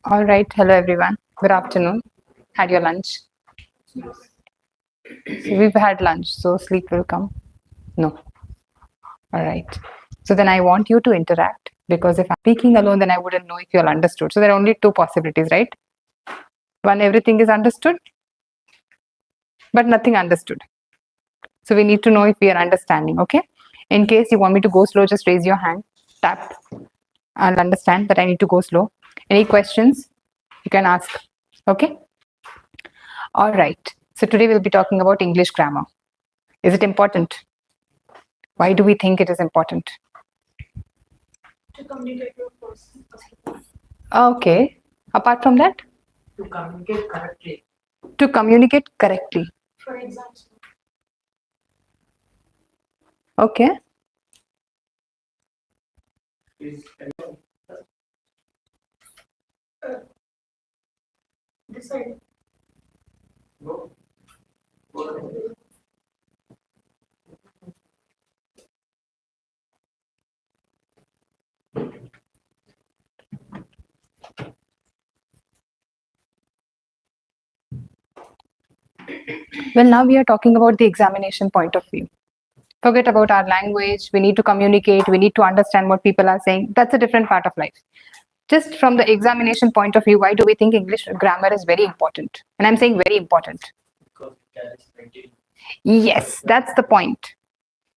All right. Hello, everyone. Good afternoon. Had your lunch? So we've had lunch, so sleep will come? No. All right. So then I want you to interact because if I'm speaking alone, then I wouldn't know if you're understood. So there are only two possibilities, right? One, everything is understood, but nothing understood. So we need to know if we are understanding, okay? In case you want me to go slow, just raise your hand, tap. I'll understand that I need to go slow. Any questions? You can ask, okay? All right. So today we'll be talking about English grammar. Is it important? Why do we think it is important? To communicate with a person. Okay. Apart from that? To communicate correctly. To communicate correctly. For example. Okay. This side. Go. Well, now we are talking about the examination point of view. Forget about our language. We need to communicate. We need to understand what people are saying. That's a different part of life. Just from the examination point of view, why do we think English grammar is very important? And I'm saying very important. Because it carries 20. Yes, that's the point.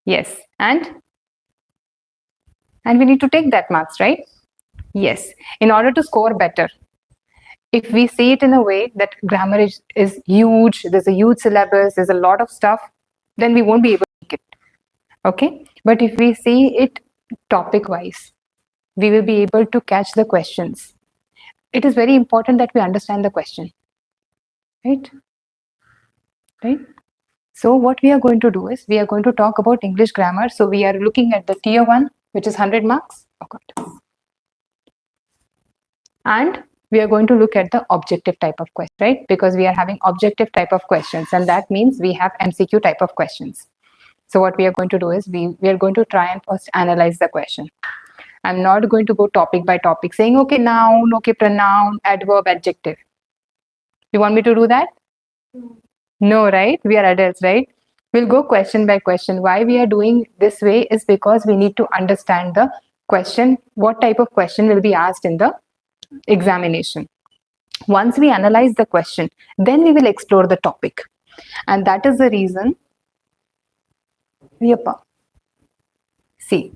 Yes. And we need to take that marks, right? Yes. In order to score better, if we see it in a way that grammar is huge, there's a huge syllabus, there's a lot of stuff, then we won't be able to make it. Okay? But if we see it topic wise, we will be able to catch the questions. It is very important that we understand the question. Right? Right? So what we are going to do is we are going to talk about English grammar. So we are looking at the tier 1, which is 100 marks. Oh God. And we are going to look at the objective type of question, right? Because we are having objective type of questions, and that means we have MCQ type of questions. So what we are going to do is we are going to try and first analyze the question. I'm not going to go topic by topic saying, okay, noun, okay, pronoun, adverb, adjective. You want me to do that? No, right? We are adults, right? We'll go question by question. Why we are doing this way is because we need to understand the question, what type of question will be asked in the examination. Once we analyze the question, then we will explore the topic. And that is the reason see,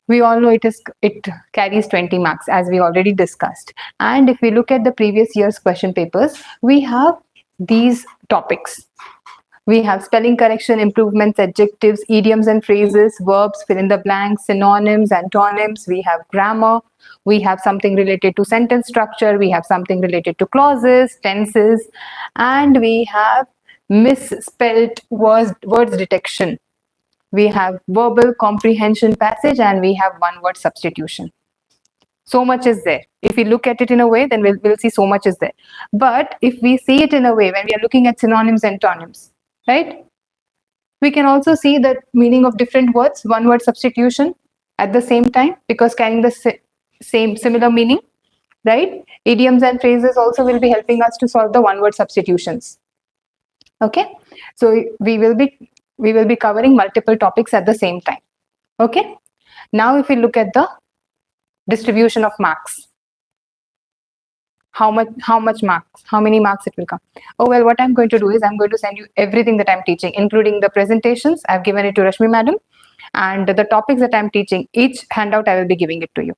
we all know it carries 20 marks, as we already discussed. And if we look at the previous year's question papers, we have these topics. We have spelling correction, improvements, adjectives, idioms and phrases, verbs, fill in the blanks, synonyms, antonyms. We have grammar. We have something related to sentence structure. We have something related to clauses, tenses, and we have misspelled words detection. We have verbal comprehension passage, and we have one word substitution. So much is there. If we look at it in a way, then we'll see so much is there. But if we see it in a way, when we are looking at synonyms and antonyms, right? We can also see the meaning of different words, one word substitution at the same time, because carrying the similar meaning, right? Idioms and phrases also will be helping us to solve the one word substitutions. Okay, so we will be covering multiple topics at the same time. Okay, now if we look at the distribution of marks, how much marks, how many marks it will come. Oh well, what I'm going to do is I'm going to send you everything that I'm teaching, including the presentations. I've given it to Rashmi madam, and the topics that I'm teaching, each handout I will be giving it to you.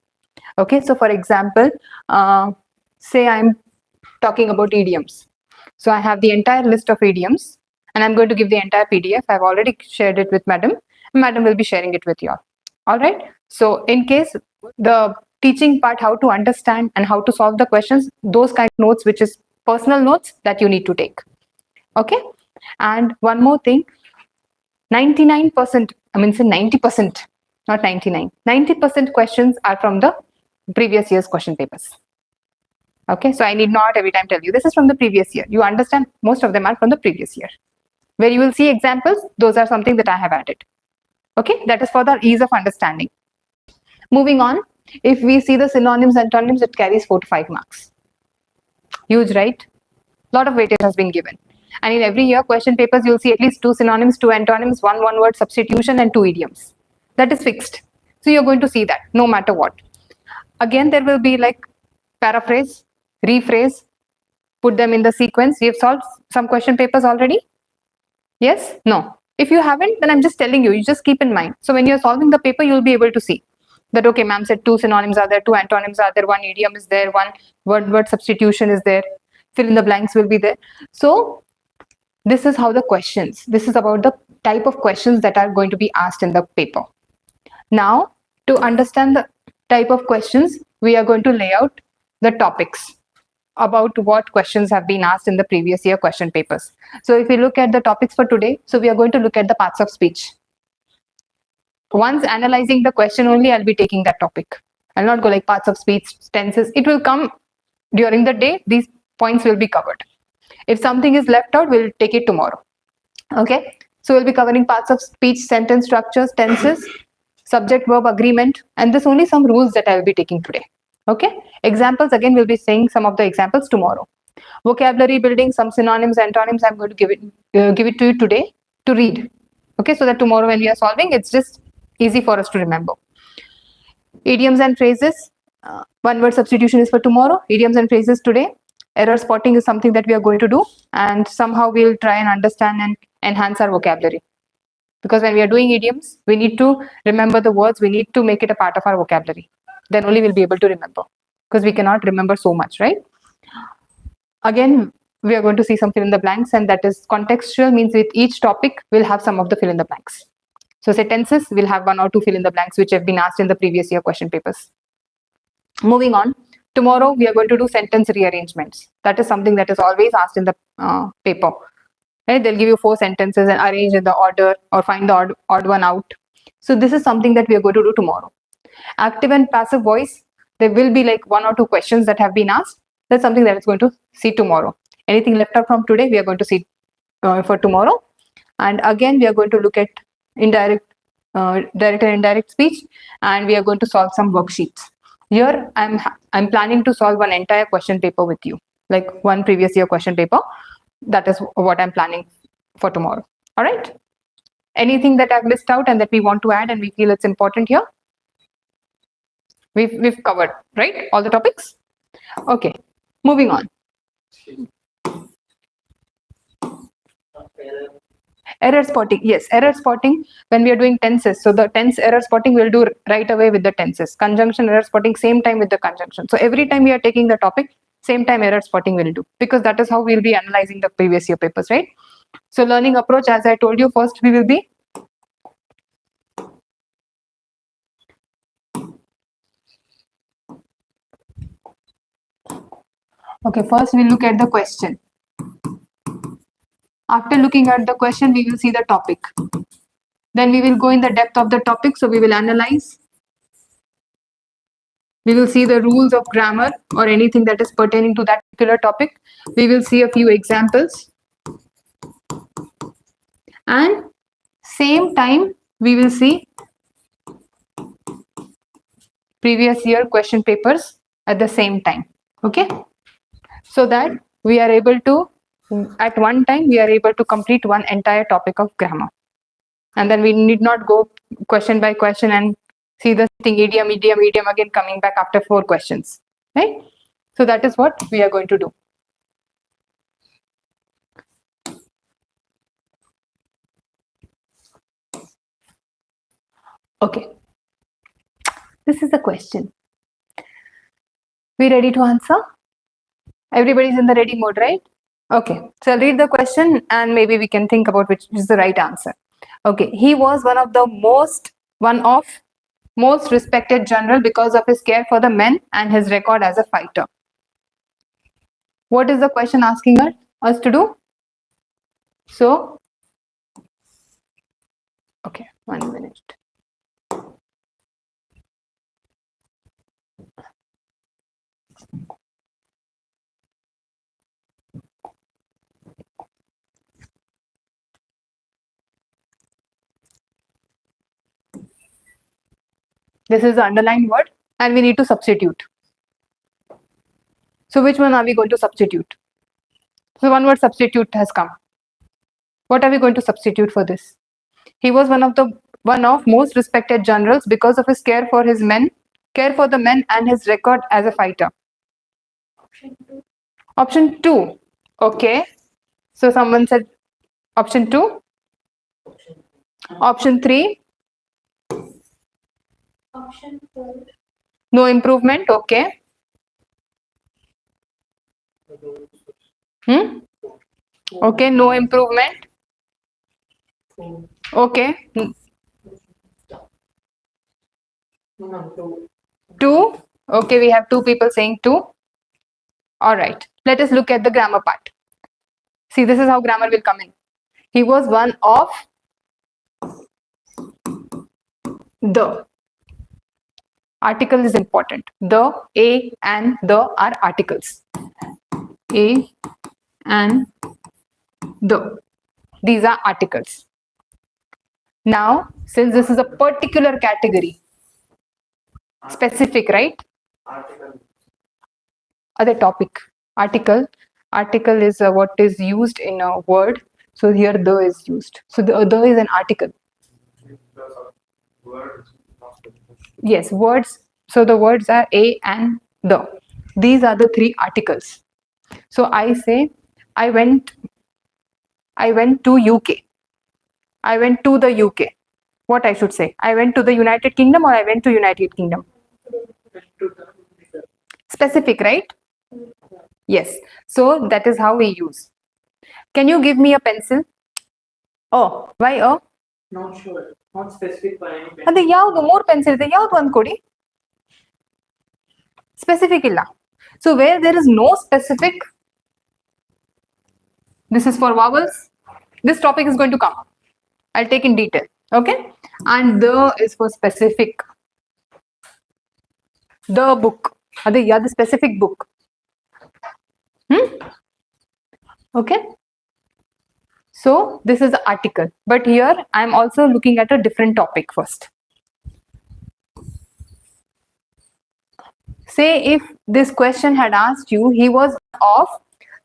Okay, so for example, say I'm talking about idioms. So I have the entire list of idioms, and I'm going to give the entire PDF. I've already shared it with madam. Madam will be sharing it with you all. All right. So in case the teaching part, how to understand and how to solve the questions, those kind of notes, which is personal notes that you need to take. Okay. And one more thing, 99%, I mean, say 90%, not 99, 90% questions are from the previous year's question papers. Okay, so I need not every time tell you this is from the previous year. You understand most of them are from the previous year. Where you will see examples, those are something that I have added. Okay, that is for the ease of understanding. Moving on, If we see the synonyms, antonyms, it carries 4 to 5 marks. Huge, right? Lot of weightage has been given. And in every year question papers, you'll see at least 2 synonyms, 2 antonyms, one word substitution, and 2 idioms. That is fixed. So you're going to see that no matter what. Again, there will be like paraphrase, rephrase, put them in the sequence. We have solved some question papers already. Yes? No. If you haven't, then I'm just telling you, you just keep in mind. So when you're solving the paper, you'll be able to see that, okay, ma'am said 2 synonyms are there, 2 antonyms are there, 1 idiom is there, 1 word substitution is there, fill in the blanks will be there. So this is how the questions, this is about the type of questions that are going to be asked in the paper. Now, to understand the type of questions, we are going to lay out the topics about what questions have been asked in the previous year question papers. So if we look at the topics for today, so we are going to look at the parts of speech. Once analyzing the question only, I'll be taking that topic. I'll not go like parts of speech, tenses. It will come during the day. These points will be covered. If something is left out, we'll take it tomorrow. Okay. So we'll be covering parts of speech, sentence structures, tenses, subject verb agreement, and there's only some rules that I will be taking today. Okay. Examples, again, we'll be saying some of the examples tomorrow. Vocabulary building, some synonyms, antonyms, I'm going to give it to you today to read. Okay. So that tomorrow when we are solving, it's just easy for us to remember. Idioms and phrases, one word substitution is for tomorrow, idioms and phrases today. Error spotting is something that we are going to do, and somehow we'll try and understand and enhance our vocabulary. Because when we are doing idioms, we need to remember the words, we need to make it a part of our vocabulary. Then only we'll be able to remember, because we cannot remember so much, right? Again, we are going to see some fill in the blanks, and that is contextual, means with each topic, we'll have some of the fill in the blanks. So say tenses, we'll have 1 or 2 fill in the blanks which have been asked in the previous year question papers. Moving on, tomorrow we are going to do sentence rearrangements. That is something that is always asked in the paper. Right? They'll give you 4 sentences and arrange in the order or find the odd one out. So this is something that we are going to do tomorrow. Active and passive voice, there will be like 1 or 2 questions that have been asked. That's something that is going to see tomorrow. Anything left out from today, we are going to see for tomorrow. And again, we are going to look at direct and indirect speech, and we are going to solve some worksheets. Here I'm planning to solve one entire question paper with you, like one previous year question paper. That is what I'm planning for tomorrow. All right. Anything that I've missed out and that we want to add and we feel it's important here? We've covered, right? All the topics. Okay. Moving on. Error spotting. Yes, error spotting when we are doing tenses. So the tense error spotting we'll do right away with the tenses. Conjunction error spotting same time with the conjunction. So every time we are taking the topic, same time error spotting we'll do, because that is how we'll be analyzing the previous year papers, right? So learning approach, as I told you, first we will be first we'll look at the question. After looking at the question, we will see the topic. Then we will go in the depth of the topic. So we will analyze. We will see the rules of grammar or anything that is pertaining to that particular topic. We will see a few examples. And same time, we will see previous year question papers at the same time. Okay. So that we are able to, at one time, we are able to complete one entire topic of grammar. And then we need not go question by question and see the thing idiom again coming back after 4 questions, right? So that is what we are going to do. Okay. This is the question. We ready to answer? Everybody's in the ready mode, right? Okay. So I'll read the question and maybe we can think about which is the right answer. Okay. He was one of most respected general because of his care for the men and his record as a fighter. What is the question asking us to do? So, okay, 1 minute. This is the underlined word. and we need to substitute. So which one are we going to substitute? So one word substitute has come. What are we going to substitute for this? He was one of most respected generals because of his care for the men and his record as a fighter. Option 2. Okay. So someone said option 2. Option 3. Option 4. No improvement. Okay. Okay. No improvement. Okay. 2. Okay. We have 2 people saying 2. All right. Let us look at the grammar part. See, this is how grammar will come in. He was one of the. Article is important. The, a, and the are articles. A and the. These are articles. Now, since this is a particular category, specific, right? Other topic. Article. Article is what is used in a word. So here the is used. So the is an article. Yes, words. So the words are a and the. These are the 3 articles. So I say I went to UK. I went to the UK. What I should say? I went to the United Kingdom, or I went to United Kingdom? Specific, right? Yes. So that is how we use. Can you give me a pencil? Oh, why oh? Not sure. Not specific for any pen. ಅದೇ ಯಾವುದು 3 pencil ಇದೆ, ಯಾವುದು ಒಂದು ಕೊಡಿ. Specific illa. So where there is no specific, this is for vowels. This topic is going to come. I'll take in detail. Okay. And the is for specific. The book. The specific book. Okay. So this is the article. But here I am also looking at a different topic first. Say if this question had asked you, he was of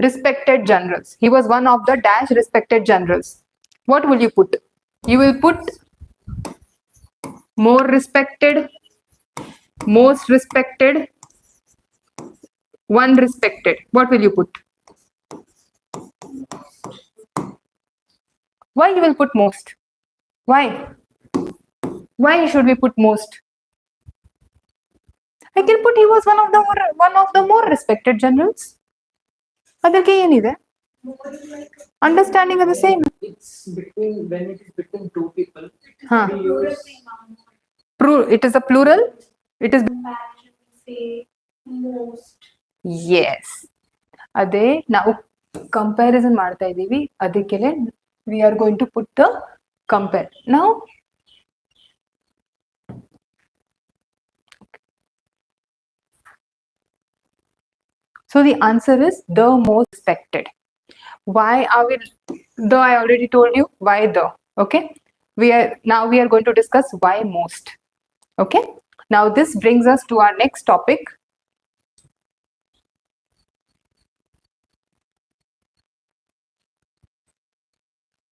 respected generals. He was one of the dash respected generals. What will you put? You will put more respected, most respected, one respected. What will you put? Why you will put most? Why? Why should we put most? I can put he was one of the more respected generals. ಅದಕ್ಕೆ ಏನಿದೆ? Understanding is the same. It's between, when it is between 2 people. We use It is a plural. It is Say most. yes. ಅದೇ ನಾವು comparison ಮಾಡ್ತಾ ಇದೀವಿ, ಅದಕ್ಕೆ we are going to put the compare. Now so the answer is the most respected. Why are we the? I already told you why the. Okay. We are going to discuss why most. Okay. Now this brings us to our next topic.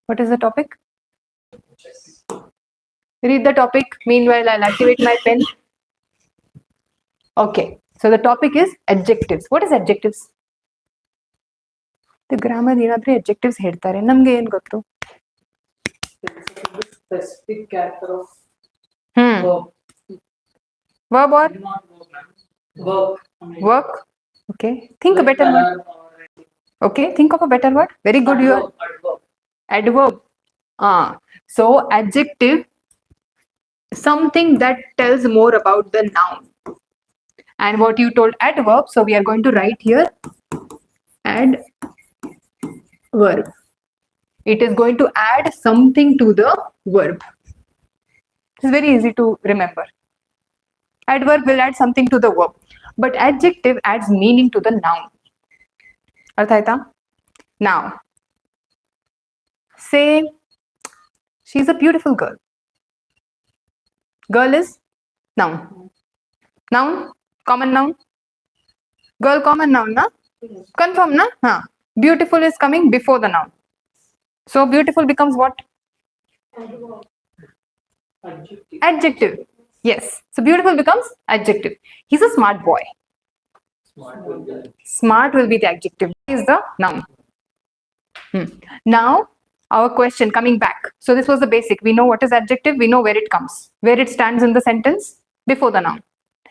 What is the topic? Read the topic. Meanwhile, I'll activate my pen. Okay. So the topic is adjectives. What is adjectives? The grammar ಏನಾದ್ರೆ adjectives ಹೇಳ್ತಾರೆ, ನಮ್ಗೆ ಏನು ಗೊತ್ತು? specific character of verb or work. work. Okay. Think a better word. Okay. Think of a better word. Very good. You are adverb. So adjective, something that tells more about the noun. And what you told adverb, so we are going to write here adverb. It is going to add something to the verb. It's very easy to remember. Adverb will add something to the verb, but adjective adds meaning to the noun. Artha aita? Now, say she's a beautiful girl. Girl is noun. Noun, common noun. Girl, common noun, na? Confirm, na? Huh. Beautiful is coming before the noun. So beautiful becomes what? Adjective. Adjective. Yes. So beautiful becomes adjective. He's a smart boy. Smart will be. Smart will be the adjective. Is the noun. Now, our question coming back. So this was the basic. We know what is adjective. We know where it comes, where it stands in the sentence before the noun,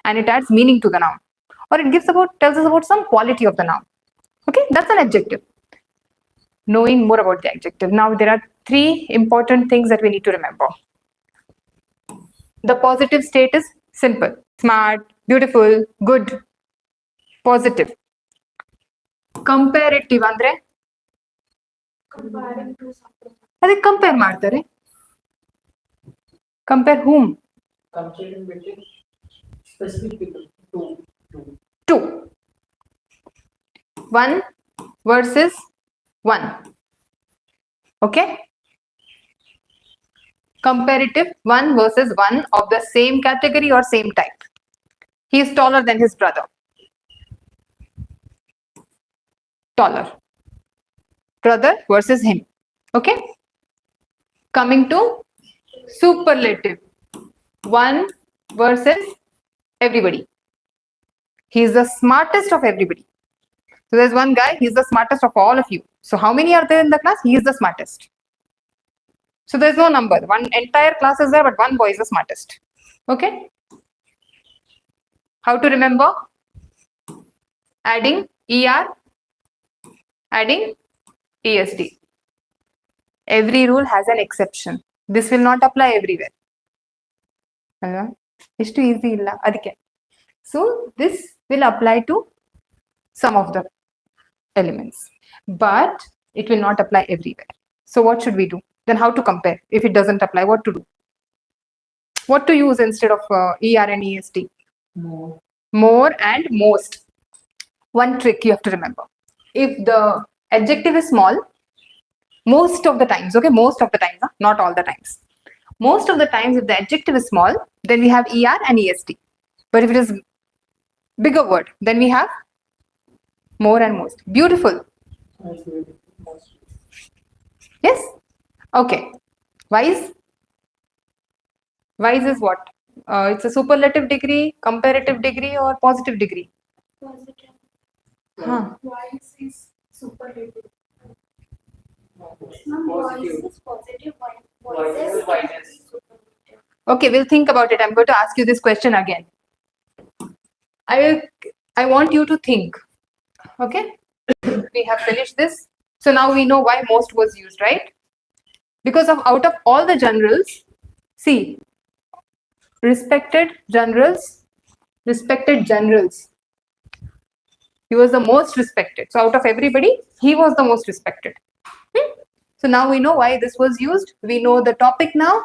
and it adds meaning to the noun, or it tells us about some quality of the noun. Okay, that's an adjective. Knowing more about the adjective. Now there are three important things that we need to remember. The positive state is simple: smart, beautiful, good. Positive. Comparative andre Comparing to something. ಅದಕ್ಕೆ compare ಮಾಡ್ತಾರೆ. Compare whom? Comparing between specific people. Two. One versus one. Okay? Comparative, one versus one of the same category or same type. He is taller than his brother. Taller. Brother versus him. Okay? Coming to superlative. One versus everybody. He is the smartest of everybody. So there's one guy, he's the smartest of all of you. So how many are there in the class? He is the smartest. So there's no number. One entire class is there, but one boy is the smartest. Okay? How to remember? Adding ER, adding ESD. Every rule has an exception. This will not apply everywhere. It's too easy. So this will apply to some of the elements, but it will not apply everywhere. So what should we do? Then how to compare? If it doesn't apply, what to do? What to use instead of ER and ESD? More and most. One trick you have to remember. If the adjective is small, most of the times, okay, most of the times, not all the times. Most of the times, if the adjective is small, then we have ER and ESD. But if it is bigger word, then we have more and most. Beautiful. Yes? Okay. Wise? Wise is what? It's a superlative degree, comparative degree, or positive degree? Positive. Huh. Wise is superlative. Positive. Voice is positive. Voice is whiteness. Superlative. Okay, we'll think about it. I'm going to ask you this question again. I want you to think. Okay? We have finished this. So now we know why most was used, right? Because out of all the generals, see, respected generals, he was the most respected. So out of everybody, he was the most respected. So now we know why this was used. We know the topic now,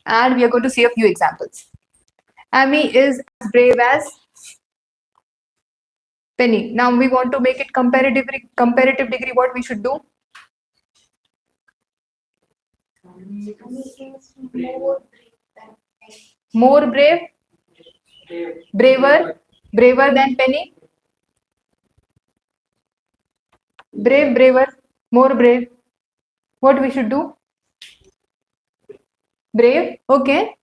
and we are going to see a few examples. Amy is as brave as Penny. Now we want to make it comparative degree. What we should do? More brave, braver than Penny. Braver, more brave. What we should do? Brave. Okay.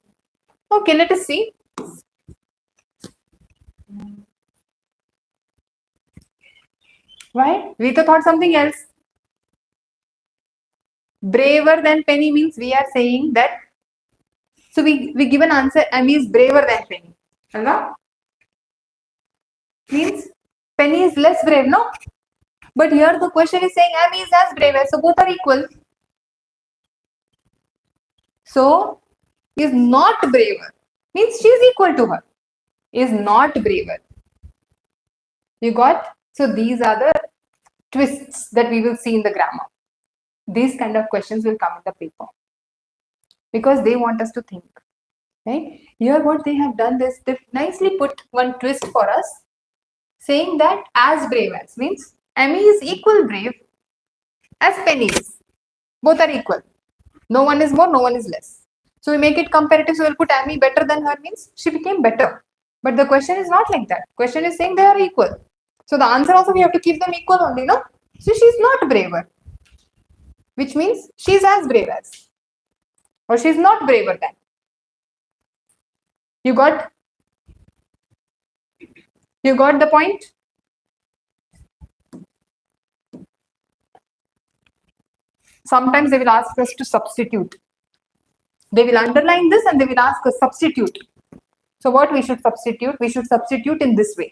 Okay, let us see. Why? We thought something else. Braver than Penny means we are saying that. So we give an answer. Amy is braver than Penny. Alva? Means Penny is less brave, no? But here the question is saying Amy is as brave as, so both are equal. So is not braver means she is equal to her. Is not braver. You got? So these are the twists that we will see in the grammar. These kind of questions will come in the paper because they want us to think. Right? Here what they have done is they've nicely put one twist for us, saying that as brave as means Amy is equal brave as Penny is. Both are equal. No one is more, no one is less. So we make it comparative. So we'll put Amy better than her means she became better. But the question is not like that. Question is saying they are equal. So the answer also we have to keep them equal only, no? So she's not braver, which means she's as brave as, or she's not braver than. You got the point? Sometimes they will ask us to substitute. They will underline this and they will ask us substitute. So what we should substitute? We should substitute in this way.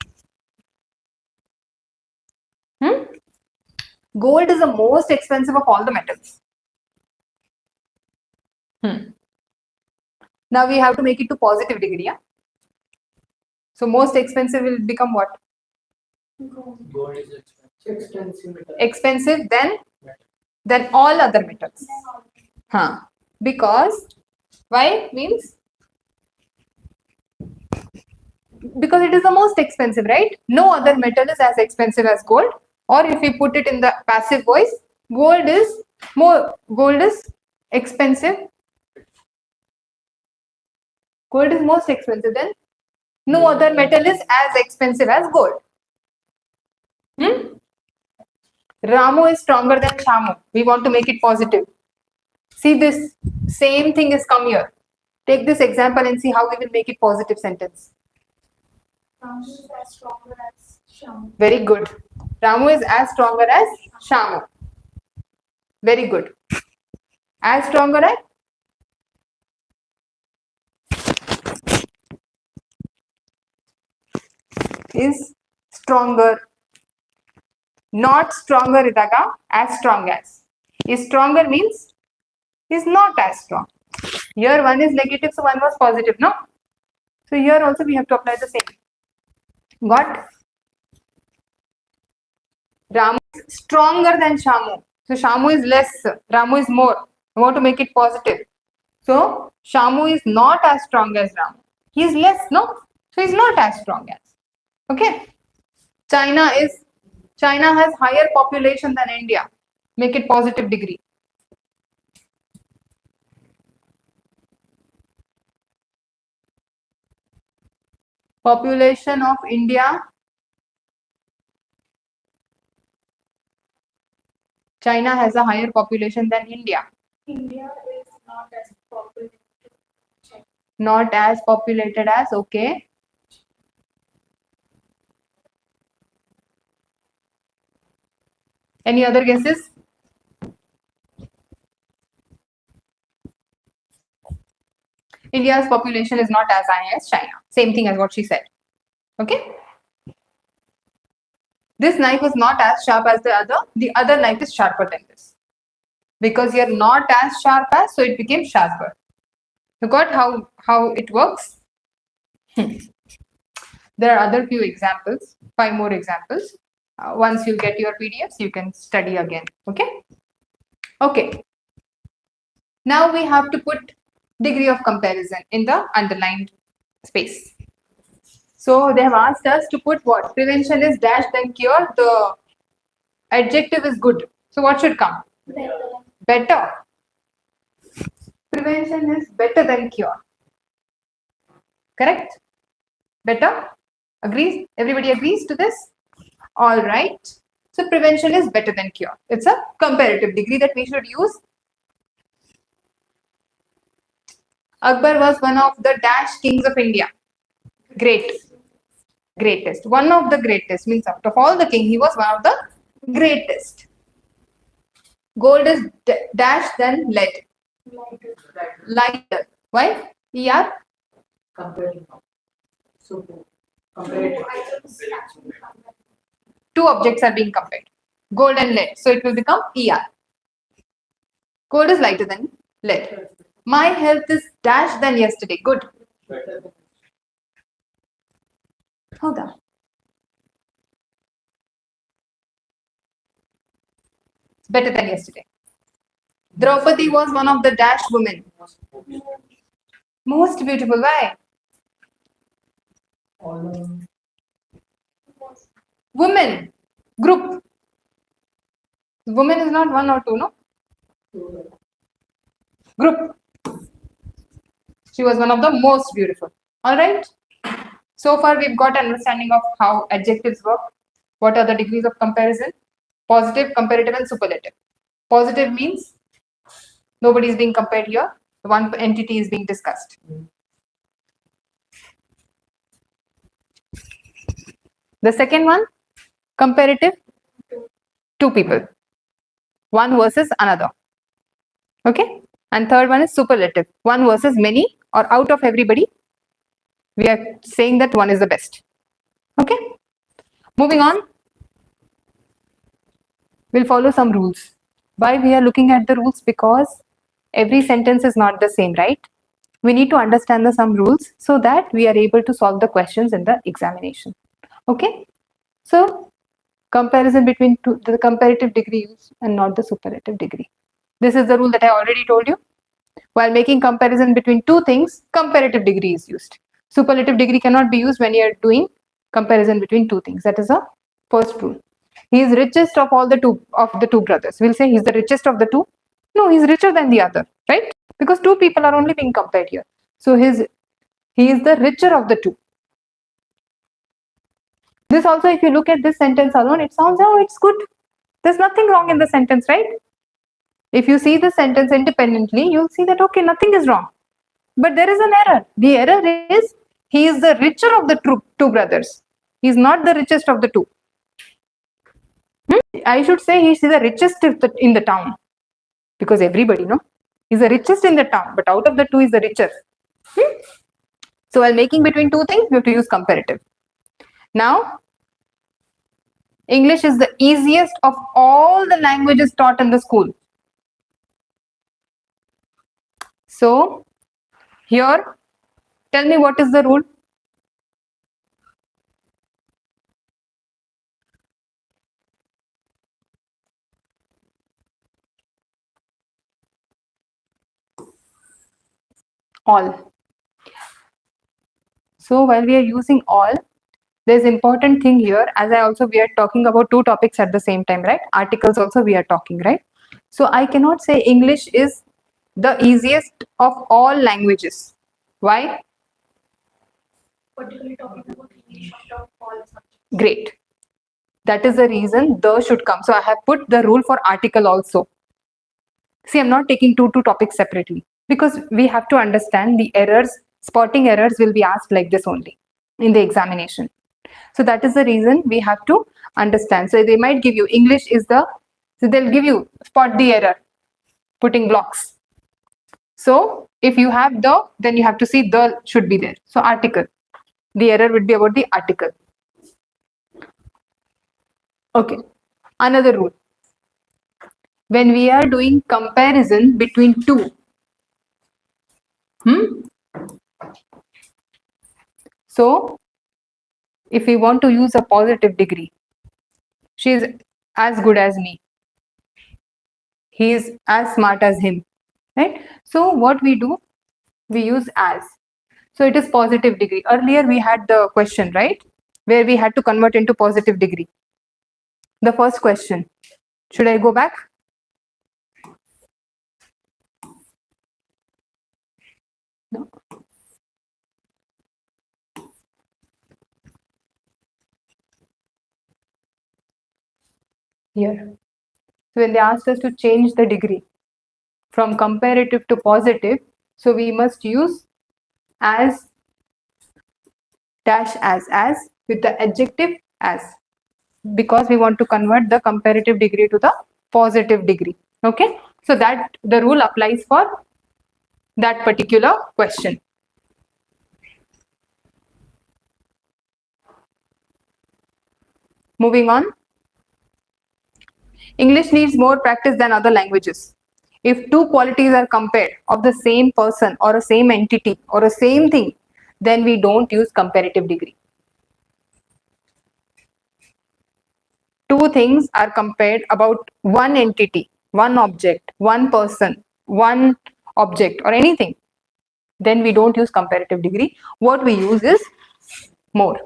Gold is the most expensive of all the metals. Now we have to make it to positive degree. Yeah? So most expensive will become what? Gold is expensive. Expensive than all other metals. Because why? Means because it is the most expensive, right? No other metal is as expensive as gold. Or if we put it in the passive voice, gold is expensive. Gold is most expensive than no other metal is as expensive as gold. Ramu is stronger than Shamu. We want to make it positive. See, this same thing is come here. Take this example and see how we will make it positive sentence. Ramu is as stronger as Shamu. Very good. Ramu is as stronger as Shamu. Very good. As stronger as? Is stronger. Not stronger idaga, as strong as. Is stronger means is not as strong. Here one is negative, so one was positive, no? So here also we have to apply the same. Got? Ramu is stronger than Shamu. So Shamu is less, Ramu is more. I want to make it positive. So Shamu is not as strong as Ramu. He is less, no? So he is not as strong as. Okay? China has higher population than India. Make it positive degree. Population of India. China has a higher population than India. India is not as populated. Not as populated as, okay. Any other guesses? India's population is not as high as China. Same thing as what she said. Okay. This knife is not as sharp as the other. The other knife is sharper than this. Because you're not as sharp as, so it became sharper. You got how it works? There are other few examples, 5 more examples. Once you get your PDFs, you can study again. Okay? Okay. Now we have to put degree of comparison in the underlined space. So they have asked us to put what? Prevention is dash than cure. The adjective is good. So what should come? Better. Prevention is better than cure. Correct? Better? Agrees? Everybody agrees to this? All right. So prevention is better than cure. It's a comparative degree that we should use. Akbar was one of the dash kings of India. Greatest. One of the greatest means out of all the king, he was one of the greatest. Gold is dash than lead. Lighter. Why? ER? Compared. So compared. Two objects are being compared. Gold and lead. So it will become ER. Gold is lighter than lead. My health is dash than yesterday. Good. Howda. Better than yesterday. Draupadi was one of the dash women. Most beautiful. Why? Women. Group. Woman is not 1 or 2, no? Group. She was one of the most beautiful. All right. So far, we've got understanding of how adjectives work. What are the degrees of comparison? Positive, comparative, and superlative. Positive means nobody is being compared here. One entity is being discussed. The second one, comparative, two people, one versus another. Okay. And third one is superlative, one versus many, or out of everybody, we are saying that one is the best. Okay. Moving on, we'll follow some rules. Why we are looking at the rules? Because every sentence is not the same, right? We need to understand some rules so that we are able to solve the questions in the examination. Okay. So comparison between the comparative degree and not the superlative degree. This is the rule that I already told you. While making comparison between two things, comparative degree is used. Superlative degree cannot be used when you are doing comparison between two things. That is the first rule. He is richest of all the two brothers. We'll say he's the richest of the two. No, he's richer than the other, right? Because two people are only being compared here. So he is the richer of the two. This also, if you look at this sentence alone, it sounds, oh, it's good. There's nothing wrong in the sentence, right? If you see the sentence independently, you'll see that, okay, nothing is wrong. But there is an error. The error is he is the richer of the two brothers. He is not the richest of the two. I should say he is the richest in the town. Because everybody, no? He's the richest in the town, but out of the two is the richer. So while making between two things, we have to use comparative. Now, English is the easiest of all the languages taught in the school. So, here, tell me what is the rule? All. So, while we are using all, there's important thing here, as we are talking about two topics at the same time, right? Articles also we are talking, right? So I cannot say English is the easiest of all languages. Why? Particularly talking about English of all subjects. Great. That is the reason the should come. So I have put the rule for article also. See, I'm not taking two topics separately because we have to understand the errors, spotting errors will be asked like this only in the examination. So that is the reason we have to understand. So they might give you English is the, so they'll give you spot the error, putting blocks. So if you have the, then you have to see the should be there. So article, the error would be about the article. Okay, another rule. When we are doing comparison between two, so if we want to use a positive degree, she is as good as me. He is as smart as him, right? So what we do, we use as. So it is positive degree. Earlier we had the question, right? Where we had to convert into positive degree. The first question. Should I go back? No. Here. So when they asked us to change the degree from comparative to positive, so we must use as dash as with the adjective as, because we want to convert the comparative degree to the positive degree. Okay, so that the rule applies for that particular question. Moving on. English needs more practice than other languages. If two qualities are compared of the same person or a same entity or a same thing, then we don't use comparative degree. Two things are compared about one entity, one object, one person, one object or anything, then we don't use comparative degree. What we use is more.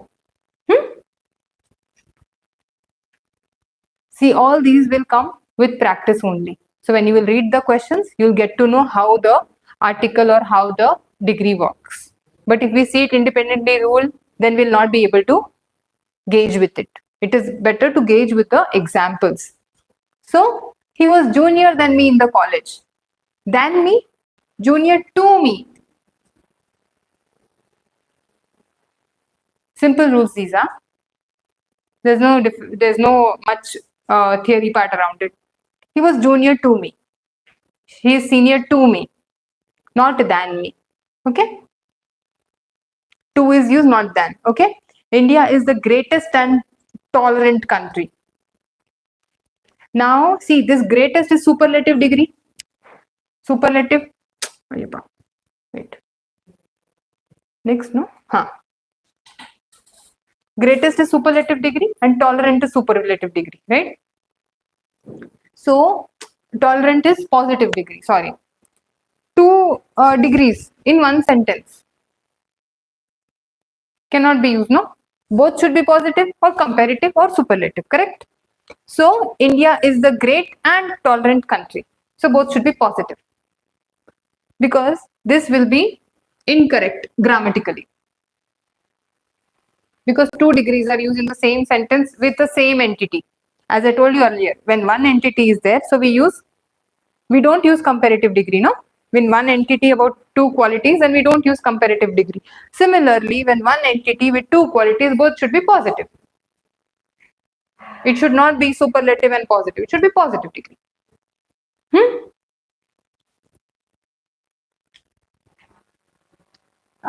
See, all these will come with practice only. So when you will read the questions, you'll get to know how the article or how the degree works. But if we see it independently rule, then we'll not be able to gauge with it. It is better to gauge with the examples. So he was junior than me in the college. Than me, junior to me. Simple rules these are. There's no much theory part around it. He was junior to me. He is senior to me, not than me. Okay. To is used, not than. Okay. India is the greatest and tolerant country. Now see, this greatest is superlative degree. Superlative. Wait. Next, no? Greatest is superlative degree and tolerant is superlative degree, right? So tolerant is positive degree. Sorry. Two degrees in one sentence cannot be used, no? Both should be positive or comparative or superlative, correct? So India is the great and tolerant country. So both should be positive, because this will be incorrect grammatically. Because two degrees are used in the same sentence with the same entity. As I told you earlier, when one entity is there, so we don't use comparative degree, no? When one entity about two qualities, then we don't use comparative degree. Similarly, when one entity with two qualities, both should be positive. It should not be superlative and positive. It should be positive degree.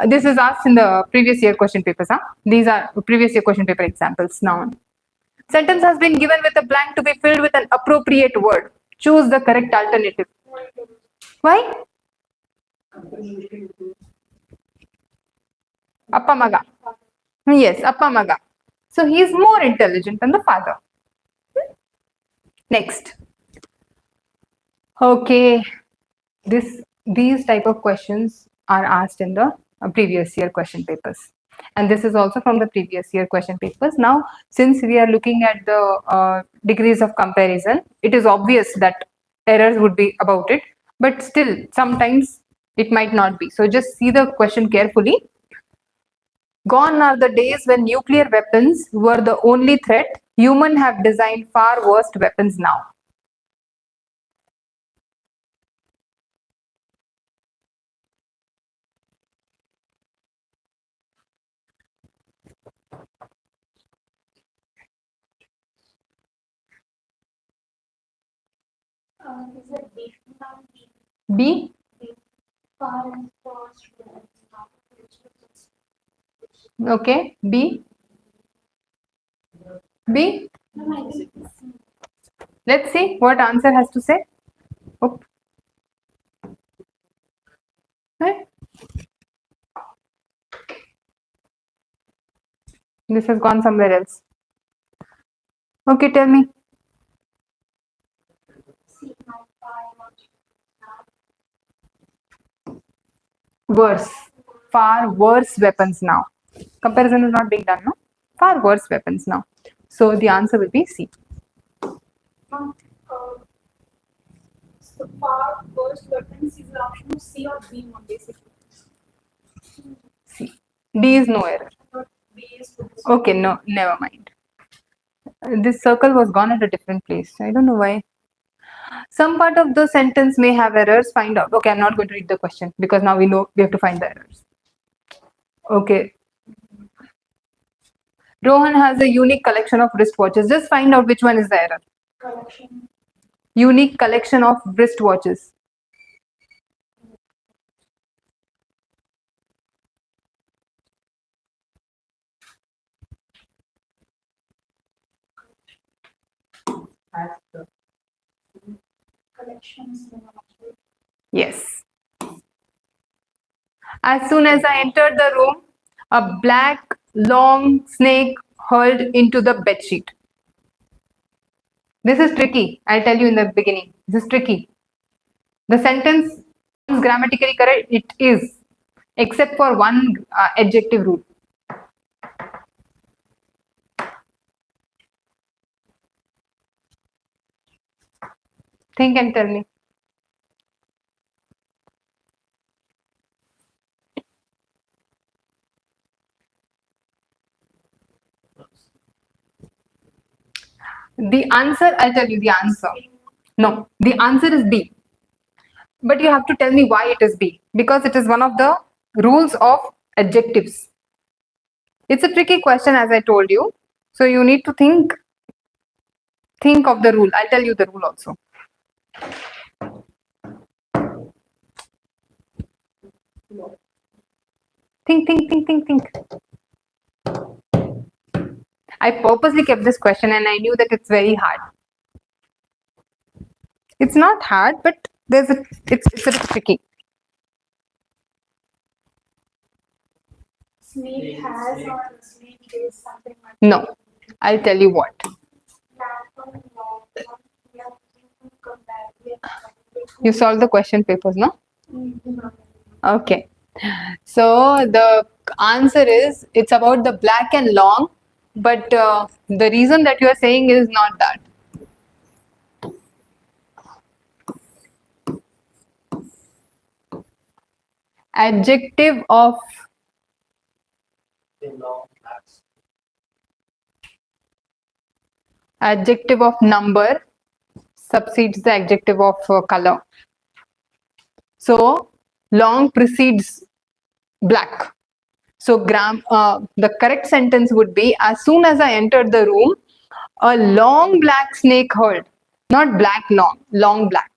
This is asked in the previous year question papers. These are previous year question paper examples. Now, sentence has been given with a blank to be filled with an appropriate word. Choose the correct alternative. Why? Appa Maga. Yes, Appa Maga. So he is more intelligent than the father. Next. Okay. These type of questions are asked in the previous year question papers. And this is also from the previous year question papers. Now, since we are looking at the degrees of comparison, it is obvious that errors would be about it. But still, sometimes it might not be. So just see the question carefully. Gone are the days when nuclear weapons were the only threat. Humans have designed far worse weapons now. Is it B? B? Far and fast. Okay. B? B? Let's see what answer has to say. Oh. Right? This has gone somewhere else. Okay, tell me. Worse. Far worse weapons now. Comparison is not being done, no? Far worse weapons now. So the answer will be C. So far worse weapons is the option of C or B one basically. C. D is no error. But B is Okay, no, never mind. This circle was gone at a different place. I don't know why. Some part of the sentence may have errors. Find out. Okay, I'm not going to read the question because now we know we have to find the errors. Okay. Rohan has a unique collection of wristwatches. Just find out which one is the error. collection. Unique collection of wristwatches. Collections. Yes. As soon as I entered the room, a black, long snake hurled into the bedsheet. This is tricky. I'll tell you in the beginning. This is tricky. The sentence is grammatically correct. It is, except for one adjective rule. Think and tell me. The answer, I'll tell you the answer. No, the answer is B. But you have to tell me why it is B. Because it is one of the rules of adjectives. It's a tricky question, as I told you. So you need to think of the rule. I'll tell you the rule also. Think. I purposely kept this question and I knew that it's very hard. It's not hard, but it's a bit tricky. Sleep has or sleep is something like No, I'll tell you what. You solved the question papers, no? Okay. So the answer is, it's about the black and long, but the reason that you are saying is not that. Adjective of number subsedes the adjective of color. So long precedes black. So the correct sentence would be, as soon as I entered the room, a long black snake herd. Not black long, long black.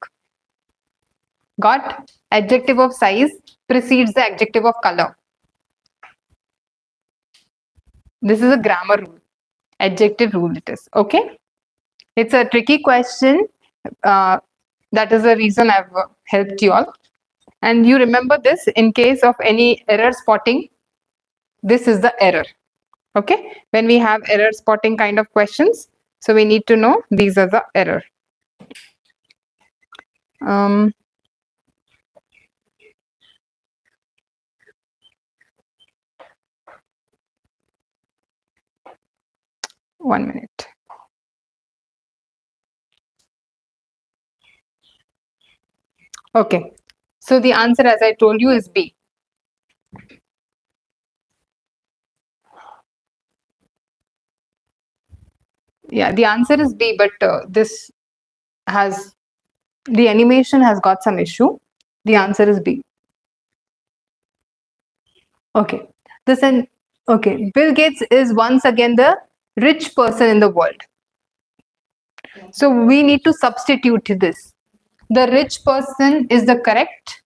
Got? Adjective of size precedes the adjective of color. This is a grammar rule. Adjective rule it is. Okay? It's a tricky question. That is the reason I've helped you all. And you remember this, in case of any error spotting, this is the error. Okay? When we have error spotting kind of questions, so we need to know these are the error. One minute. Okay. So the answer, as I told you, is B. Yeah, the answer is B, but the animation has got some issue. The answer is B. Okay. Okay. Bill Gates is once again the rich person in the world. So we need to substitute this. The rich person is the correct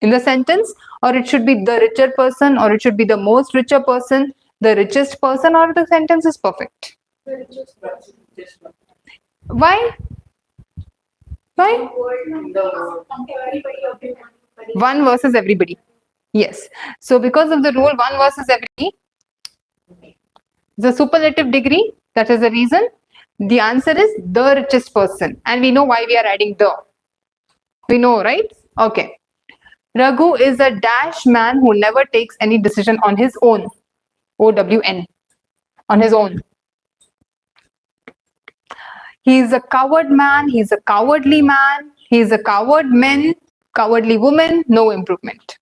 in the sentence, or it should be the richer person, or it should be the most richer person, the richest person, or the sentence is perfect. Why? Why? One versus everybody. Yes. So because of the rule one versus everybody, the superlative degree, that is the reason. The answer is the richest person. And we know why we are adding the. We know, right? Okay. Raghu is a dash man who never takes any decision on his own. OWN. On his own. He is a coward man. He is a cowardly man. He is a coward man. Cowardly woman. No improvement.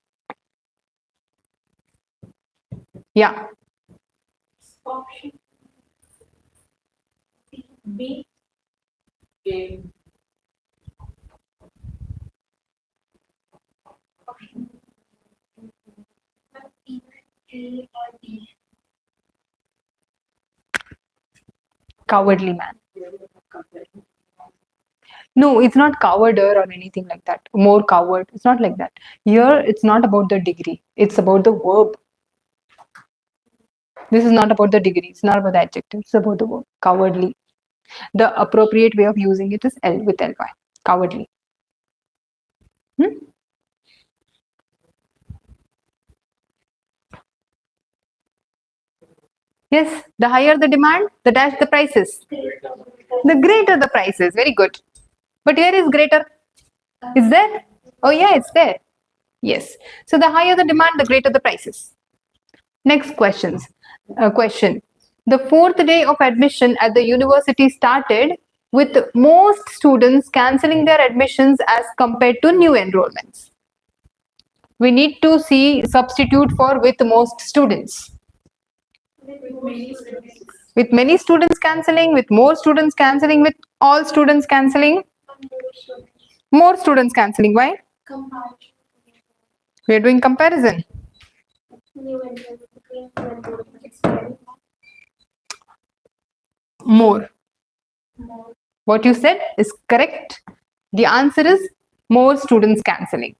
Yeah. option B. Game. Option A or D. Cowardly man. No, it's not cowarder or anything like that. More coward. It's not like that. Here, it's not about the degree. It's about the verb. This is not about the degree. It's not about the adjective. It's about the verb. Cowardly. The appropriate way of using it is L with ly. Cowardly. Yes, the higher the demand, the dash the prices. The greater the prices. Very good. But here is greater. Is there? Oh yeah, it's there. Yes. So the higher the demand, the greater the prices. Next question. The fourth day of admission at the university started with most students cancelling their admissions as compared to new enrollments. We need to see substitute for with most students. With many students. With many students cancelling, with more students cancelling, with all students cancelling? More students cancelling. Why? We are doing comparison. More. What you said is correct. The answer is more students cancelling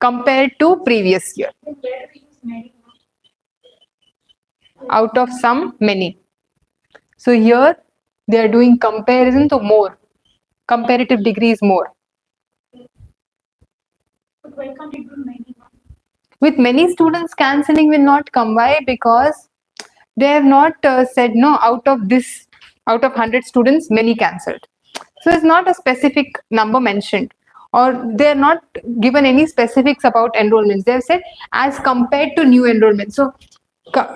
compared to previous year. Out of some, many. So here they are doing comparison to more. Comparative degree is more. But why can't it be many? With many students cancelling will not come. Why? Because they have not said no, out of 100 students, many cancelled. So it's not a specific number mentioned, or they are not given any specifics about enrollments. They have said as compared to new enrollments. So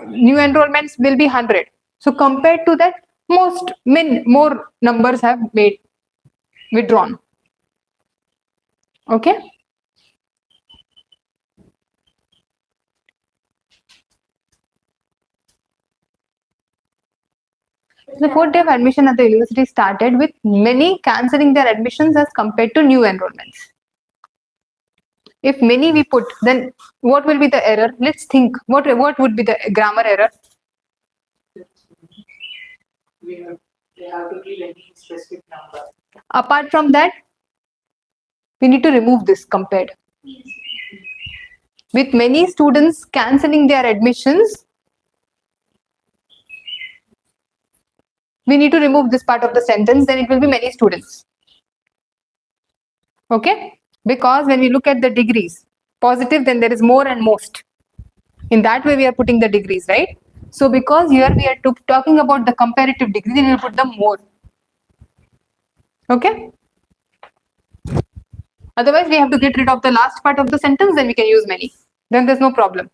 new enrollments will be 100. So compared to that, more numbers have withdrawn. Okay. The fourth day of admission at the university started with many cancelling their admissions as compared to new enrollments. If many we put, then what will be the error? Let's think. What would be the grammar error? They have to give any specific number. Apart from that, we need to remove this compared. With many students cancelling their admissions, we need to remove this part of the sentence, then it will be many students. Okay? Because when we look at the degrees, positive, then there is more and most. In that way, we are putting the degrees, right? So because here we are talking about the comparative degree, then we will put the more. Okay? Otherwise, we have to get rid of the last part of the sentence, then we can use many. Then there's no problem.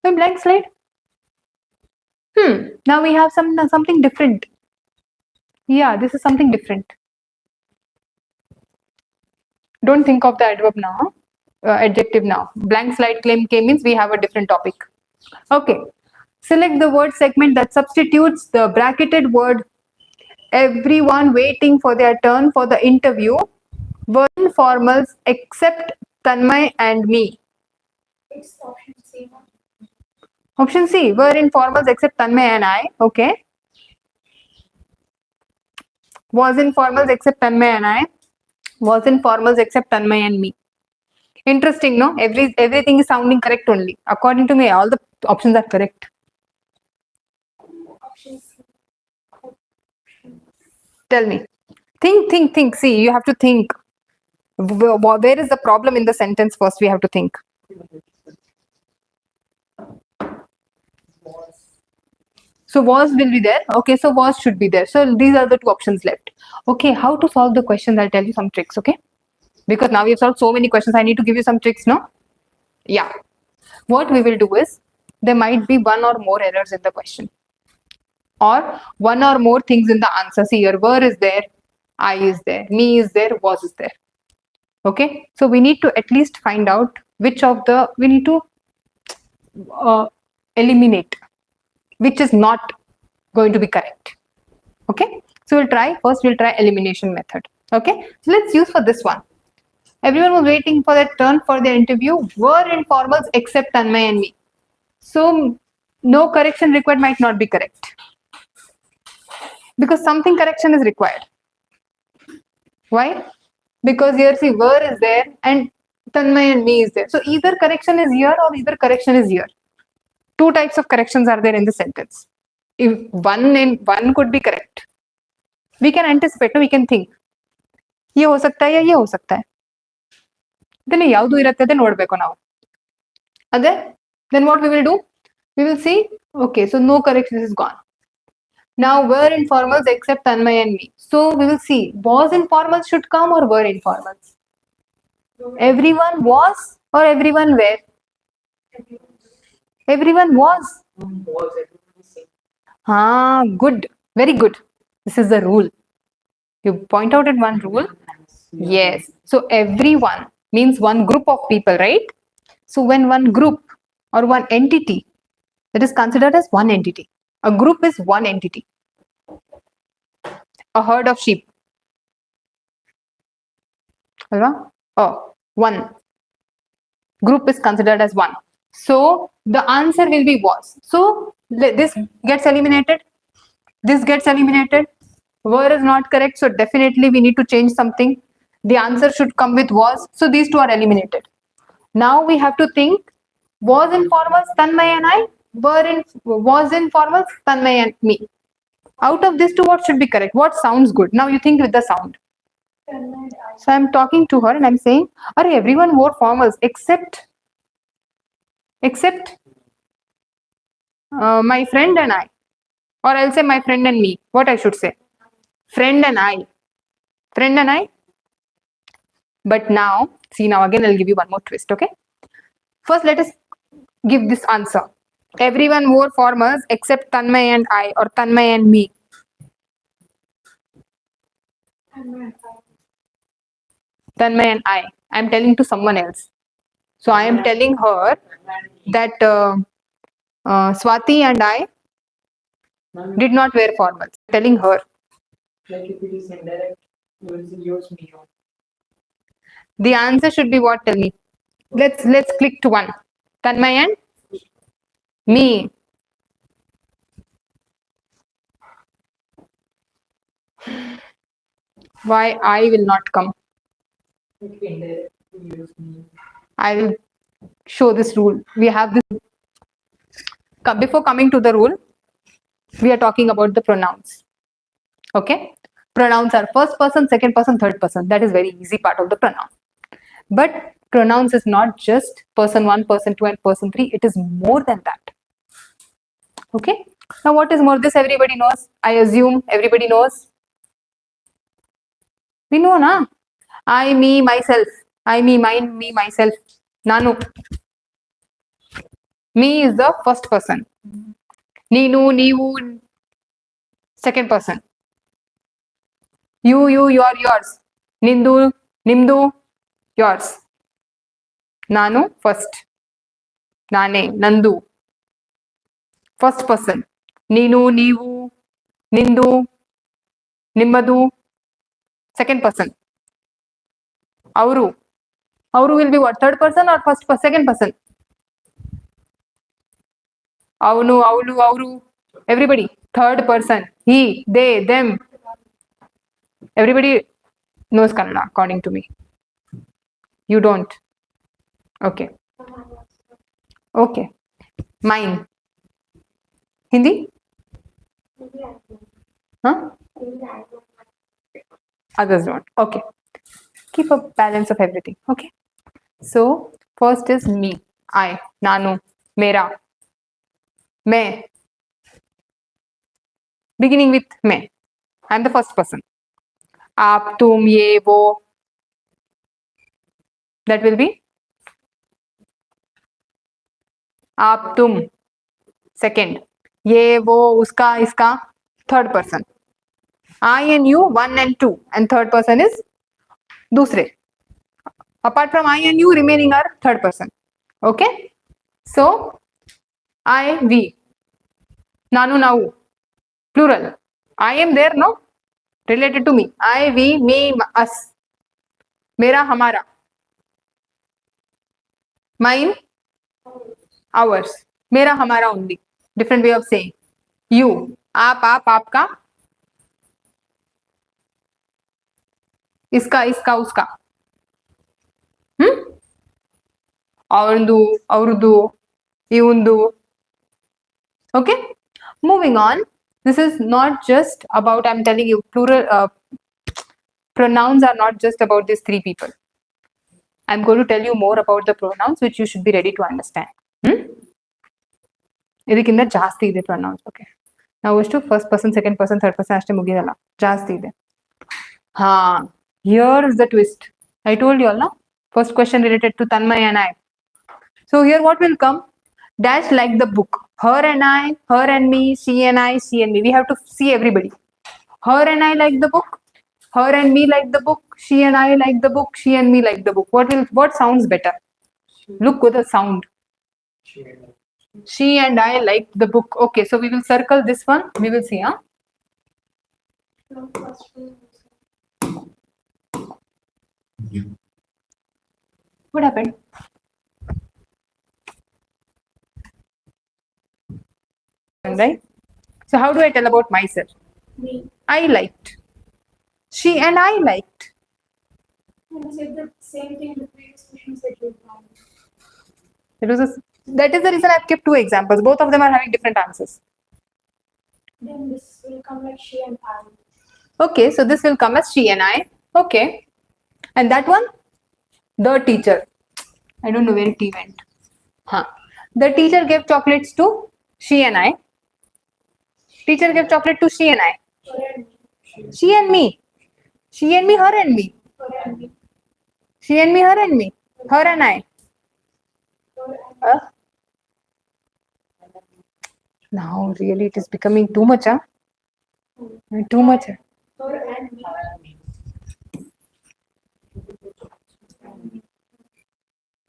So blank slide. Now we have something different. Yeah, this is something different. Don't think of the adverb now. Adjective now. Blank slide claim means we have a different topic. Okay. Select the word segment that substitutes the bracketed word everyone waiting for their turn for the interview were informals except Tanmay and me. It's option C. Option C, were informals except Tanmay and I. Okay. Was informals except Tanmay and I. Was informals except Tanmay and me. Interesting, no? Everything is sounding correct only. According to me, all the options are correct. Option C. Tell me. Think. See, you have to think. Where is the problem in the sentence first? We have to think. So was will be there. Okay, so was should be there. So these are the two options left. Okay, how to solve the questions? I'll tell you some tricks, okay? Because now we've solved so many questions, I need to give you some tricks, no? Yeah. What we will do is, there might be one or more errors in the question. Or one or more things in the answer. See, your were is there, I is there, me is there, was is there. Okay, so we need to at least find out which of the, we need to eliminate which is not going to be correct. Okay, so we'll try elimination method. Okay, so let's use for this one. Everyone was waiting for their turn for their interview were informals except Tanmay and me. So no correction required might not be correct, because something correction is required. Why? Because here see were is there and Tanmay and me is there. So either correction is here or either correction is here. Two types of corrections are there in the sentence. If one could be correct, we can anticipate, no, we can think. ये हो सकता है या ये हो सकता है. Then ಯಾವುದು ಇರುತ್ತೆ ಅಂತ ನೋಡಬೇಕು ನಾವು. ಅದೇ then what we will do? We will see, okay, so no correction is gone. Now were informals except Tanmay and me. So we will see, was informals should come or were informals? Everyone was or everyone were? Everyone was. Good. Very good. This is the rule. You point out at one rule. Yes. So everyone means one group of people, right? So when one group or one entity, that is considered as one entity. A group is one entity. A herd of sheep. Alva? Oh, one. Group is considered as one. So the answer will be was. So this gets eliminated. This gets eliminated. Were is not correct. So definitely we need to change something. The answer should come with was. So these two are eliminated. Now we have to think, was in formals Tanmay and I, was in formals Tanmay and me. Out of these two, what should be correct? What sounds good? Now you think with the sound. So I'm talking to her and I'm saying, are everyone wore formals except my friend and I. Or I'll say my friend and me. What I should say? Friend and I. Friend and I. But now, see, now again I'll give you one more twist, okay? First, let us give this answer. Everyone wore formals except Tanmay and I, or Tanmay and me. Tanmay and I. I'm telling to someone else. So I am telling her that Swati and I did not wear formals. Telling her. Like if it is indirect, you will use me. The answer should be what? Tell me. Let's click to one. Tanmay and me. Why I will not come? Like indirect, you use me. I will show this rule. We have this. Before coming to the rule, we are talking about the pronouns. Okay? Pronouns are first person, second person, third person. That is very easy part of the pronoun. But pronouns is not just person 1, person 2 and person 3. It is more than that. Okay? Now what is more? This everybody knows. I assume everybody knows. We know, na? I, me, myself. I, me, mine, me, myself. Nanu. Me is the first person. Neenu, neevu, second person. You, your, yours. Nindu, nimdu, yours. Nanu, first. Nane, nandu. First person. Neenu, neevu, nindu, nimmadu. Second person. Auru. Auru will be what? Third person or first person? Second person? Avunu, avulu, auru. Everybody. Third person. He, they, them. Everybody knows Kannada, according to me. You don't. Okay. Okay. Mine. Hindi? Huh? Others don't. Okay. Keep a balance of everything. Okay. So, first is me. I. Nanu. Mera. Main. Beginning with main. I am the first person. Aap, tum, ye, wo. That will be aap, tum. Second. Ye, wo, uska, iska. Third person. I and you, 1 and 2. And third person is dusre. Apart from I and you, remaining are third person. Okay? So, I, we. Nanu, nau. Plural. I am there, no? Related to me. I, we, me, us. Mera, hamara. Mine, ours. Mera, hamara only. Different way of saying. You. Aap, aapka. Iska, uska. Aundu, aurdu, iundu. Okay? Moving on. This is not just about, I'm telling you, plural pronouns are not just about these three people. I'm going to tell you more about the pronouns which you should be ready to understand. ಇದಕ್ಕಿಂತ ಜಾಸ್ತಿ ಇದೆ pronouns. Okay. ನಾವು ಎಷ್ಟು first person, second person, third person ಅಷ್ಟೇ ಮುಗಿದಲ್ಲ. ಜಾಸ್ತಿ ಇದೆ. Here is the twist. I told you all, no? First question related to Tanmay and I. So here what will come? Dash like the book. Her and I, her and me, she and I, she and me. We have to see everybody. Her and I like the book. Her and me like the book. She and I like the book. She and me like the book. What sounds better? Look with the sound. She and I liked the book. Okay, so we will circle this one. We will see, huh? No, first one. What happened? Right? So how do I tell about myself? Me. I liked. She and I liked. And I said the same thing in the previous questions that you found. That is the reason I've kept two examples. Both of them are having different answers. Then this will come like she and I. Okay, so this will come as she and I. Okay. And that one? The teacher. I don't know where T went. Huh. The teacher gave chocolates to she and I. Teacher gave chocolate to she and I. Her and me. She and me. She and me, her and me. Her and me. She and me, her and me. Her and I. Her and Now really it is becoming too much, huh? Too much. her and me.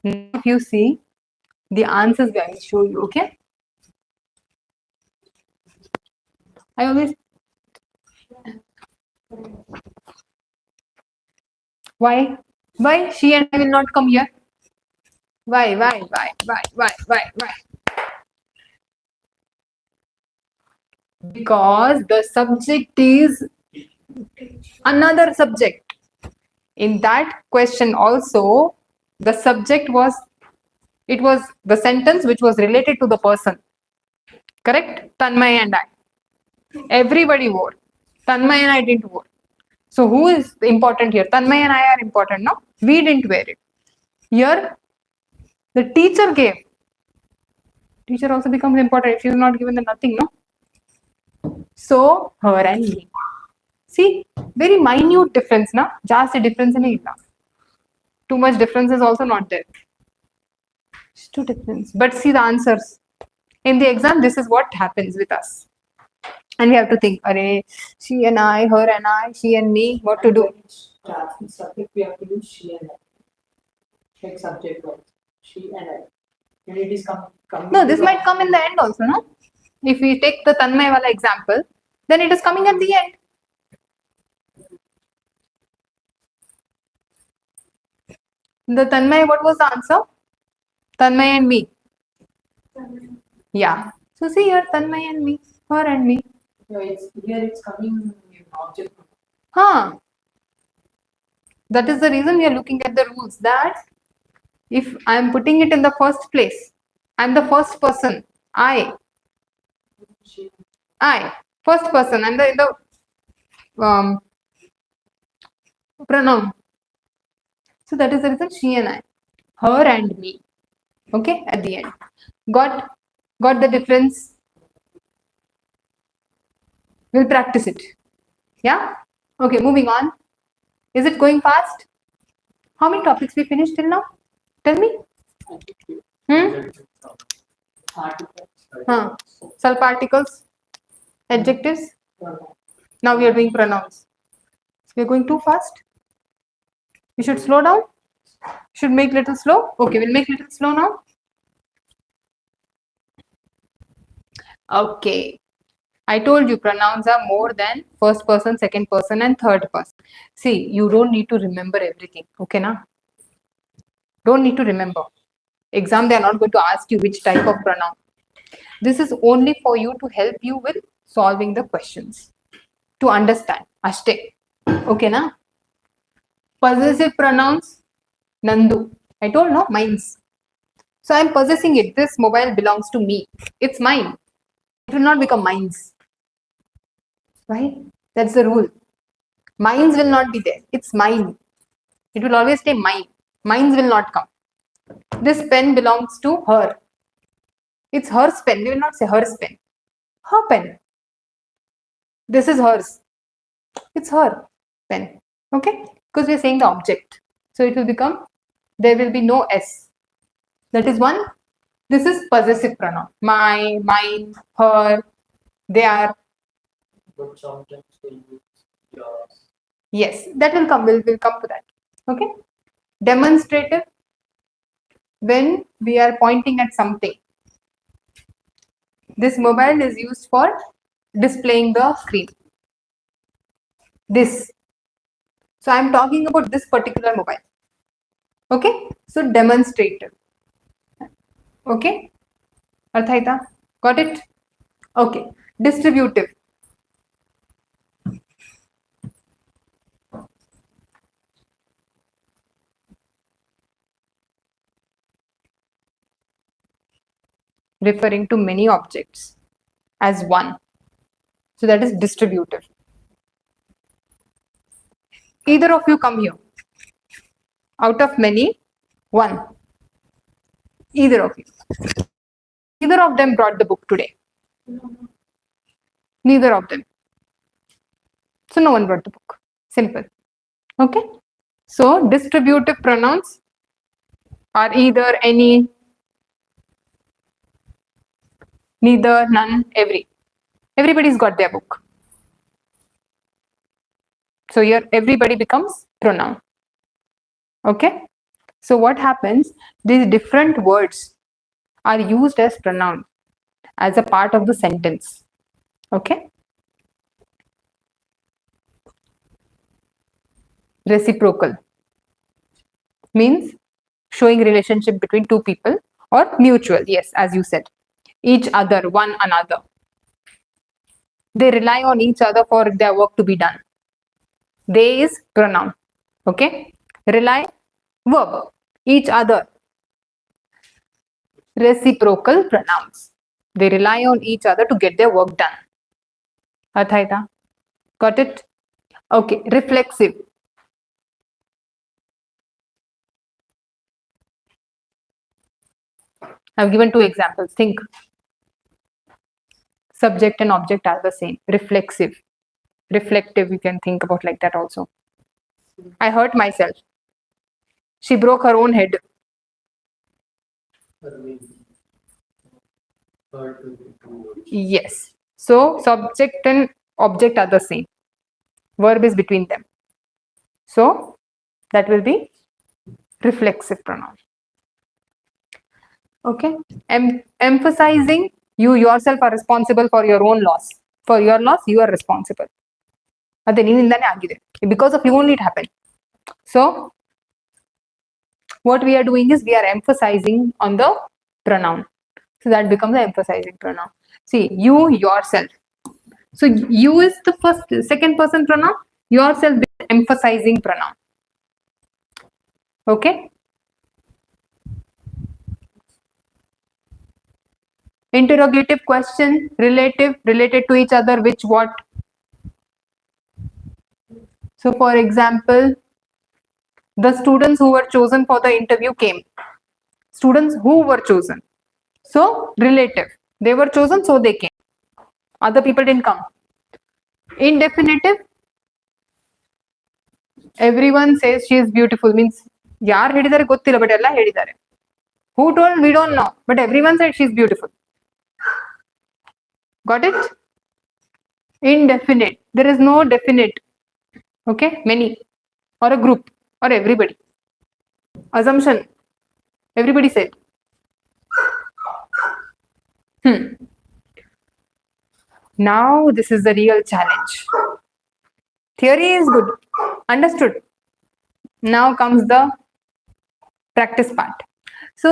Now if you see the answers, I will show you, okay? I always. Why? Why she and I will not come here? Why? Because the subject is another subject. In that question also, the subject was, it was the sentence which was related to the person. Correct? Tanmay and I. Everybody wore. Tanmay and I didn't wear. So who is important here? Tanmay and I are important, no? We didn't wear it. Here, the teacher gave. Teacher also becomes important. If she is not given, then nothing, no? So, her and me. See, very minute difference, na? Just difference in it. Too much difference is also not there. Just two difference. But see the answers. In the exam, this is what happens with us. And we have to think, array, she and I, her and I, she and me, what to do? In subject, we have to do she and I. Like subject word. She and I. And it is coming. No, this might come in the end also, no? If we take the Tanmay wala example, then it is coming at the end. The Tanmay, what was the answer? Tanmay and me. Yeah. So see here, Tanmay and me, her and me. No, here it's coming in object. Huh. That is the reason we are looking at the rules, that if I am putting it in the first place, I am the first person. I. First person. I'm in the pronoun. So that is the reason she and I. Her and me. Okay, at the end. Got the difference? We'll practice it. Yeah? Okay, moving on. Is it going fast? How many topics we finished till now? Tell me. Self-articles, adjectives. Now we are doing pronouns. We are going too fast. We should slow down. Should make little slow. Okay, we'll make little slow now. Okay. I told you pronouns are more than first person, second person, and third person. See, you don't need to remember everything. Okay, na? Don't need to remember. Exam, they are not going to ask you which type of pronoun. This is only for you to help you with solving the questions. To understand. Ashte. Okay, na? Possessive pronouns. Nandu. I told no, mine's. So I'm possessing it. This mobile belongs to me. It's mine. It will not become mine's. Right? That's the rule. Mine's will not be there. It's mine. It will always stay mine. Mine's will not come. This pen belongs to her. It's hers pen. We will not say hers pen. Her pen. This is hers. It's her pen. Okay? Because we are saying the object. So it will become, there will be no S. That is one. This is possessive pronoun. My, mine, her, they are. But sometimes they use yours. Yes, that will come. We'll come to that. Okay? Demonstrative. When we are pointing at something. This mobile is used for displaying the screen. This. So I'm talking about this particular mobile. Okay. So demonstrative. Okay. Arthaita. Got it? Okay. Distributive. Referring to many objects as one. So that is distributive. Either of you come here. Out of many, one. Either of you. Neither of them brought the book today. Neither of them. So no one brought the book. Simple. Okay. So distributive pronouns are either, any, neither, none, every. Everybody's got their book. So here everybody becomes pronoun. Okay. So what happens? These different words are used as pronoun as a part of the sentence. Okay. Reciprocal means showing relationship between two people, or mutual. Yes, as you said. Each other, one another. They rely on each other for their work to be done. They is pronoun. Okay. Rely, verb. Each other. Reciprocal pronouns. They rely on each other to get their work done. Athaita. Got it? Okay. Reflexive. I've given two examples. Think. Subject and object are the same. Reflexive. Reflective, you can think about like that also. I hurt myself. She broke her own head. Yes. So subject and object are the same. Verb is between them. So that will be reflexive pronoun. Okay. Emphasizing, you yourself are responsible for your own loss. For your loss, you are responsible. Because of you only it happened. So what we are doing is we are emphasizing on the pronoun. So that becomes the emphasizing pronoun. See, you yourself. So you is the second person pronoun. Yourself is emphasizing pronoun. Okay. Interrogative question, relative, related to each other, which, what. So for example, the students who were chosen for the interview came. Students who were chosen. So relative. They were chosen, so they came. Other people didn't come. Indefinitive. Everyone says she is beautiful, means ಯಾರು ಹೇಳಿದ್ದಾರೆ ಗೊತ್ತಿಲ್ಲ but ಎಲ್ಲ ಹೇಳಿದ್ದಾರೆ. Who told? We don't know, but everyone said she is beautiful. Got it? Indefinite. There is no definite. Okay, many, or a group, or everybody. Assumption. Everybody said. Now this is the real challenge. Theory is good. Understood. Now comes the practice part. So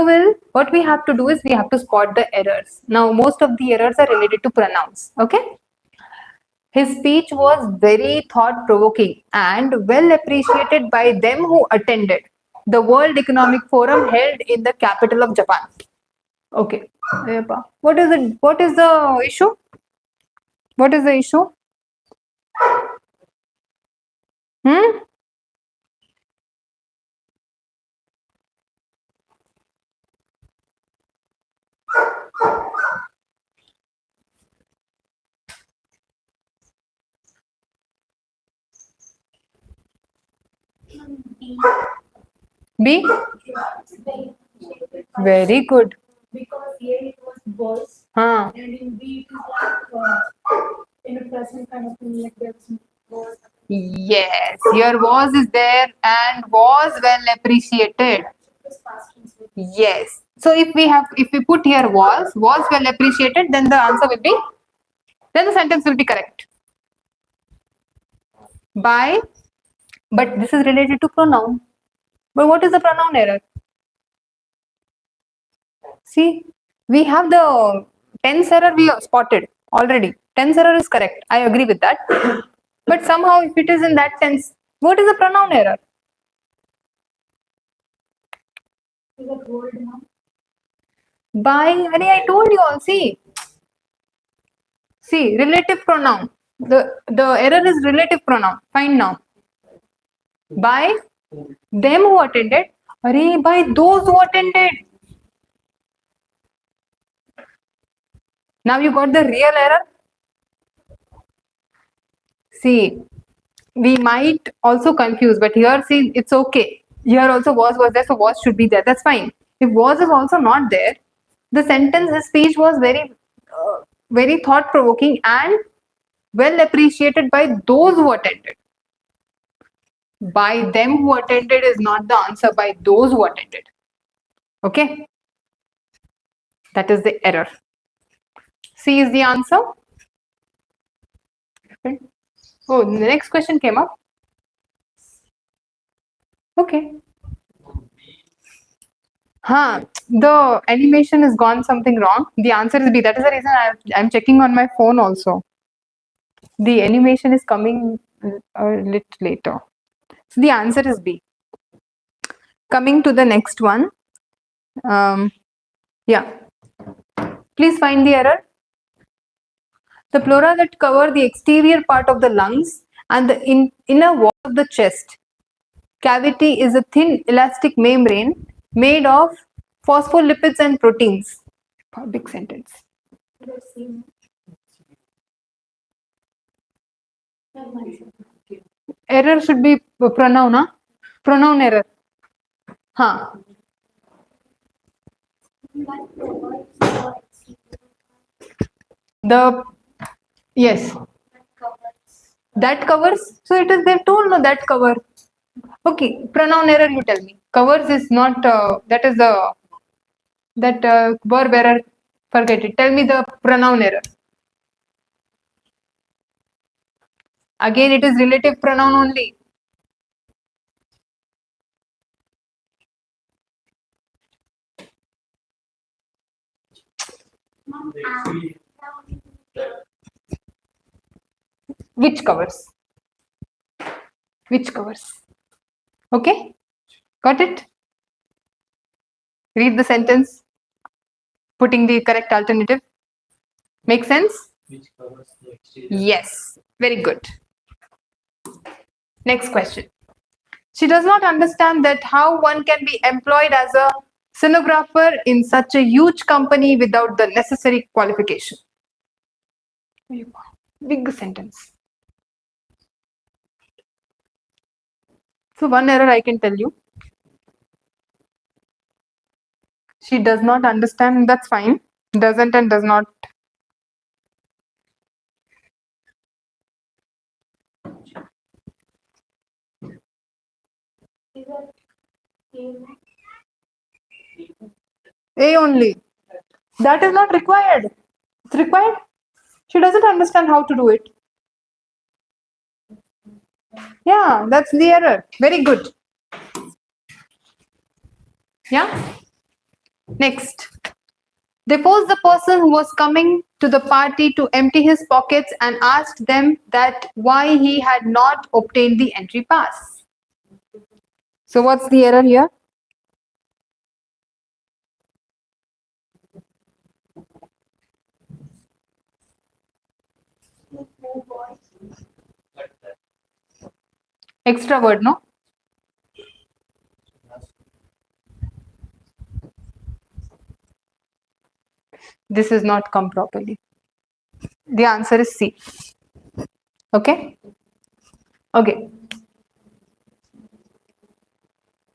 what we have to do is we have to spot the errors. Now most of the errors are related to pronouns. Okay. His speech was very thought-provoking and well appreciated by them who attended the World Economic Forum held in the capital of Japan. Okay. What is it? What is the issue? What is the issue? B? Very good. Because here it was was, Huh. and in B it is like in a present kind of thing, like there was. Yes, here was is there and was well appreciated. Just past tense. Yes, So if we put here was well appreciated, then the answer will be, then the sentence will be correct. By, but this is related to pronoun. But what is the pronoun error? See, we have the tense error we have spotted already. Tense error is correct. I agree with that. But somehow if it is in that tense, what is the pronoun error? Is it bold now? By, I told you all, see, relative pronoun. The error is relative pronoun. Fine now. By them who attended, by those who attended. Now you got the real error. See, we might also confuse, but here see, it's okay. Here also was there, so was should be there. That's fine. If was is also not there, the sentence, the speech was very thought provoking and well appreciated by those who attended. By them who attended is not the answer, by those who attended. Okay? That is the error. C is the answer. Oh, the next question came up. Okay. The animation has gone something wrong. The answer is B. That is the reason I'm checking on my phone also. The animation is coming a little later. So the answer is B. Coming to the next one. Yeah. Please find the error. The pleura that cover the exterior part of the lungs and the inner wall of the chest cavity is a thin elastic membrane made of phospholipids and proteins. Big sentence. Error should be pronoun, huh? Pronoun error. Huh. Yes. That covers. So it is, they've told no, that cover. Okay, pronoun error, you tell me. Covers is not, that is the, verb error, forget it. Tell me the pronoun error. Again, it is relative pronoun only. Which covers? Which covers? Okay, got it? Read the sentence, putting the correct alternative. Make sense? Which covers the exterior. Yes, very good. Next question. She does not understand that how one can be employed as a stenographer in such a huge company without the necessary qualification. Big sentence. So one error I can tell you. She does not understand, that's fine. Doesn't and does not. A only. That is not required. It's required. She doesn't understand how to do it. Yeah, that's the error. Very good. Yeah. Next. They forced the person who was coming to the party to empty his pockets and asked them that why he had not obtained the entry pass. So what's the error here? Extra word, no? This is not come properly. The answer is C. Okay? Okay.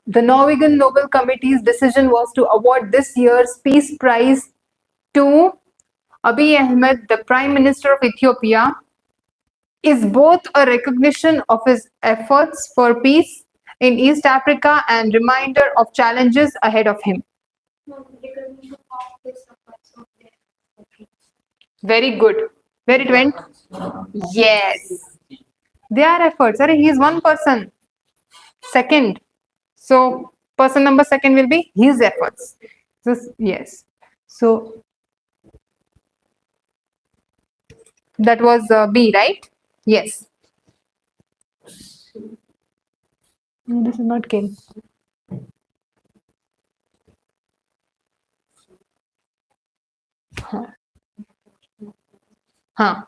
The Norwegian Nobel Committee's decision was to award this year's Peace Prize to Abiy Ahmed, the Prime Minister of Ethiopia, is both a recognition of his efforts for peace in East Africa and reminder of challenges ahead of him. No, recognition of this efforts of their country. Very good. Where it went? Yes. Their efforts. Sorry, he is one person. Second. So person number second will be his efforts. Yes. So that was B, right? Yes. No, this is not Kim. Huh. Huh.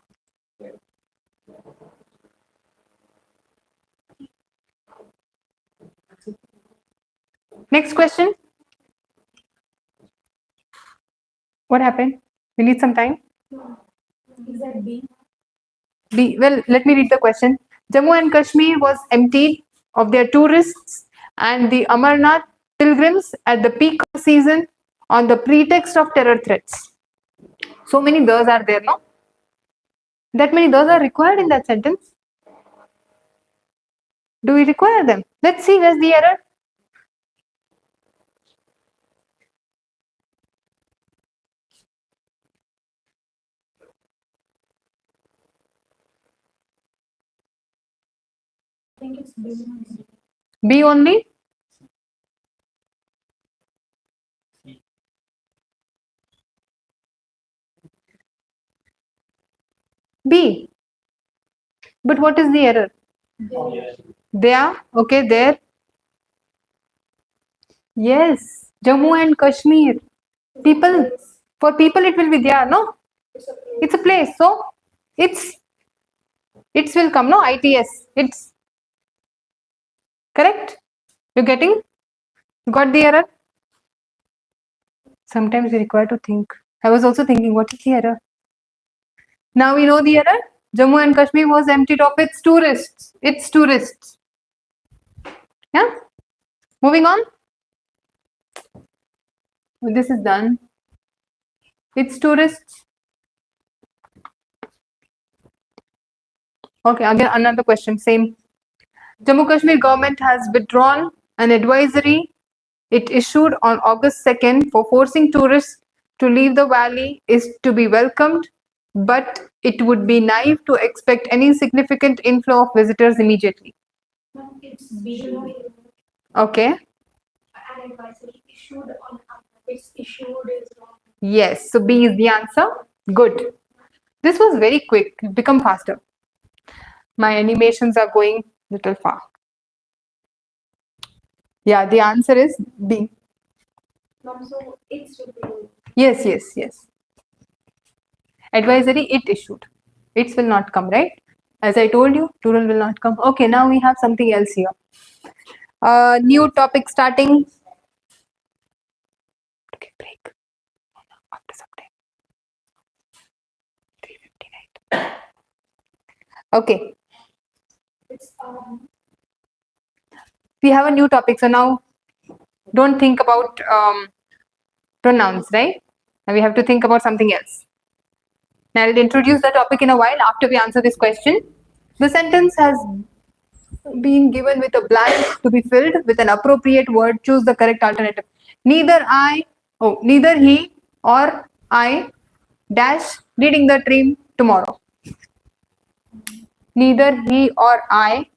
Next question. What happened? We need some time. Is that B? B. Well, let me read the question. Jammu and Kashmir was emptied of their tourists and the Amarnath pilgrims at the peak of the season on the pretext of terror threats. So many those are there, no? That many those are required in that sentence. Do we require them? Let's see where's the error. I think it's B. B only? B. But what is the error? There. Okay, there. Yes. Jammu and Kashmir. People. For people it will be there, no? It's a place. So it's will come, no? ITS. It's correct? You getting? Got the error? Sometimes we require to think. I was also thinking, what is the error? Now we know the error. Jammu and Kashmir was emptied of its tourists. Its tourists. Yeah? Moving on. This is done. Its tourists. Okay, again another question, same. Jammu Kashmir government has withdrawn an advisory it issued on August 2nd for forcing tourists to leave the valley is to be welcomed, but it would be naive to expect any significant inflow of visitors immediately. No, it's B. Okay. An advisory issued on it's issued is wrong. Yes, so B is the answer. Good. This was very quick. Become faster. My animations are going little far. Yeah, the answer is B. So it's repeated. Yes, yes, yes. Advisory it issued. Its will not come, right? As I told you, plural will not come. Okay, now we have something else here. New topic starting. Okay, break. After some time. 3:59. Okay. It's We have a new topic. So now don't think about pronouns, right? Now we have to think about something else. Now I'll introduce the topic in a while after we answer this question. The sentence has been given with a blank to be filled with an appropriate word. Choose the correct alternative. Neither he or I dash leading the team tomorrow. Neither he or I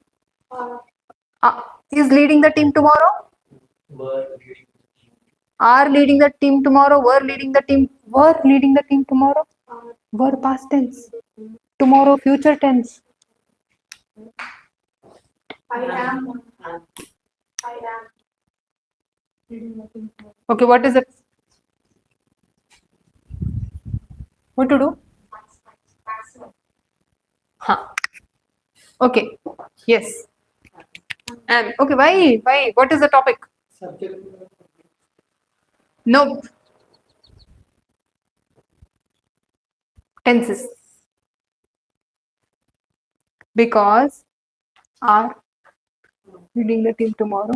is leading the team tomorrow. Are leading the team tomorrow. Were leading the team tomorrow. Were past tense. Tomorrow future tense. I am. Okay, what is it? What to do? Huh. Okay. Yes. And okay, why? What is the topic? Subject. Nope. Tenses. Because are leading the team tomorrow.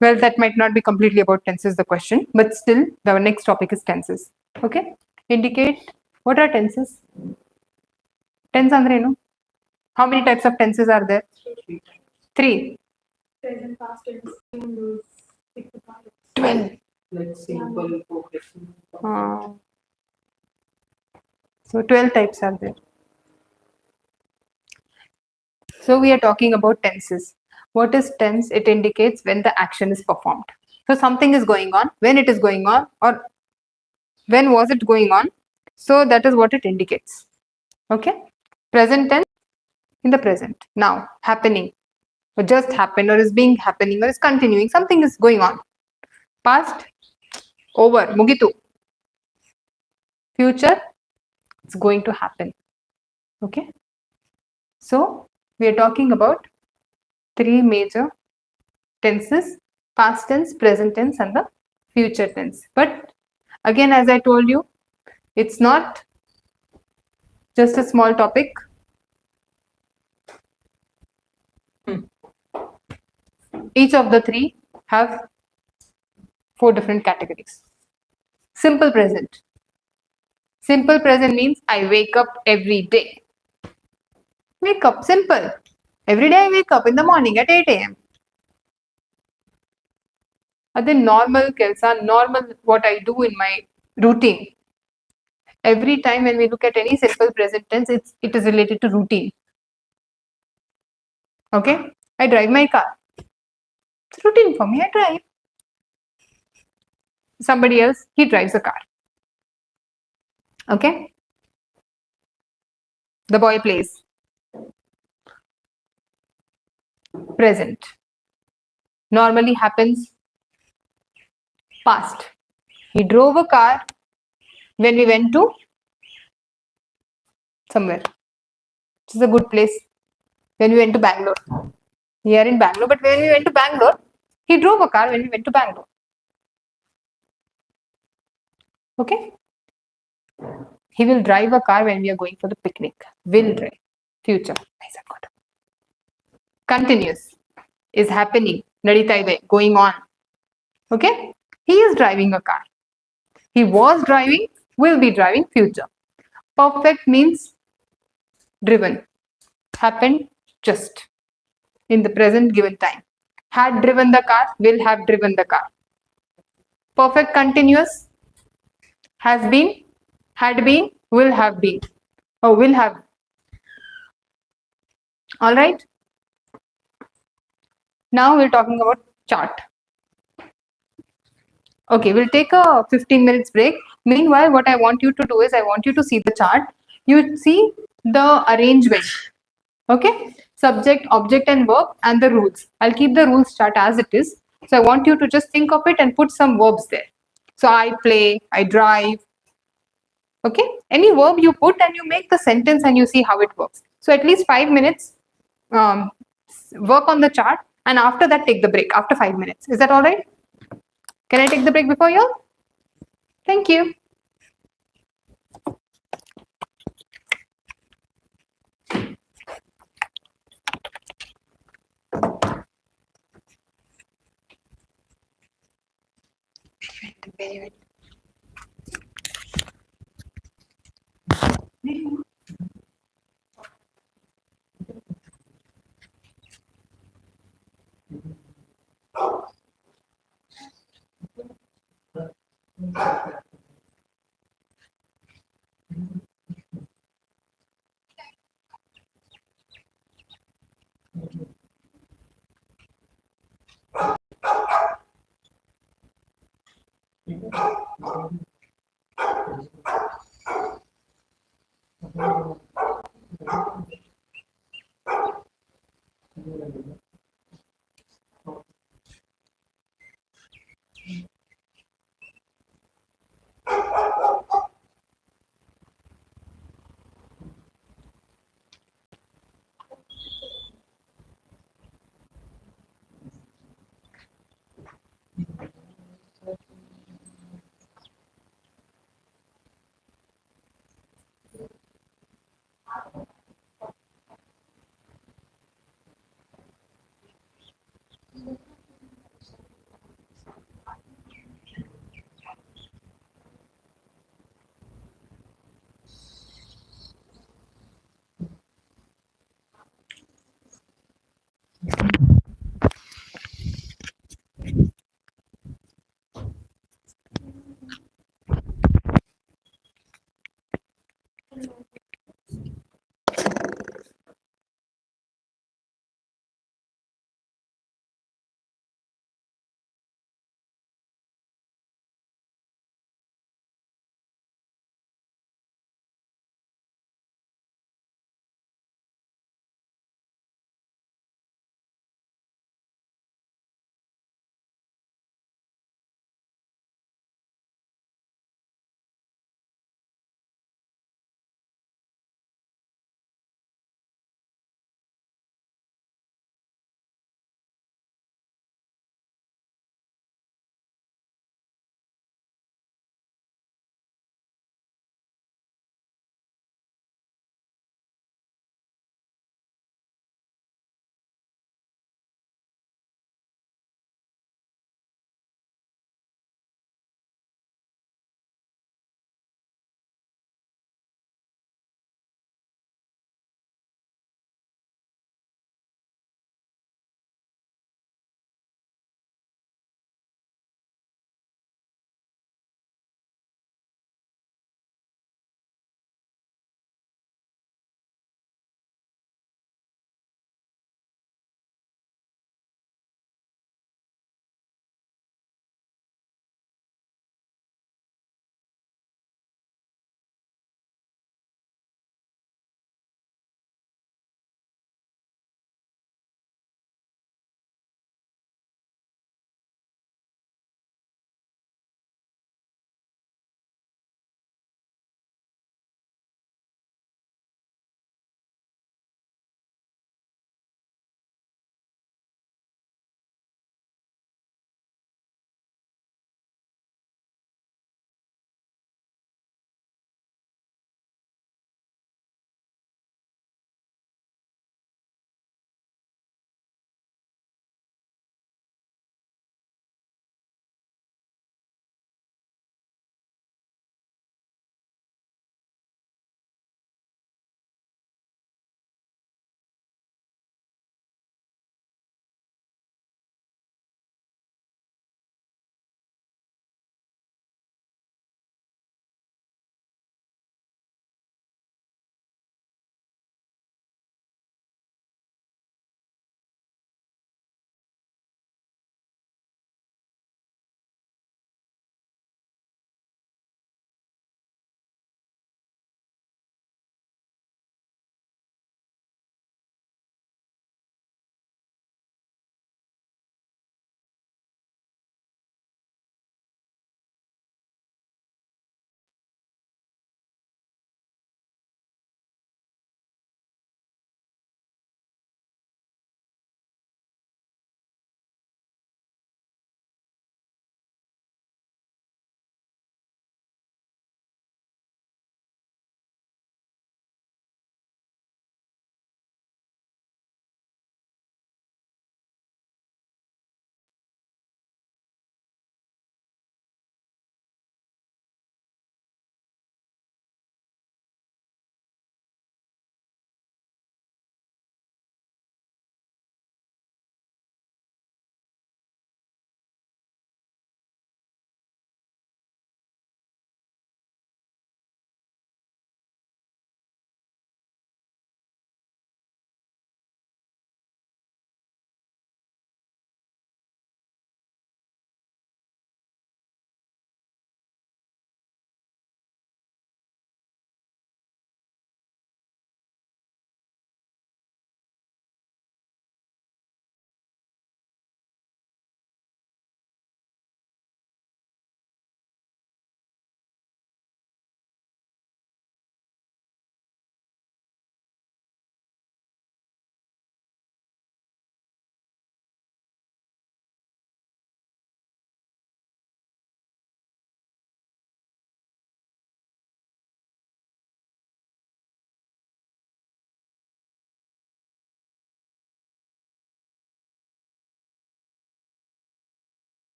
Well, that might not be completely about tenses, the question, but still, the next topic is tenses. Okay? Indicate what are tenses? Tense andre no? How many types of tenses are there? 3. Present, past tense. 12. Like simple progression. So 12 types are there. So we are talking about tenses. What is tense? It indicates when the action is performed. So something is going on, when it is going on, or when was it going on. So that is what it indicates. Okay. Present tense in the present. Now happening, or just happened, or is being happening, or is continuing. Something is going on. Past, over, mugitu. Future, it's going to happen. Okay. So we are talking about three major tenses: past tense, present tense, and the future tense. But again, as I told you, it's not just a small topic. Each of the three have 4 different categories. Simple present. Simple present means I wake up every day. Wake up, simple. Every day I wake up in the morning at 8 a.m. Other normal kelsa, normal what I do in my routine. Every time when we look at any simple present tense, it is related to routine. Okay? I drive my car. It's routine for me, I drive. Somebody else, he drives a car. Okay? The boy plays. Present. Normally happens past. He drove a car when we went to somewhere. This is a good place. When we went to Bangalore. We are in Bangalore, but when we went to Bangalore, he drove a car when we went to Bangalore. Okay? He will drive a car when we are going for the picnic. Will drive. Future. Continuous. Is happening. Nadita ide. Going on. Okay? He is driving a car. He was driving, will be driving, future. Perfect means driven. Happened just in the present given time. Had driven the car, will have driven the car. Perfect continuous has been, had been, will have been. Oh, will have. All right. Now we're talking about chart. Okay, we'll take a 15 minutes break. Meanwhile, what I want you to do is I want you to see the chart. You see the arrangement. Okay, subject, object and verb and the rules. I'll keep the rules chart as it is. So I want you to just think of it and put some verbs there. So I play, I drive. Okay, any verb you put and you make the sentence and you see how it works. So at least 5 minutes work on the chart, and after that take the break after 5 minutes. Is that all right? Can I take the break before you? Thank you. Very well.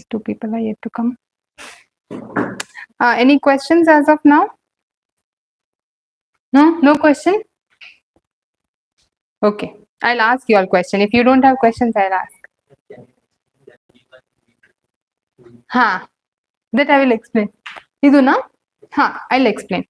Two people are yet to come. Any questions as of now? No question? Okay, I'll ask you all question. If you don't have questions, I'll ask. That I will explain. Iduna? I'll explain.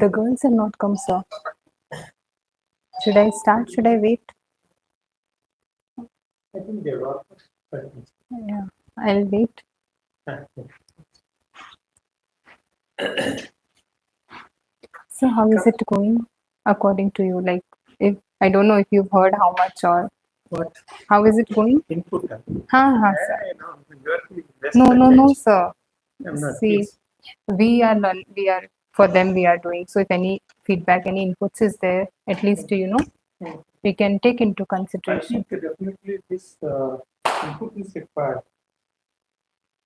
The girls have not come, sir. Should I start? Should I wait? I think they were. Yeah, I'll wait. So how is it going according to you? Like, if I don't know if you've heard how much or What? how is it going? Input. Sir. No, sir. I'm not. See, Please. we are for them we are doing. So if any feedback, any inputs is there, at least we can take into I consideration. think definitely this input is required.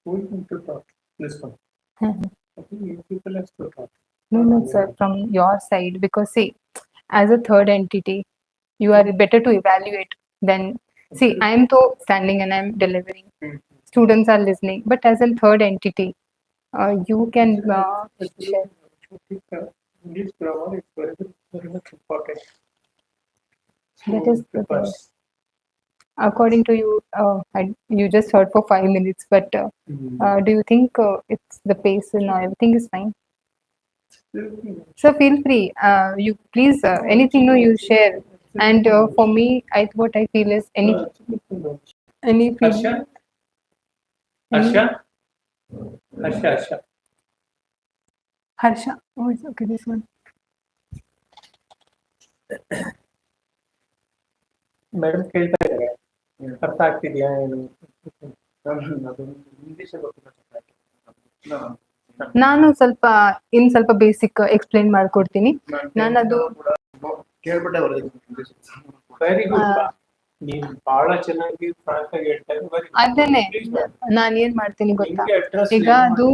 Who is going to talk? This one. I think you people have to talk. No, sir, from your side, because see, as a third entity, you are better to evaluate than see. I am though standing and I'm delivering. Students are listening, but as a third entity, you can share. This grammar is very much important. That is the thing. Because According to you, you just heard for 5 minutes, but do you think it's the pace and everything is fine? So feel free. You please anything you share. And for me, what I feel is any Harsha? Harsha? Harsha. Harsha. Oh, it's okay. This one. Madam ಕೇಳ್ತಾ ಇದ್ದಾರೆ ಅರ್ಥ ಆಗ್ತಿದ್ಯಾ ಏನು English ನಾನು ಸ್ವಲ್ಪ basic explain ಮಾಡ್ಕೊಡ್ತೀನಿ. ನಾನು ಅದು ಕೇಳ್ಬಿಟ್ಟೆ ವೆರಿ ಗುಡ್. ನೀವು ಬಹಳ ಚೆನ್ನಾಗಿ ಫ್ರಾಂಕ್ ಆಗಿ ಹೇಳ್ತಾ ಇದ್ದೀರಿ. ಅದನ್ನೇ ನಾನು ಏನ್ ಮಾಡ್ತೀನಿ ಗೊತ್ತಾ, ಈಗ ಅದು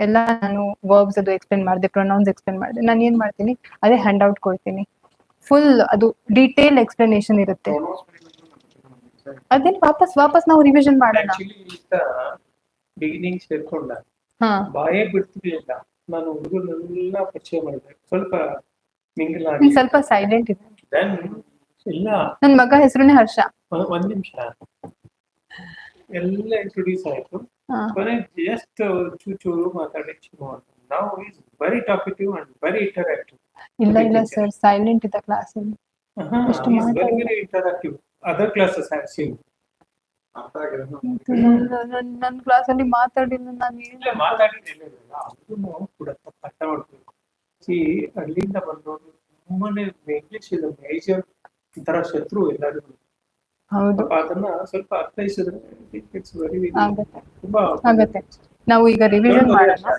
ಎಲ್ಲ ನಾನು ವರ್ಬ್ಸ್ ಅದು ಎಕ್ಸ್ಪ್ಲೇನ್ ಮಾಡಿದೆ, ಪ್ರೊನೌನ್ಸ್ ಎಕ್ಸ್ಪ್ಲೇನ್ ಮಾಡಿದೆ. ನಾನು ಏನ್ ಮಾಡ್ತೀನಿ, ಅದೇ ಹ್ಯಾಂಡ್ ಔಟ್ ಕೊಡ್ತೀನಿ. ಫುಲ್ ಅದು ಡೀಟೇಲ್ ಎಕ್ಸ್ಪ್ಲನೇಷನ್ ಇರುತ್ತೆ. ಅದೇನ್ ವಾಪಸ್ ನಾವು ರಿವಿಷನ್ ಮಾಡೋಣ. ಬಿಗಿನಿಂಗ್ ಸೇರ್ಕೊಂಡ ಬಾಯೇ ಬಿಡ್ತಿರ್ಲಿಲ್ಲ. ನಾನು ಹುಡುಗರನ್ನೆಲ್ಲ ಪರಿಚಯ ಮಾಡಿದೆ. ಸ್ವಲ್ಪ ಮಿಂಗಲ್ ಆಗಿ ಸ್ವಲ್ಪ ಸೈಲೆಂಟ್ ಇದೆ. ಇಲ್ಲ, ನನ್ ಮಗ ಹೆಸರುನೇ ಹರ್ಷ. ಒಂದ್ ನಿಮಿಷ. ಎಲ್ಲ ಇಂಟ್ರೊಡ್ಯೂಸ್ ಆಯ್ತು. Just ಚೂರು ಮಾತಾಡಿ ನಾವು is very talkative and very interactive. ಇಲ್ಲ ಸರ್, ಸೈಲೆಂಟ್ ಇದ್ದ ಕ್ಲಾಸಲ್ಲಿ. ಎಷ್ಟು ವೆರಿ ಮಾತಾಡಿಲ್ಲ. Very interactive. Other classes have seen. ನನ್ನ ಕ್ಲಾಸಲ್ಲಿ ಮಾತಾಡಿಲ್ಲ ನಾನು. ಇಲ್ಲ ಮಾತಾಡಿಲ್ಲ ಅದನ್ನು ಕೂಡ ಅರ್ಥ ಮಾಡ್ಬೇಕು. ಸಿ ಅಲ್ಲಿಂದ ಬಂದವರು ತುಂಬಾನೇ ಇಂಗ್ಲಿಷ್ ಇದೆ ಮೇಜರ್ ಒಂಥರ ಶತ್ರು ಎಲ್ಲರಿಗೂ. ಹೌದು, ಪಾಪ ಅದನ್ನ ಸ್ವಲ್ಪ ಅರ್ಥೈಸಿದ್ರೆ ಇಟ್ಸ್ ವೆರಿ ಆಗತ್ತೆ ತುಂಬಾ ಆಗತ್ತೆ. ನಾವು ಈಗ ರಿವಿಷನ್ ಮಾಡೋಣ.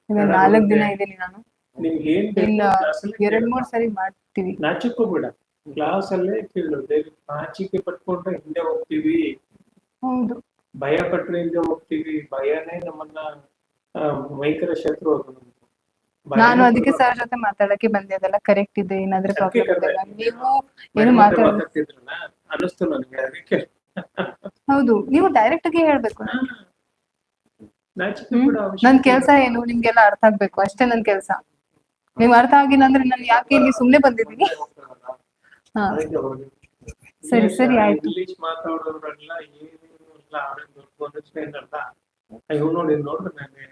ಈಗ 4 ದಿನ ಇದ್ದೀನಿ ನಾನು. ನಿಮ್ಗೆ ಏನ್ ಇನ್ನ ಬೇಕು 2-3 ಸರಿ ಮಾಡ್ತೀವಿ. ನಾಚಿಕೋಬೇಡ, ಕ್ಲಾಸ್ ಅಲ್ಲೇ ಕೇಳು. ನಾಚಿಕೆ ಪಟ್ಕೊಂಡ್ರೆ ಹಿಂದೆ ಹೋಗ್ತೀವಿ, ಹೌದು, ಭಯ ಪಟ್ರೆ ಹಿಂದೆ ಹೋಗ್ತೀವಿ. ಭಯನೇ ನಮ್ಮನ್ನ ಭಯಂಕರ ಶತ್ರು ಅದು ನಮ್ಗೆ. ನಾನು ಅದಕ್ಕೆ ಸರ್ ಜೊತೆ ಮಾತಾಡಕ್ಕೆ ಬಂದೆ. ಅದೆಲ್ಲ ಕರೆಕ್ಟ್ ಇದೆ, ಏನಾದ್ರೂ ಪ್ರಾಬ್ಲಮ್ ಇದೆ ನೀವು ಏನು ಮಾತಾಡ್ತಿದ್ರಲ್ಲ ಅನ್ನಿಸ್ತು ನನಗೆ ಅದಕ್ಕೆ. ಹೌದು, ನೀವು ಡೈರೆಕ್ಟ್ ಆಗಿ ಹೇಳ್ಬೇಕು. ನಾಚಿಕೆ ಕೂಡ ನನ್ ಕೆಲ್ಸ ಏನು, ನಿಮ್ಗೆಲ್ಲ ಅರ್ಥ ಆಗ್ಬೇಕು ಅಷ್ಟೇ ನನ್ ಕೆಲ್ಸ. ನೀವ್ ಅರ್ಥ ಆಗಿಲ್ಲ ಅಂದ್ರೆ ನಾನು ಯಾಕೆ ಇಲ್ಲಿ ಸುಮ್ನೆ ಬಂದಿದ್ದೀನಿ. ಹಾ ಸರಿ ಸರಿ ಆಯ್ತು. ಇಂಗ್ಲಿಷ್ ಮಾತಾಡೋರೆಲ್ಲ ಏನಿಲ್ಲ, ಇವ್ ನೋಡಿ ನೋಡ್ರಿ ನಾನು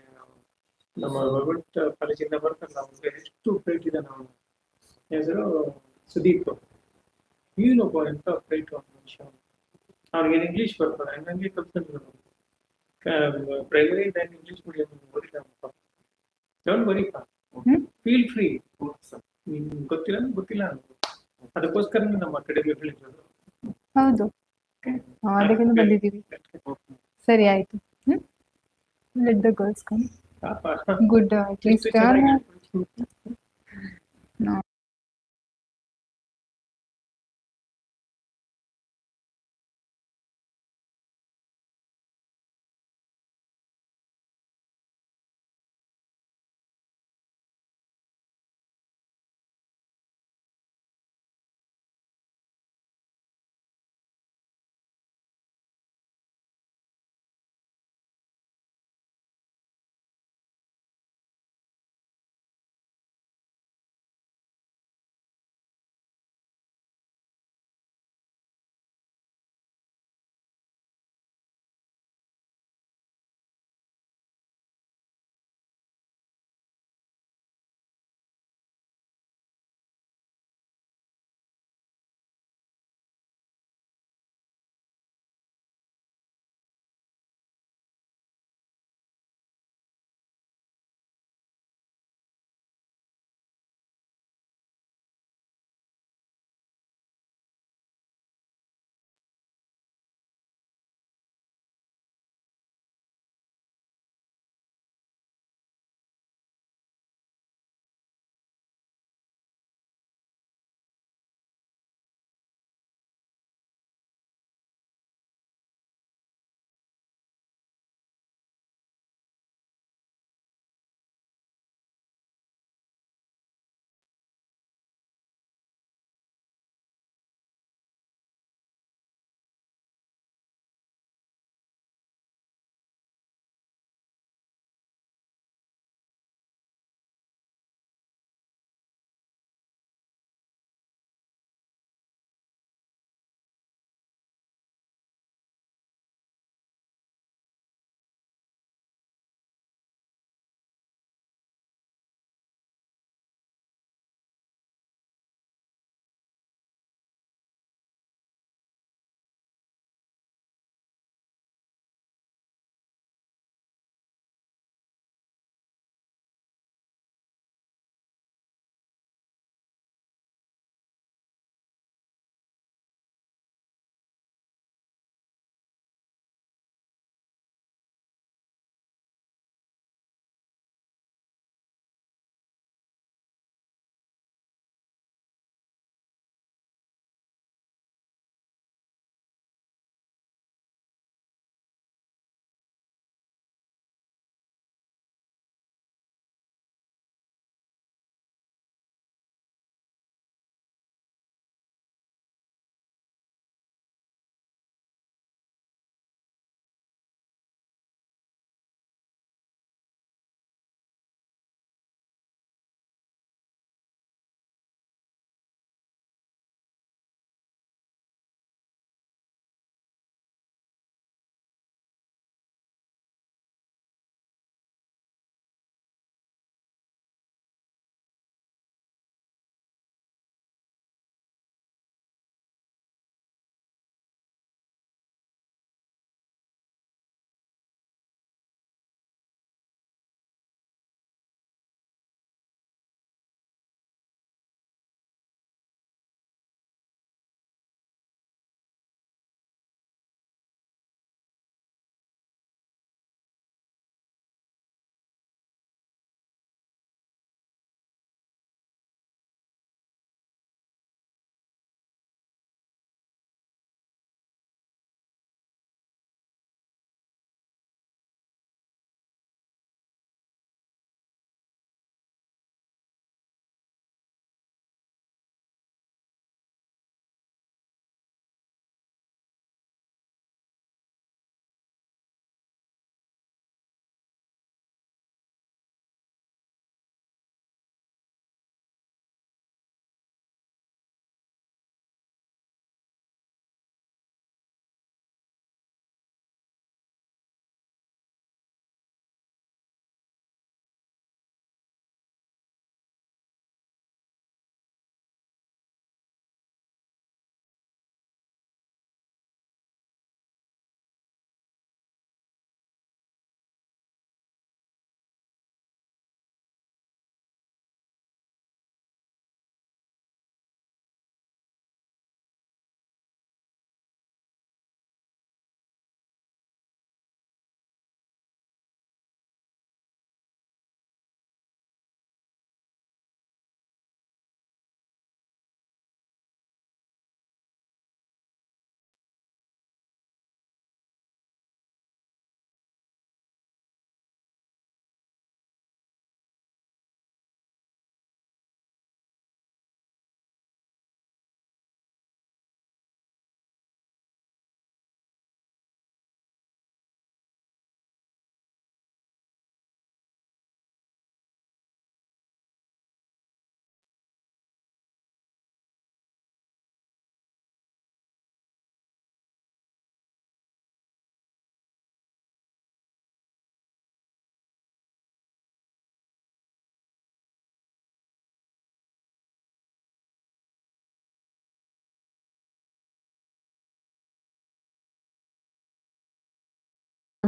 ನಮ್ಮ ಗೌರ್ಮೆಂಟ್ ಕಾಲೇಜಿಂದ ಬರ್ತಾರಲ್ಲ ಅವ್ರಿಗೆ ಎಷ್ಟು ಫ್ಲೈಟ್ ಇದೆ. ನಾವು ಹೆಸರು ಸುದೀಪ್. ಏನೊಬ್ಬ ಎಂತ ಫ್ಲೈಟ್ ಮನುಷ್ಯ. ಅವ್ನಿಗೆ ಇಂಗ್ಲಿಷ್ ಬರ್ತದೆ, ಹಂಗಾಗಿ ಕಲ್ತ್ಕೊಂಡಿದ್ರು. ಪ್ರೈಮರಿ ಇಂಗ್ಲಿಷ್ ಮೀಡಿಯಂ ಓದಿಲ್ಲ. Don't worry, feel free. ಗೊತ್ತಿಲ್ಲ ಅದಕ್ಕೋಸ್ಕರ ನಮ್ಮ ಅಕಾಡೆಮಿ ಹೇಳಿದ್ರು. ಹೌದು, ಅದಕ್ಕೆ ಬಂದಿದ್ದೀವಿ. ಸರಿ ಆಯ್ತು. Let the girls come. Good, at least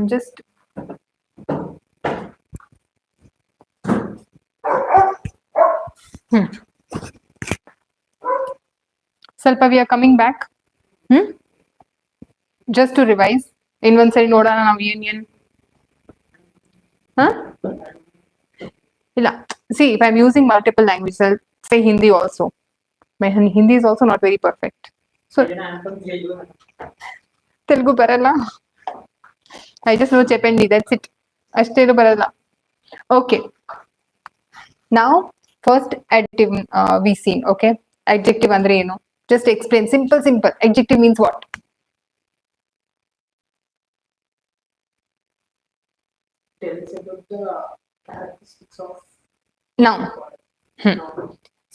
I'm just ಸ್ವಲ್ಪ we are coming back. Just to revise. ಇನ್ನೊಂದ್ಸರಿ ನೋಡೋಣ ನಾವು ಏನ್ ಇಲ್ಲ. See, if I'm using multiple languages, I'll say Hindi also. My Hindi is also not very perfect. So Telugu ಬರಲ್ಲ. I just know Chependi, that's it. ಅಷ್ಟೇನು ಬರಲ್ಲ. Okay. Now, first adjective we seen, okay? Adjective ಅಂದ್ರೆ ಏನು? Just explain. Simple. Adjective means what? Tells about the characteristics of Noun.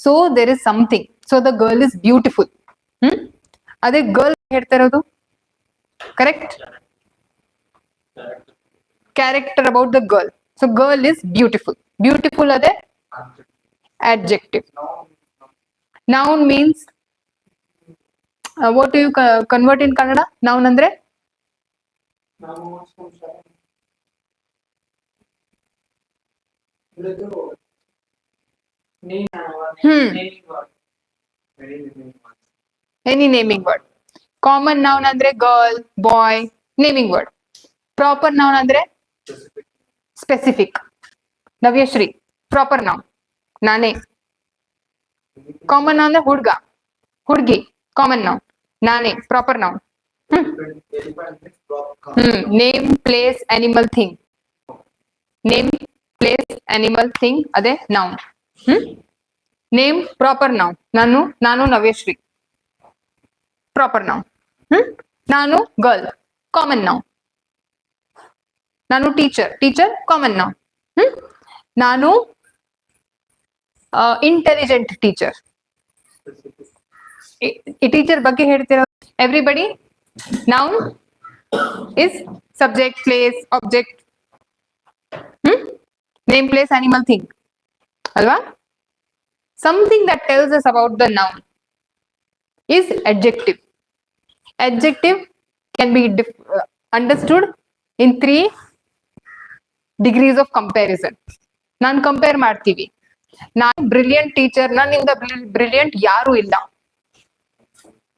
So there is something. So the girl is beautiful. ಅದೇ girl ಹೇಳ್ತಾ ಇರೋದು correct? Character about the girl. So girl is beautiful. Beautiful ಅದೇ adjective. Noun means what do you convert in Kannada? Noun ಅಂದ್ರೆ any naming word. Common noun ಅಂದ್ರೆ girl, boy, naming word. Proper noun ಅಂದ್ರೆ specific. Navyashri, proper noun. ನಾನೇ. Common noun ಅಂದ್ರೆ ಹುಡ್ಗ, ಹುಡ್ಗಿ, common noun. ನಾನೇ, proper noun. Name, place, animal, thing. Name, place, animal, thing ಅದೇ noun. Name, proper noun. ನಾನು Navyashree, proper noun. ನಾನು girl, common noun. ನಾನು teacher, common noun. ನಾನು intelligent teacher. ಈ ಟೀಚರ್ ಬಗ್ಗೆ ಹೇಳ್ತಿರೋ everybody. Noun is subject, place, object. Name, place, animal, thing. Alva? Something that tells us about the noun is adjective. Adjective can be understood in 3 degrees of comparison. ನಾನು compare ಮಾಡ್ತೀವಿ. ನಾನು brilliant teacher, ನನ್ನಿಂದ brilliant ಯಾರು ಇಲ್ಲ.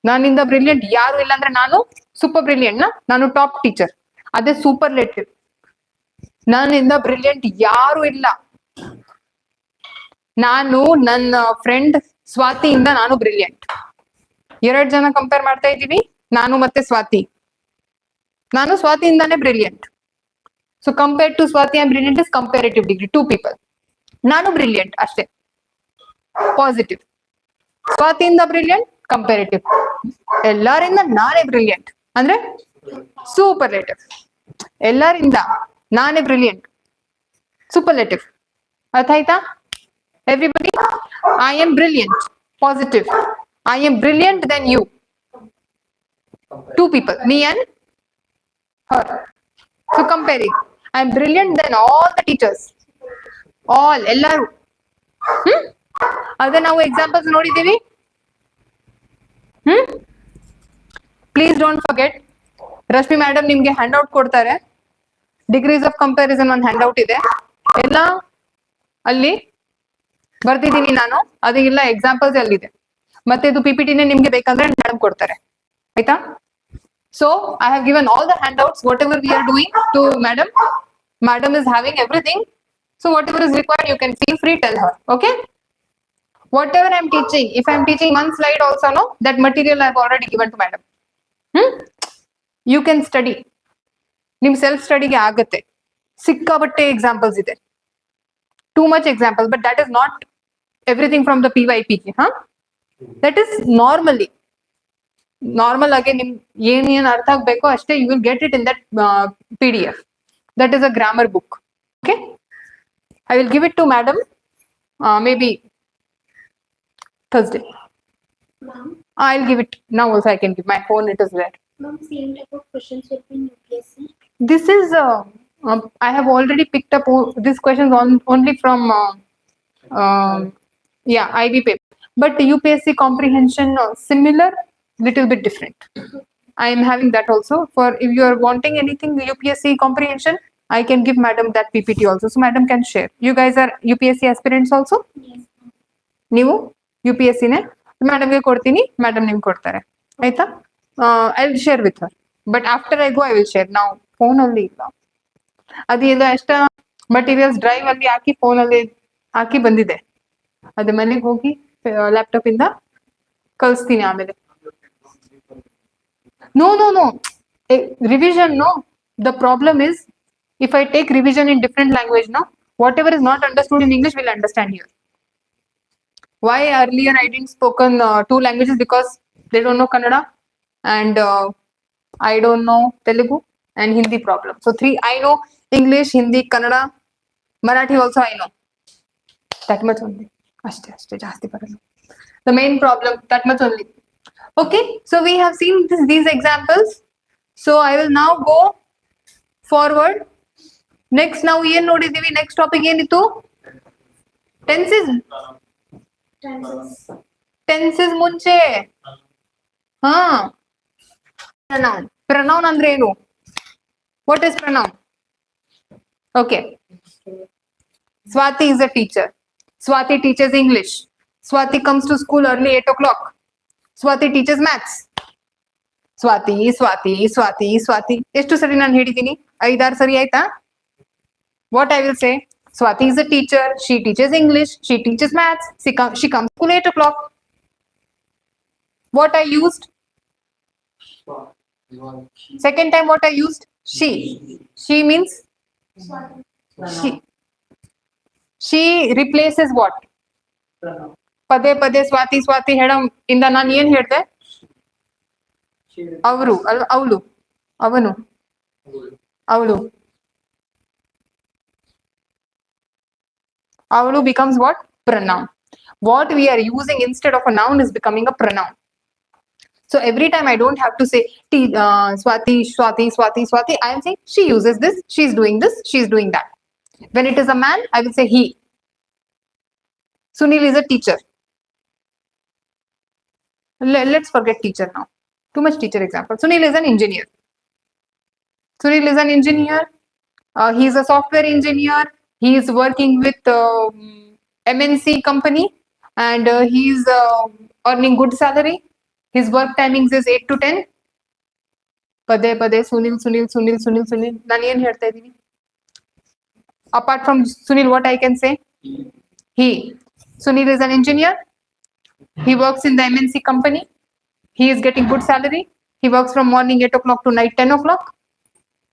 ನನ್ನಿಂದ brilliant ಯಾರು ಇಲ್ಲ ಅಂದ್ರೆ ನಾನು ಸೂಪರ್ ಬ್ರಿಲಿಯಂಟ್ ನಾನು ಟಾಪ್ ಟೀಚರ್, ಅದೇ ಸೂಪರ್ಲೇಟಿವ್. ನನ್ನಿಂದ ಬ್ರಿಲಿಯಂಟ್ ಯಾರು ಇಲ್ಲ. ನಾನು ನನ್ನ ಫ್ರೆಂಡ್ ಸ್ವಾತಿಯಿಂದ ನಾನು ಬ್ರಿಲಿಯಂಟ್. 2 ಜನ ಕಂಪೇರ್ ಮಾಡ್ತಾ ಇದ್ದೀವಿ, ನಾನು ಮತ್ತೆ ಸ್ವಾತಿ. ನಾನು ಸ್ವಾತಿಯಿಂದಾನೇ brilliant. So compare to Swati and brilliant is comparative degree. 2 people. ನಾನು ಬ್ರಿಲಿಯಂಟ್ ಅಷ್ಟೇ, ಪಾಸಿಟಿವ್. ಸ್ವಾತಿಯಿಂದ ಬ್ರಿಲಿಯಂಟ್ ಕಂಪೇರೇಟಿವ್. ಎಲ್ಲರಿಂದ ನಾನೇ ಬ್ರಿಲಿಯಂಟ್ ಅಂದ್ರೆ ಸೂಪರ್ಲೇಟಿವ್. ಎಲ್ಲರಿಂದ ನಾನೇ ಬ್ರಿಲಿಯಂಟ್, ಸೂಪರ್ಲೇಟಿವ್. ಅರ್ಥ ಆಯ್ತಾ? Everybody, I am brilliant, positive. I am brilliant then you. 2 people, me and her. So comparing, I am brilliant than all the teachers. All, ಎಲ್ಲರೂ. ಅದೇ ನಾವು ಎಕ್ಸಾಂಪಲ್ಸ್ ನೋಡಿದೀವಿ. Please don't forget. Rashmi madam ನಿಮ್ಗೆ hand out ಕೊಡ್ತಾರೆ. Degrees of comparison ಒಂದು hand out ಇದೆ, ಎಲ್ಲ ಅಲ್ಲಿ ಬರ್ದಿದ್ದೀನಿ ನಾನು. ಅದೆಲ್ಲ ಎಕ್ಸಾಂಪಲ್ಸ್ ಅಲ್ಲಿದೆ. ಮತ್ತೆ ಇದು PPTನೇ ನಿಮ್ಗೆ ಬೇಕಂದ್ರೆ ಮೇಡಮ್ ಕೊಡ್ತಾರೆ. ಆಯ್ತಾ? So I have given all the handouts, whatever we are doing to madam. Madam is having everything. So whatever is required, you can feel free, tell her. Okay? Whatever I'm teaching, if I'm teaching one slide also, no, that material I've already given to madam. You can study. Nim self study ge agutte. Sikkabatte examples ide. Too much examples, but that is not everything from the PYP. That is normally. Normal ಆಗಿ ನಿಮ್ ಏನ್ ಅರ್ಥ ಆಗ್ಬೇಕೋ ಅಷ್ಟೇ, you will get it in that PDF. That is a grammar book. Okay? I will give it to madam maybe Thursday. Ma'am, I'll give it now also. I can give my phone, it is there. ma'am, same type of questions will be in UPSC. This is I have already picked up these questions only from IB paper, but UPSC comprehension similar, little bit different. I am having that also. For if you are wanting anything UPSC comprehension, I can give madam that PPT also. So madam can share. You guys are UPSC aspirants also? ನೀವು U P S ಸಿನೇ ಮೇಡಮ್ಗೆ ಕೊಡ್ತೀನಿ, madam ನಿಮ್ಗೆ ಕೊಡ್ತಾರೆ ಆಯ್ತಾ. I will share with her, but after I go I will share. ನಾವು ಫೋನಲ್ಲಿ ಇಲ್ಲ, ಅದು ಇದು ಎಷ್ಟ ಮಟೀರಿಯಲ್ಸ್ ಡ್ರೈವ್ ಅಲ್ಲಿ ಹಾಕಿ ಫೋನಲ್ಲಿ ಹಾಕಿ ಬಂದಿದೆ, ಅದು ಮನೆಗೆ ಹೋಗಿ ಲ್ಯಾಪ್ಟಾಪ್ ಇಂದ ಕಳಿಸ್ತೀನಿ ಆಮೇಲೆ. No. Revision, no. The problem is, if I take revision in different language, no, whatever is not understood in English will understand here. Why earlier I didn't spoken 2 languages? Because they don't know Kannada and I don't know Telugu and Hindi problem. So 3, I know English, Hindi, Kannada, Marathi also I know. That much only. Ashte, ಜಾಸ್ತಿ ಬರಲ್ಲ. The main problem, that much only. Okay, so we have seen these examples. So I will now go forward. Next, now ಏನು ನೋಡಿದೀವಿ? Next topic ಏನಿತ್ತು? Tenses. Tenses ಮುಂಚೆ ಹಾ pronoun. Pronoun ಅಂದ್ರೆ ಏನು? What is pronoun? Okay. Swati is a teacher. Swati teaches English. Swati comes to school early 8 o'clock. Swati teaches maths. Swati. ಎಷ್ಟು ಸರಿ ನಾನು ಹೇಳಿದ್ದೀನಿ? 5-6 ಸರಿ ಆಯ್ತಾ? What I will say? Swati is a teacher. She teaches English. She teaches maths. She comes to school 8 o'clock. What I used? Second time what I used? She. She means? She replaces what? ಪದೇ ಪದೇ ಸ್ವಾತಿ ಹೇಳಂ ಇಂದ ನಾನು ಏನ್ ಹೇಳ್ದೆ? ಅವರು ಅಲ್ವಾ, ಅವಳು, ಅವನು, ಅವಳು. Avulu becomes what? Pronoun. What we are using instead of a noun is becoming a pronoun. So every time I don't have to say Swati. I am saying she uses this, she is doing this, she is doing that. When it is a man, I will say he. Sunil is a teacher. Let's forget teacher now. Too much teacher example. Sunil is an engineer. He is a software engineer. He is working with MNC company and he is earning good salary. His work timings is 8 to 10. ಪದೇ ಸುನಿಲ್. ನಾನು ಏನ್ ಹೇಳ್ತಾ ಇದ್ದೀನಿ? Apart from Sunil, what I can say? He. Sunil is an engineer. He works in the MNC company. He is getting good salary. He works from morning 8 o'clock to night 10 o'clock.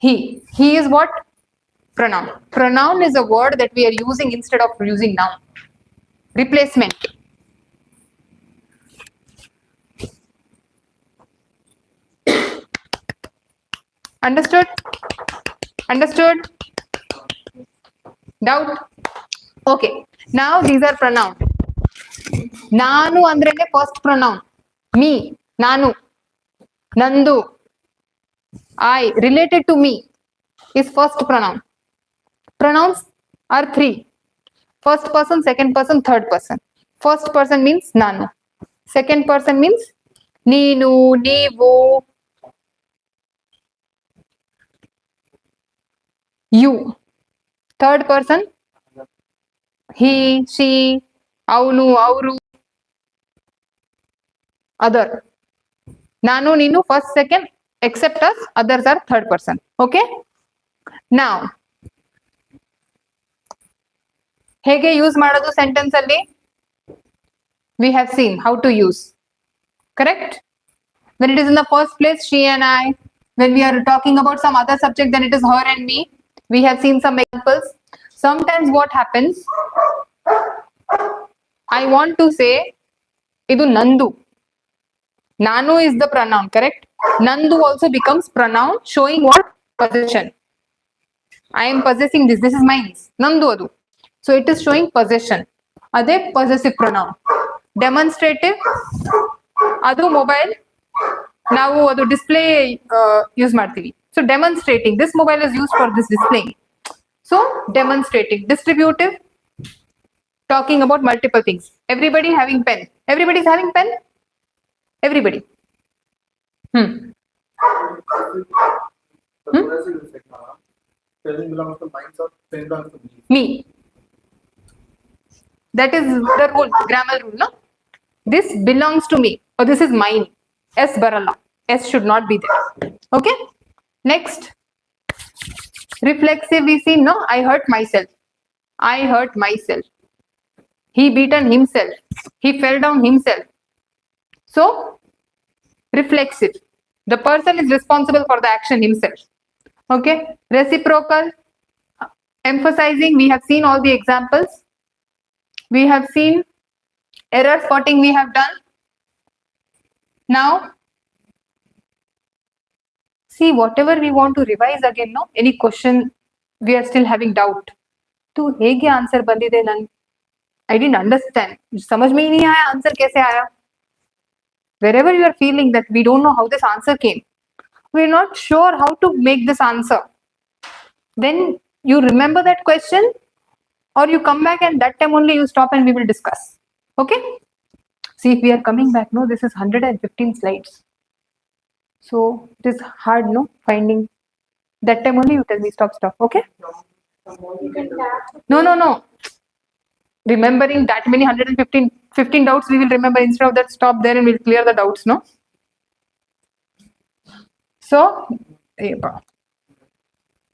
He is what? Pronoun. Pronoun is a word that we are using instead of using noun. Replacement. Understood? Doubt? Okay. Now these are pronoun. Nanu andrene first pronoun. Me. Nanu. Nandu. I. Related to me is first pronoun. Pronouns are 3. First person, second person, third person. First person means nanu. Second person means neenu, neevu, you. Third person he, she, avunu, avru, other. Nanu, neenu, first, second, except us, others are third person. Okay? Now, ಹೇಗೆ use ಮಾಡೋದು sentence ಅಲ್ಲಿ? We have seen how to use. Correct? When it is in the first place, she and I. When we are talking about some other subject, then it is her and me. We have seen some examples. Sometimes what happens? I want to say, idu nandu. Nanu is the pronoun, correct? Nandu also becomes pronoun showing what? Possession. I am possessing this. This is mine. Nandu adu. So it is showing possession. Ade possessive pronoun. Demonstrative. Adu mobile. Now adu display use ಮಾಡ್ತೀವಿ. So demonstrating. This mobile is used for this displaying. So demonstrating. Distributive. Talking about multiple things. Everybody having pen. Everybody is having pen. Everybody. Present belongs to minds or present belongs to me. Me. That is the rule, grammar rule, no? This belongs to me, or this is mine. S baralla. S should not be there. Okay? Next. Reflexive, we see, no, I hurt myself. I hurt myself. He beaten himself. He fell down himself. So, reflexive. The person is responsible for the action himself. Okay? Reciprocal. Emphasizing, we have seen all the examples. We have seen error spotting we have done. Now, see whatever we want to revise again, no? Any question we are still having doubt. तो ಹೇಗೆ answer ಬಂದಿದೆ ನನ್ I didn't understand. समझ में ही नहीं आया answer कैसे आया. Wherever you are feeling that we don't know how this answer came, we are not sure how to make this answer. Then you remember that question, or you come back and that time only you stop and we will discuss. Okay? See, if we are coming back, no, this is 115 slides. So it is hard, no, finding. That time only you tell me stop. Okay? You can tap. No. Remembering that many 15 doubts we will remember. Instead of that, stop there and we'll clear the doubts, no? So,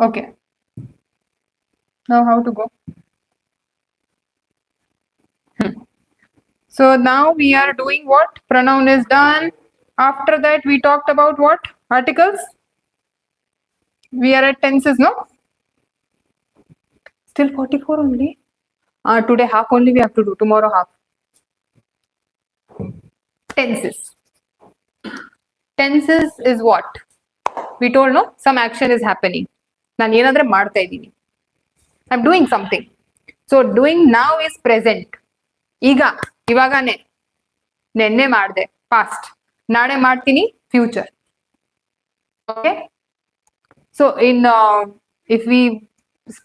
okay. Now how to go? So now we are doing what? Pronoun is done. After that we talked about what? Articles. We are at tenses, no? Still 44 only. Today half only we have to do. Tomorrow half. Tenses. Tenses is what? We told, no? Some action is happening. ನಾನು ಏನಾದ್ರೆ ಮಾಡ್ತಾ ಇದ್ದೀನಿ. I'm doing something. So doing now is present. ಈಗ ಇವಾಗನೇ ನೆನ್ನೆ ಮಾಡಿದೆ past. ನಾಳೆ ಮಾಡ್ತೀನಿ future. Okay? So in if we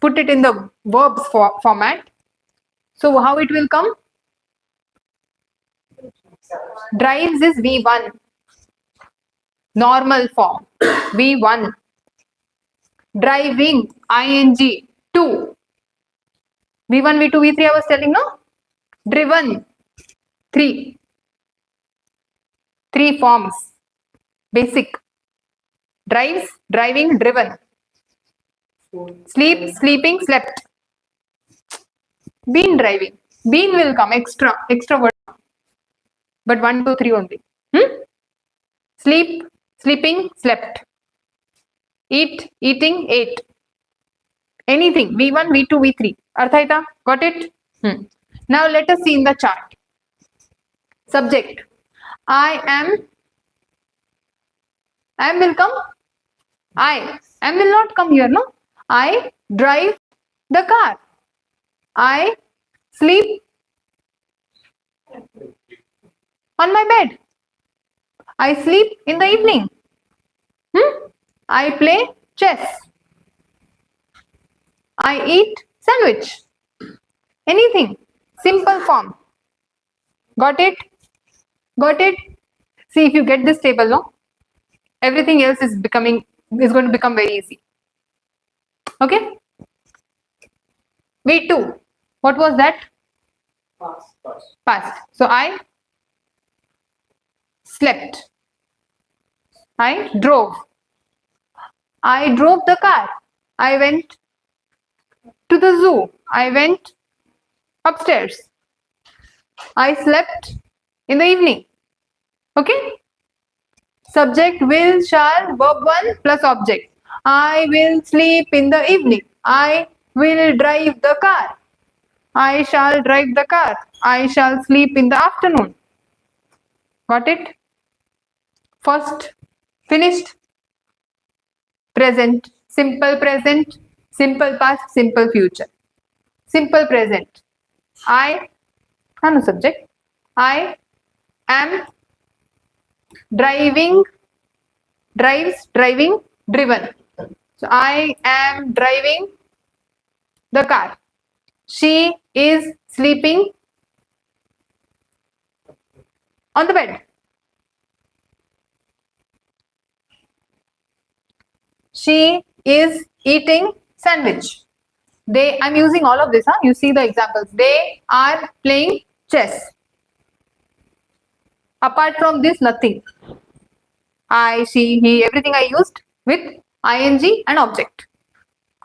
put it in the verbs format, so how it will come? Drives is V1. Normal form. V1. Driving, ing, 2. V1, V2, V3 I was telling, no? Driven, 3. 3 forms. Basic. Drives, driving, driven. Sleep, sleeping, slept. Been driving. Been will come extra word. But 1, 2, 3 only. Sleep, sleeping, slept. Eat, eating, ate. Anything. V1, V2, V3. Arthaita? Got it? Now let us see in the chart. Subject. I am will come. I am will not come here, no? I drive the car. I sleep on my bed. I sleep in the evening. I play chess. I eat sandwich. Anything. Simple form. Got it? Got it? See, if you get this table, no? Everything else is going to become very easy. Okay? V2. What was that? Past. So I slept. I drove. I drove the car. I went to the zoo. I went upstairs. I slept in the evening. Okay? Subject, will, shall, verb 1 plus object. I will sleep in the evening. I will drive the car. I shall drive the car. I shall sleep in the afternoon. Got it? First, finished. Present, simple past, simple future. Simple present. No subject. I am driving, drives, driving, driven. So I am driving the car. She is sleeping on the bed. She is eating sandwich. I'm using all of this, huh? You see the examples. They are playing chess. Apart from this, nothing. I, she, he, everything I used with ing and object.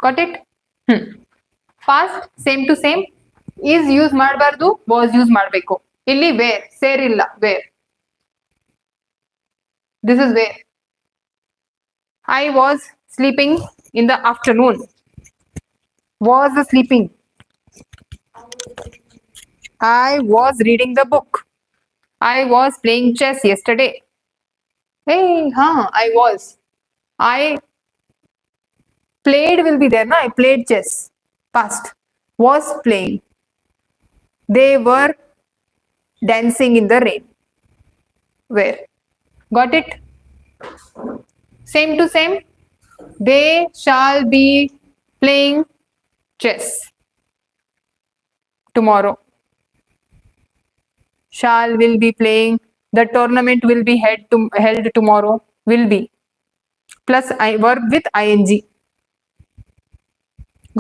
Got it? Past, same to same. Is use ಮಾಡಬಾರ್ದು, was use ಮಾಡಬೇಕು. ಇಲ್ಲಿ where, ಸೇರಿಲ್ಲ, where. This is where. I was sleeping in the afternoon. Was sleeping. I was reading the book. I was playing chess yesterday. Hey, I was. I played will be there, no? I played chess. Past. Was playing. They were dancing in the rain. Where? Got it? Same to same. They shall be playing chess tomorrow. Shall will be playing. The tournament will be held tomorrow. Will be. Plus verb with ing.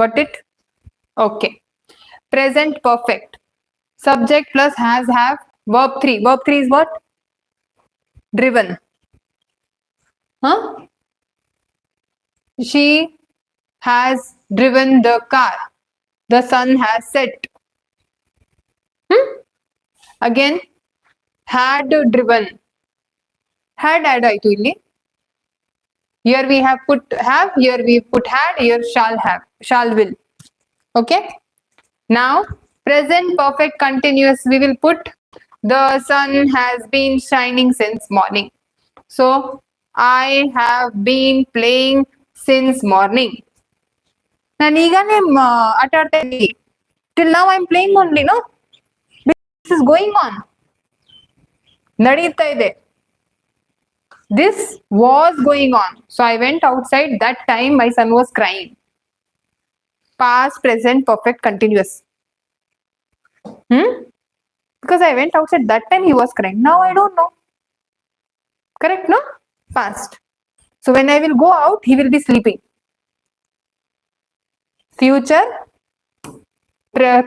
Got it? Okay. Present perfect. Subject plus has, have. Verb 3. Verb 3 is what? Driven. Huh? She has driven the car. The sun has set. Again, had driven. Had add ಆಯ್ತು ಇಲ್ಲಿ. Here we have put have, here we put had, here shall have, shall will. Okay. Now, present perfect continuous, we will put the sun has been shining since morning. So, I have been playing since morning. ನಾನು ಈಗಾನೇ ಆಟ ಆಡ್ತಾ ಇದ್ದೀನಿ. Till now I am playing only, no? This is going on. ನಡೀತಾ ಇದೆ. This was going on. So I went outside. That time my son was crying. Past, present, perfect, continuous. Because I went outside. That time he was crying. Now I don't know. Correct, no? Past. So when I will go out, he will be sleeping. Future,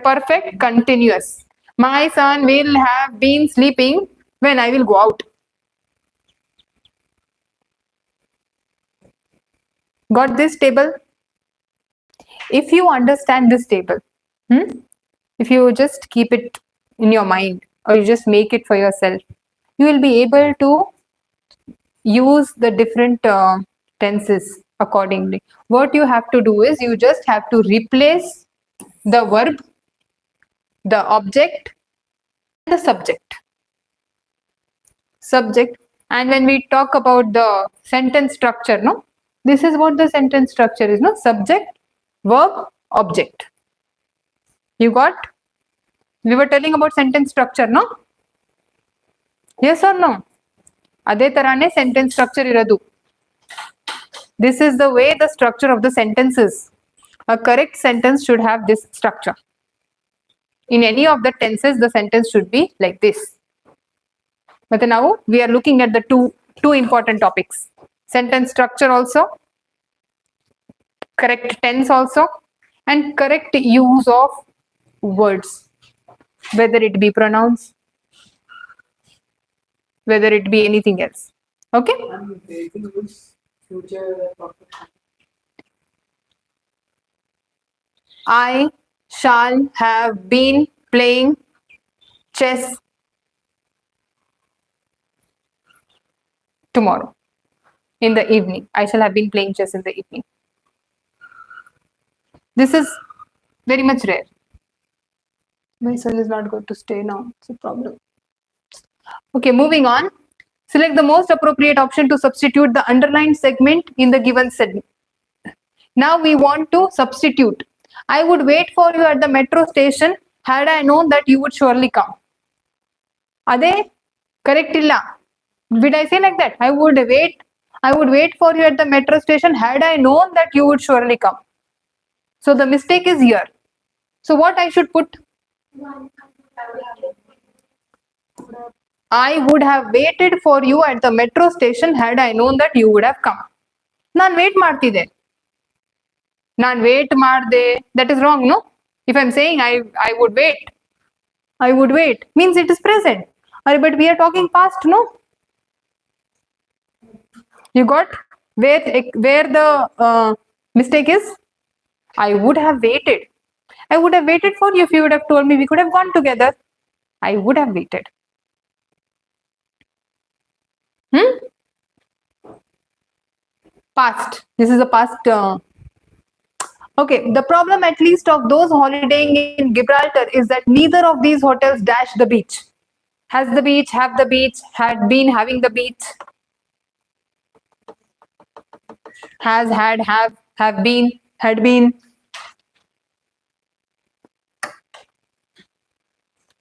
perfect, continuous. My son will have been sleeping when I will go out. Got this table? If you understand this table, if you just keep it in your mind or you just make it for yourself, you will be able to use the different tenses accordingly. What you have to do is you just have to replace the verb, the object, and the subject. And when we talk about the sentence structure, no? This is what the sentence structure is, no? Subject, verb, object. You got? We were telling about sentence structure, no? Yes or no? ಅದೇ ತರಾನೇ sentence structure ಇರೋದು. This is the way the structure of the sentence is. A correct sentence should have this structure. In any of the tenses, the sentence should be like this. But now we are looking at the two important topics. Sentence structure also, correct tense also, and correct use of words, whether it be pronouns, whether it be anything else. Okay? I'm creating this future perfect. I shall have been playing chess tomorrow in the evening. I shall have been playing chess in the evening. This is very much rare. My son is not going to stay now. It's a problem. Okay, moving on. Select the most appropriate option to substitute the underlined segment in the given segment. Now we want to substitute. I would wait for you at the metro station had I known that you would surely come. Ade correct illa. Did I say like that? I would wait for you at the metro station had I known that you would surely come. So the mistake is here. So what I should put? I would have waited for you at the metro station had I known that you would have come. ನಾನು wait ಮಾಡ್ತಿದ್ದೆ. ನಾನು wait ಮಾಡಿದೆ, that is wrong, no? If I'm saying I would wait means it is present. But we are talking past, no? You got where the mistake is? I would have waited. I would have waited for you if you would have told me. We could have gone together. I would have waited. Past. This is a past. Okay. The problem, at least, of those holidaying in Gibraltar is that neither of these hotels dash the beach. Has the beach, have the beach, had been having the beach. Has, had, have been, had been.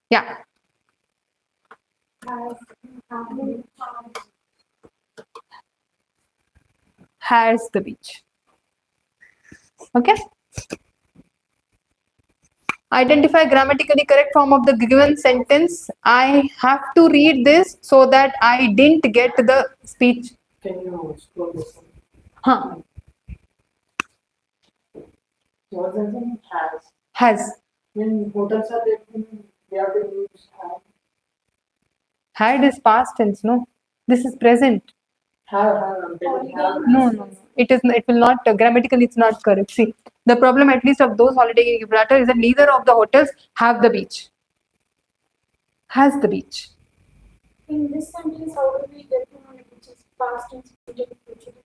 Yeah. Has the beach. Okay. Identify grammatically correct form of the given sentence. I have to read this so that I didn't get the speech. Can you scroll this one? Huh. What does it mean? Has. When hotels are there, they have to use have. Had is past tense, no? This is present. Have, I'm telling have. No. It will not, grammatically it's not correct. See, the problem, at least, of those holidaying in Gibraltar is that neither of the hotels have the beach. Has the beach. In this sentence, how do we get to know which is past tense, future tense?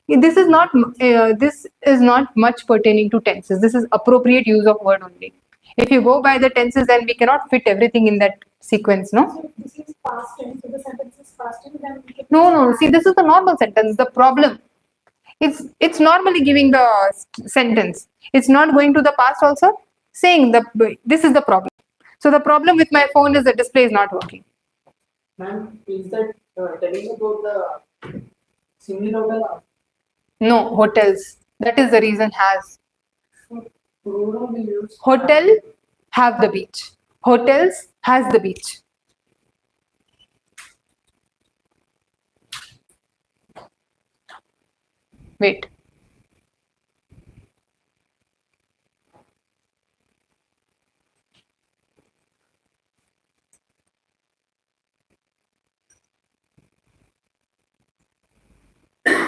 This is not much pertaining to tenses. This is appropriate use of word only. If you go by the tenses, then we cannot fit everything in that sequence, no? So if this is past tense, so the sentence is past tense, then we can No. See, this is the normal sentence. The problem, it's normally giving the sentence. It's not going to the past also. Saying this is the problem. So the problem with my phone is the display is not working. Ma'am, is that telling about the single hotel? No, hotels. That is the reason has. Plural we use. Hotel have the beach. Hotels has the beach. Wait.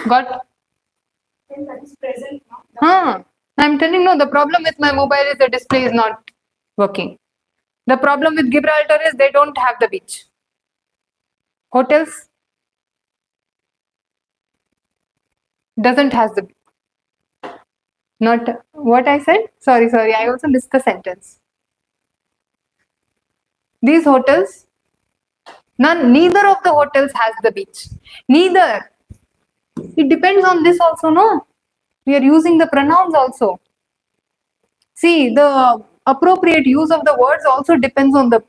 Got? then that is present now. I'm telling you, the problem with my mobile is the display is not working. The problem with Gibraltar is they don't have the beach. Hotels doesn't has the not what I said. Sorry. I also missed the sentence. These hotels, neither of the hotels has the beach. Neither. It depends on this also, no? We are using the pronouns also. See, the appropriate use of the words also depends on the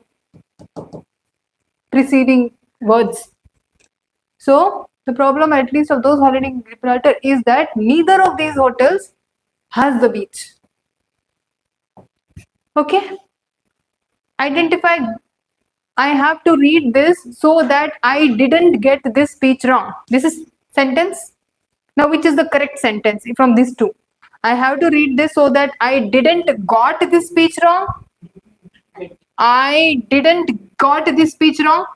preceding words. So, the problem, at least of those holidaying in Gibraltar, is that neither of these hotels has the beach. Okay? Identify. I have to read this so that I didn't get this speech wrong. This is sentence. Now, which is the correct sentence from these two? I have to read this so that I didn't got this speech wrong. I didn't got this speech wrong.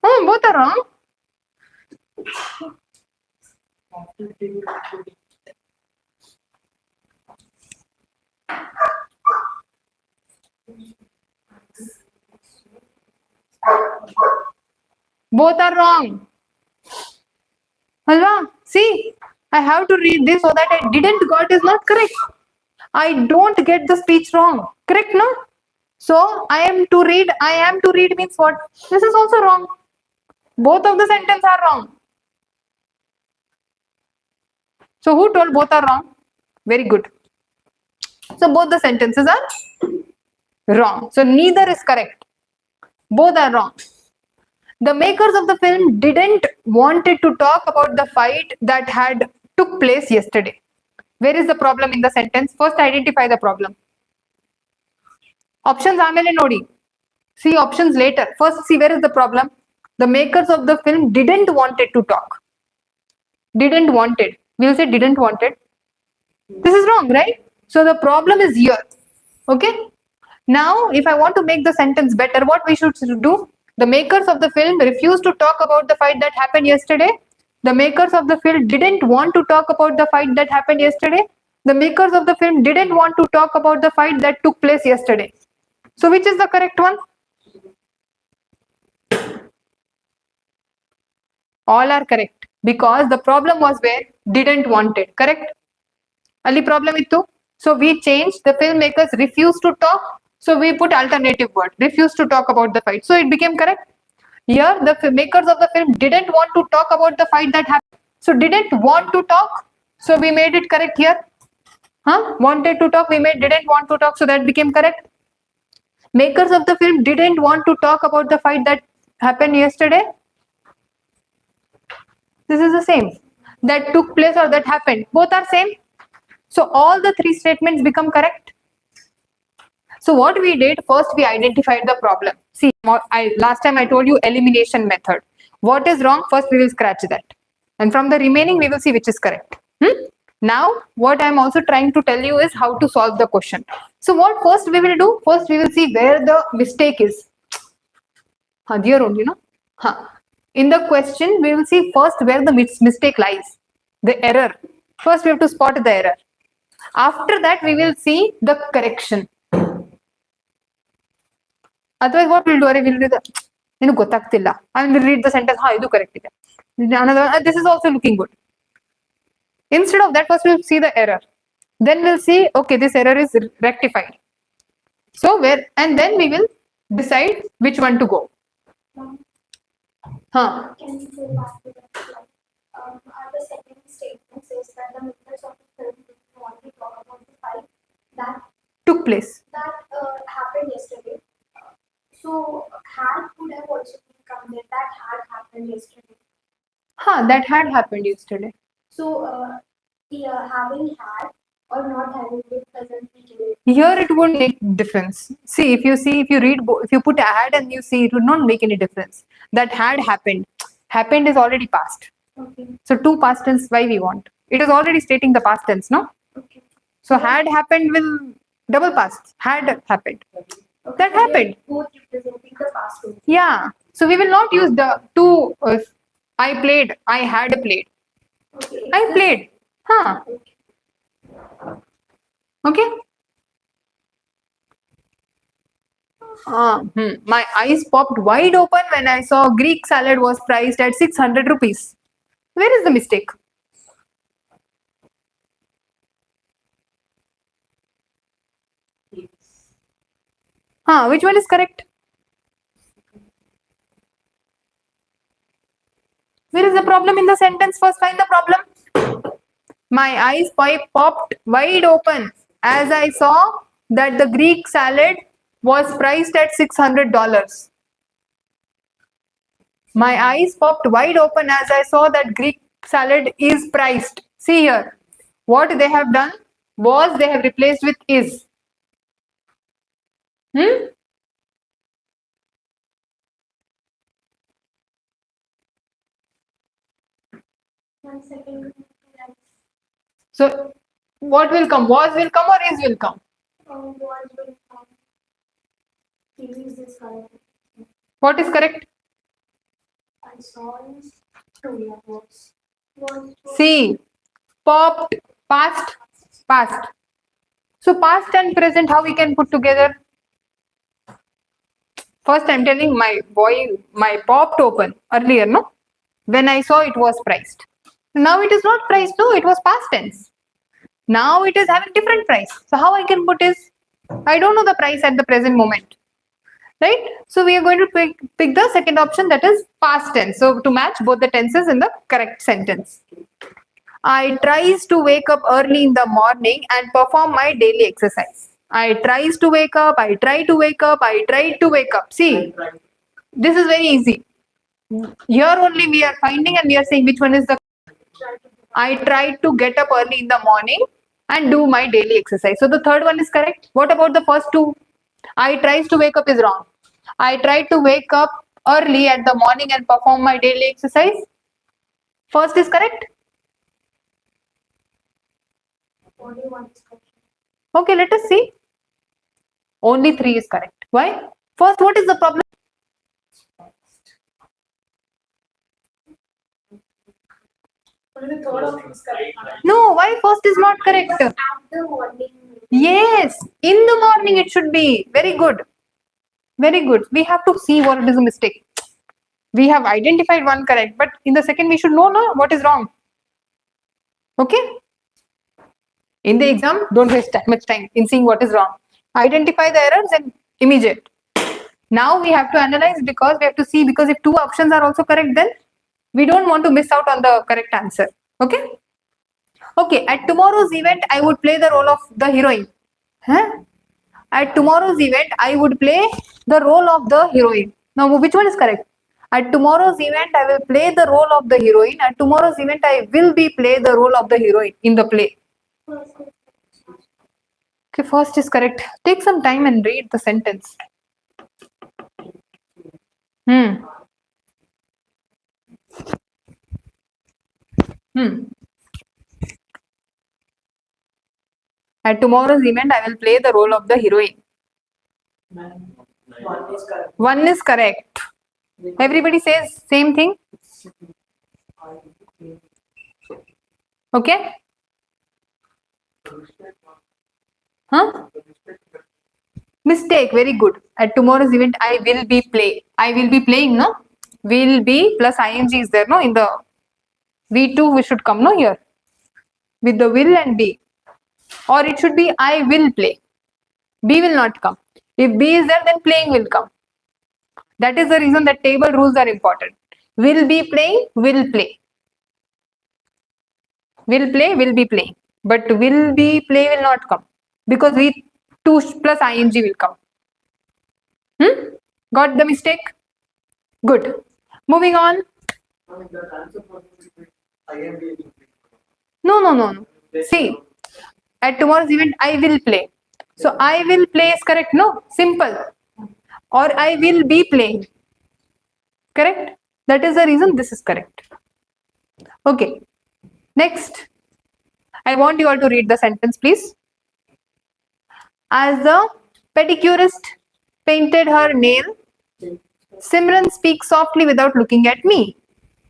Both are wrong. Both are wrong. Alva, see, I have to read this so that I didn't got is not correct. I don't get the speech wrong. Correct, no? So I am to read means what? This is also wrong. Both of the sentences are wrong. So who told both are wrong? Very good. So both the sentences are wrong. So neither is correct. Both are wrong. The makers of the film didn't wanted to talk about the fight that had took place yesterday. Where is the problem in the sentence? First identify the problem. Options aamele nodi. See options later. First see where is the problem. The makers of the film didn't wanted to talk. Didn't wanted. We'll say didn't wanted. This is wrong, right? So the problem is here. Okay. Now, if I want to make the sentence better, what we should do? The makers of the film refused to talk about the fight that happened yesterday. The makers of the film didn't want to talk about the fight that happened yesterday. The makers of the film didn't want to talk about the fight that took place yesterday. So which is the correct one? All are correct because the problem was where didn't wanted, correct? Ali problem ittu. So we changed, the filmmakers refused to talk. So we put alternative word, refused to talk about the fight. So it became correct. Here the makers of the film didn't want to talk about the fight that happened. So didn't want to talk. So we made it correct here. Wanted to talk, we made didn't want to talk. So that became correct. Makers of the film didn't want to talk about the fight that happened yesterday. This is the same. That took place or that happened. Both are same. So all the three statements become correct. So what we did, first we identified the problem. See, last time I told you elimination method. What is wrong? First we will scratch that. And from the remaining we will see which is correct. Now what I am also trying to tell you is how to solve the question. So what first we will do? First we will see where the mistake is. Here only, no? In the question we will see first where the mistake lies. The error. First we have to spot the error. After that we will see the correction. Otherwise what we'll do? We will do the I will read the sentence. Idu correct. Another, this is also looking good. Instead of that, first we'll see the error. Then we'll see, okay, this error is rectified. So and then we will decide which one to go. Can you go back to that slide? The second statement says that the makers of the film didn't want to talk about the fight that took place. That happened yesterday. So had could have also become there. That had happened yesterday. That had happened yesterday. So having had or not having it doesn't make it. Here it won't make difference. See, if you read, if you put had and you see, it would not make any difference. That had happened. Happened is already past. Okay. So two past tense, why we want? It is already stating the past tense, no? Okay. So had happened will double past. Had happened. Okay. That happened. Both representing the past. Yeah. So we will not use the two. I played. I had played. Okay. I played. Okay. My eyes popped wide open when I saw Greek salad was priced at 600 rupees. Where is the mistake? Which one is correct? Where is the problem in the sentence? First find the problem. My eyes popped wide open as I saw that the Greek salad was priced at $600. My eyes popped wide open as I saw that Greek salad is priced. See here, what they have done was they have replaced with is. One second. So what will come? Was will come or is will come? Was will come. Use this color. What is correct? I saw two words. See, popped, past, past. So past and present, how we can put together? First I'm telling my popped open earlier, no? When I saw it was priced. Now it is not priced, no, it was past tense. Now it is having different price. So how I can put is, I don't know the price at the present moment. Right? So we are going to pick the second option, that is past tense. So to match both the tenses in the correct sentence. I tries to wake up early in the morning and perform my daily exercise. I tries to wake up, I try to wake up, I tried to wake up. See, this is very easy. Here only we are finding and we are saying which one is the. I tried to get up early in the morning and do my daily exercise. So the third one is correct. What about the first two? I tries to wake up is wrong. I tried to wake up early at the morning and perform my daily exercise. First is correct. Only one is correct. Okay, let us see. Only 3 is correct. Why? First, what is the problem? Only the third option is correct. No, why first is not correct? At the morning. Yes, in the morning it should be. Very good. Very good. We have to see what is the mistake. We have identified one correct, but in the second we should know no, what is wrong. Okay? In the exam, don't waste much time in seeing what is wrong. Identify the errors and immediate. Now we have to analyze because we have to see, because if 2 options are also correct, then we don't want to miss out on the correct answer. Okay? Okay, at tomorrow's event, I would play the role of the heroine. Huh? At tomorrow's event, I would play the role of the heroine. Now, which one is correct? At tomorrow's event, I will play the role of the heroine. At tomorrow's event, I will be play the role of the heroine in the play. Okay, first is correct. Take some time and read the sentence. At tomorrow's event, I will play the role of the heroine. One is correct. 1 is correct. Everybody says same thing. Okay? Huh? Mistake, very good. At tomorrow's event, I will be play. I will be playing, no? Will be plus ing is there, no? In the V2, we should come, no? Here. With the will and be. Or it should be I will play. B will not come. If B is there, then playing will come. That is the reason that table rules are important. Will be playing, will play. Will play, will be playing. But will be play will not come. Because we 2 plus ing will come. Got the mistake? Good. Moving on. The answer for IMD. No. See, at tomorrow's event, I will play. So I will play is correct, no? Simple. Or I will be playing. Correct? That is the reason this is correct. Okay. Next. I want you all to read the sentence, please. As the pedicurist painted her nail, Simran speaks softly without looking at me.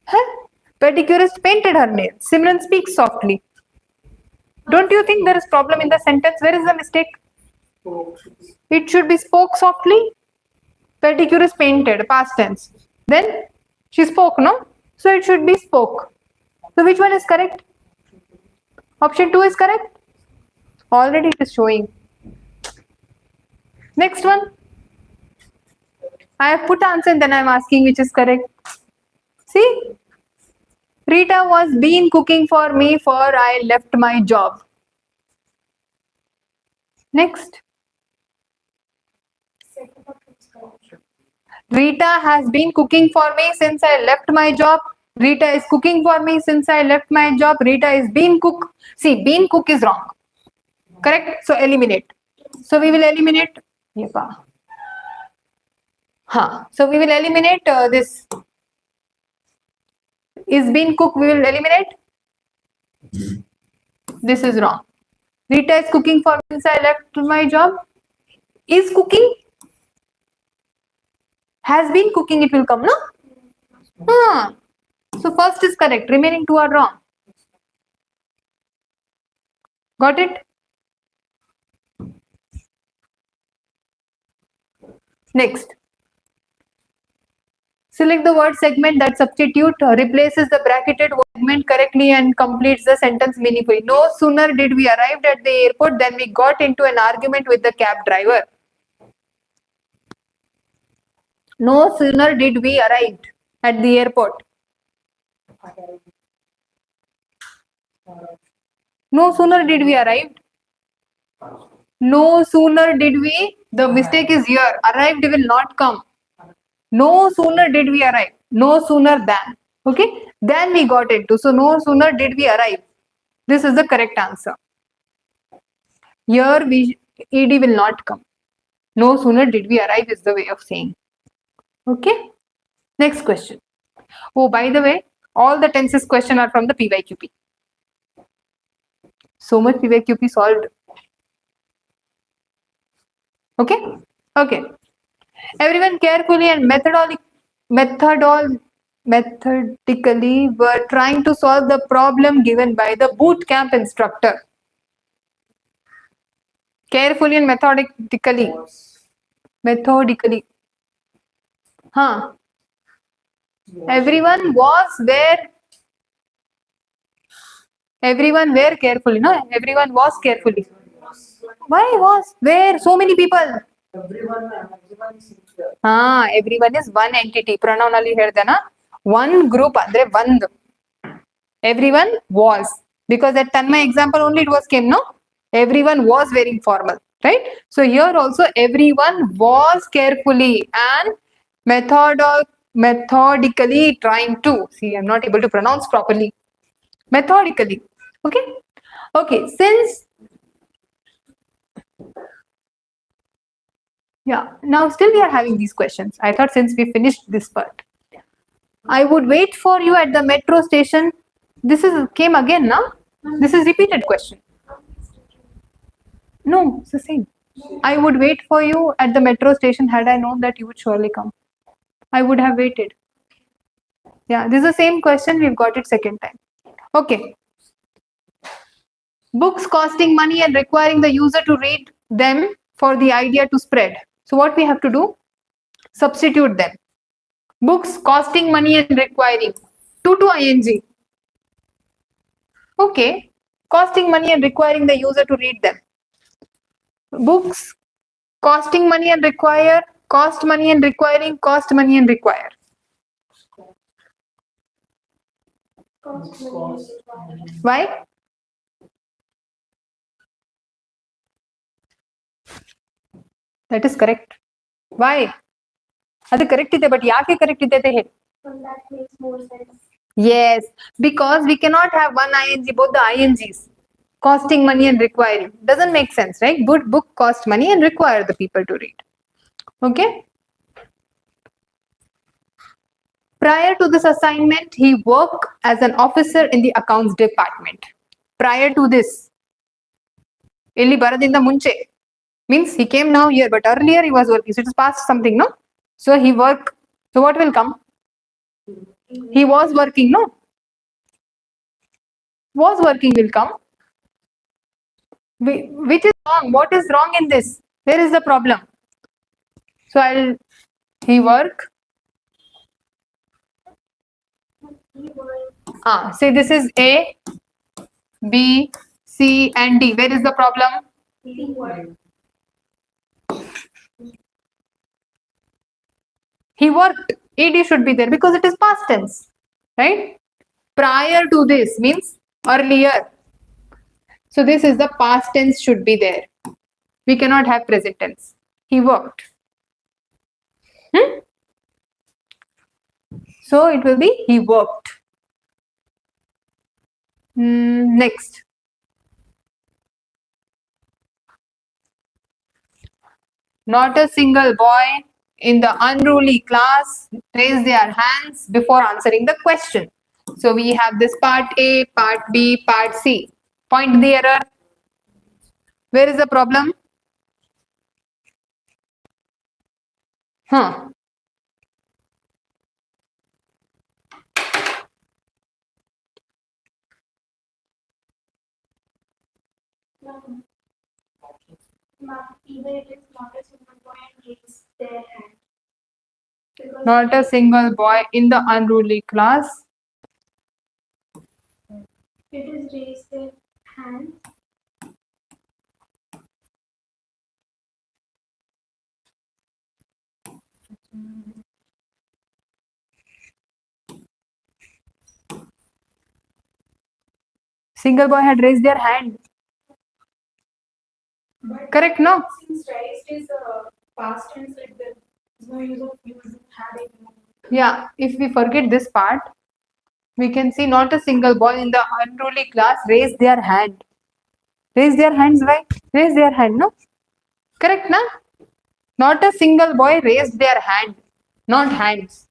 Huh? Pedicurist painted her nail. Simran speaks softly. Don't you think there is problem in the sentence? Where is the mistake? It should be spoke softly. Pedicurist painted, past tense. Then she spoke, no? So it should be spoke. So which one is correct? Option 2 is correct. Already it is showing. Next one. I have put answer and then I am asking which is correct. See? Rita was been cooking for me for I left my job. Next. Second option is correct. Rita has been cooking for me since I left my job. Rita is cooking for me since I left my job. Rita is been cook. See, been cook is wrong. Correct? So eliminate. So we will eliminate. So we will eliminate this. Is been cook, we will eliminate. This is wrong. Rita is cooking for me since I left my job. Is cooking. Has been cooking, it will come, no? So first is correct. Remaining 2 are wrong. Got it? Next. Select the word segment that substitute replaces the bracketed word segment correctly and completes the sentence meaningfully. No sooner did we arrive at the airport than we got into an argument with the cab driver. No sooner did we arrive at the airport. No sooner did we arrive. No sooner did we. The mistake is here. Arrived will not come. No sooner did we arrive. No sooner than. Okay. Then we got into. So no sooner did we arrive. This is the correct answer. Here ed will not come. No sooner did we arrive is the way of saying. Okay. Next question. Oh, by the way, all the tenses question are from the PYQP. So much PYQP solved. Okay? Okay. Everyone carefully and methodically were trying to solve the problem given by the boot camp instructor. Carefully and methodically. Methodically. Huh. Everyone was where? Everyone were carefully. No, everyone was carefully. Why was? Where? So many people. Everyone is here. Everyone is one entity. Pronoun ಅಲ್ಲಿ ಹೇಳ್ದೆನಾ? One group ಅಂದ್ರೆ ಒಂದು. Everyone was. Because at Tanmay example only it was came, no? Everyone was wearing formal, right? So here also everyone was carefully and methodically trying to. See, I'm not able to pronounce properly. Methodically. Okay? Okay, since yeah, now still we are having these questions. I thought since we finished this part, I would wait for you at the metro station. This is came again, now. This is repeated question. No, it's the same. I would wait for you at the metro station had I known that you would surely come. I would have waited. Yeah, this is the same question. We've got it second time. Okay. Books costing money and requiring the user to read them for the idea to spread. So what we have to do? Substitute them. Books costing money and requiring. To ing. Okay. Costing money and requiring the user to read them. Books costing money and require, cost money and requiring, cost money and require. Why? That is correct. Why? ಅದು correct ಇದೆ but ಯಾಕೆ correct ಇದೆ ಅಂತ ಹೇಳಿ. That makes more sense. Yes, because we cannot have one ing, both the ings. Costing money and requiring. Doesn't make sense, right? Book cost money and require the people to read. Okay? Prior to this assignment, he worked as an officer in the accounts department. Prior to this, ಇಲ್ಲಿ ಬರದಿಂದ ಮುಂಚೆ means he came now here, but earlier he was working. So it is past something, no? So he worked. So what will come? He was working, no? Was working will come. Which is wrong? What is wrong in this? Where is the problem? So he work. Say this is A, B, C and D. Where is the problem? He worked. ED should be there because it is past tense, right? Prior to this means earlier. So this is the past tense should be there. We cannot have present tense. He worked. So it will be he worked. Next. Not a single boy in the unruly class raised their hands before answering the question. So we have this part A, part B, part C. Point the error. Where is the problem? Either it is not a single boy and raise their hand. Because Not a single boy in the unruly class. it is raise their hand. Single boy had raised their hand. Correct, no? Since raised is past tense, like there is no use of using had anymore. Yeah, if we forget this part, we can see not a single boy in the unruly class raised their hand. Raise their hands, why? Raise their hand, no? Correct, na? Not a single boy raised their hand, not hands.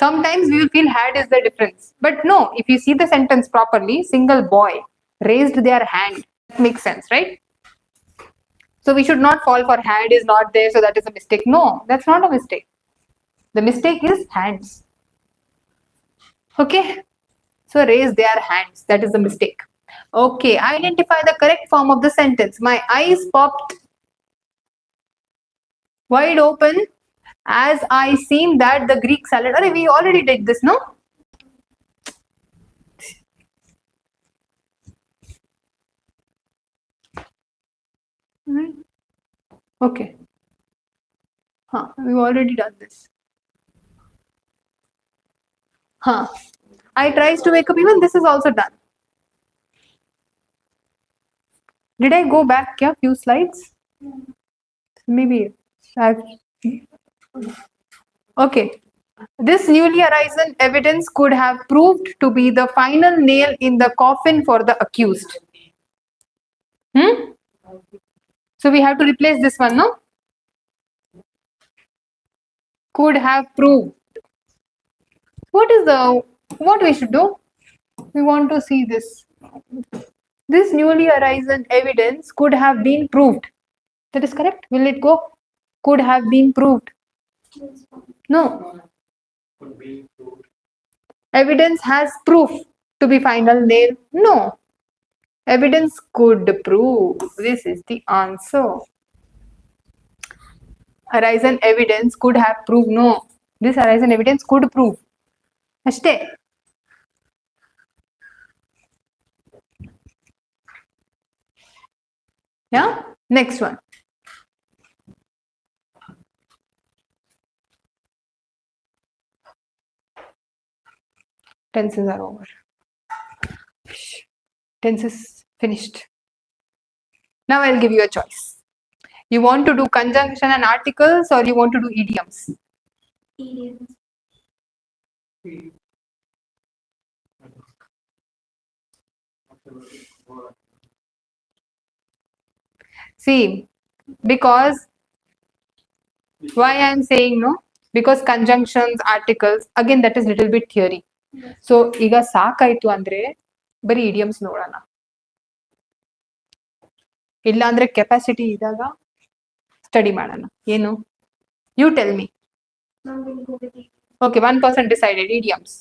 Sometimes we will feel had is the difference. But no, if you see the sentence properly, single boy raised their hand. That makes sense, right? So we should not fall for had is not there, so that is a mistake. No, that's not a mistake. The mistake is hands. Okay? So raise their hands. That is the mistake. Okay, identify the correct form of the sentence. My eyes popped wide open as I seen that the Greek salad. Arey, we already did this, no? Okay. We've already done this. I tries to wake up. Even this is also done. Did I go back a few slides? Maybe. Okay. This newly arisen evidence could have proved to be the final nail in the coffin for the accused. So we have to replace this one, no? Could have proved. What we should do? We want to see this. This newly arisen evidence could have been proved. That is correct. Will it go? Could have been proved. No. Could be proved. Evidence has proof to be final nail. No. Evidence could prove. This is the answer. Arisen evidence could have proved. No. This arisen evidence could prove. Ashte. Yeah. Next one. Tenses are over. Tenses finished. Now I'll give you a choice. You want to do conjunction and articles or you want to do idioms? Idioms. See, because why I am saying no? Because conjunctions, articles, again that is little bit theory. So ಈಗ ಸಾಕಾಯ್ತು ಅಂದ್ರೆ ಬರೀ idioms ನೋಡೋಣ. ಇಲ್ಲ ಅಂದ್ರೆ capacity ಇದ್ದಾಗ study ಮಾಡೋಣ. ಏನು? You tell me. Now we'll go with it. Okay, one person decided idioms.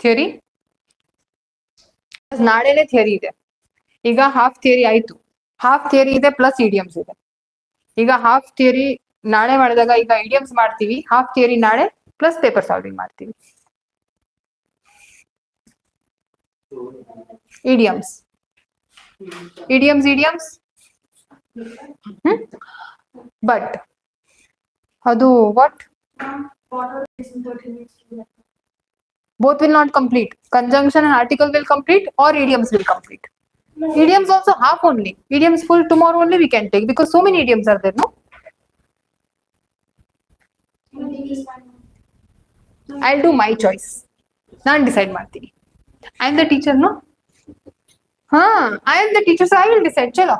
Theory? ನಾಳೆನೆ ಥಿಯರಿ ಇದೆ. ಈಗ ಹಾಫ್ ಥಿಯರಿ ಆಯ್ತು. ಹಾಫ್ ಥಿಯರಿ ಇದೆ ಪ್ಲಸ್ idioms ಇದೆ. ಈಗ ಹಾಫ್ ಥಿಯರಿ ನಾಳೆ ಮಾಡಿದಾಗ ಈಗ idioms ಮಾಡ್ತೀವಿ. ಹಾಫ್ ಥಿಯರಿ ನಾಳೆ ಪ್ಲಸ್ ಪೇಪರ್ ಸಾಲ್ವಿಂಗ್ ಮಾಡ್ತೀವಿ. Idioms. Idioms. But ಅದು what? Both will not complete. Conjunction and article will complete or idioms will complete. No. Idioms also half only. Idioms full tomorrow only we can take because so many idioms are there, no? I'll do my choice. ನಾನು decide ಮಾಡ್ತೀನಿ. I am the teacher, no? I am the teacher, so I will decide. Chalo.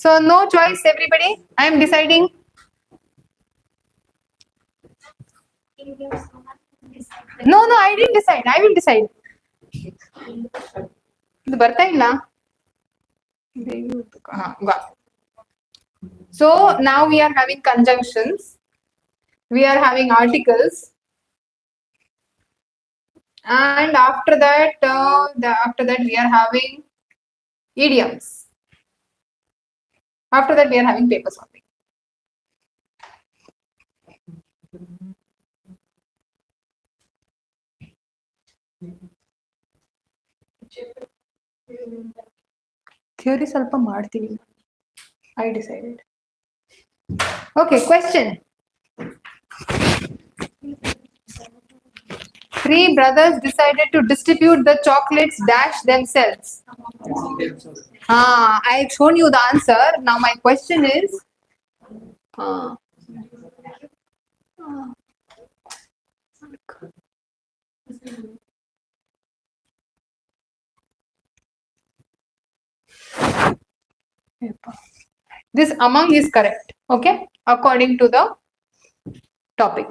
So no choice, everybody. I am deciding. Idioms. No, I didn't decide. I will decide. ಇದು ಬರ್ತಾ ಇಲ್ಲ. So now we are having conjunctions. We are having articles. And after that we are having idioms. After that we are having paper solving. Theory ಸ್ವಲ್ಪ ಮಾಡ್ತೀವಿ. I decided. Okay, question. 3 brothers decided to distribute the chocolates dash themselves. I have shown you the answer. Now my question is, this among is correct, okay, according to the topic.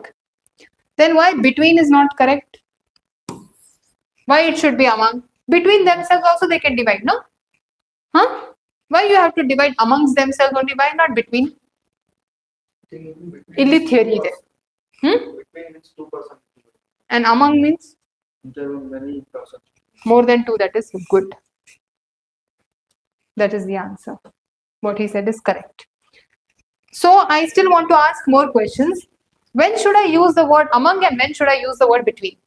Then why between is not correct? Why it should be among? Between themselves also they can divide, no? Huh? Why you have to divide amongst themselves only? Why not between? Illi theory ಇದೆ. Between means 2%. And among means There were many persons. more than 2. That is good. That is the answer. What he said is correct. So I still want to ask more questions. When should I use the word among and when should I use the word between?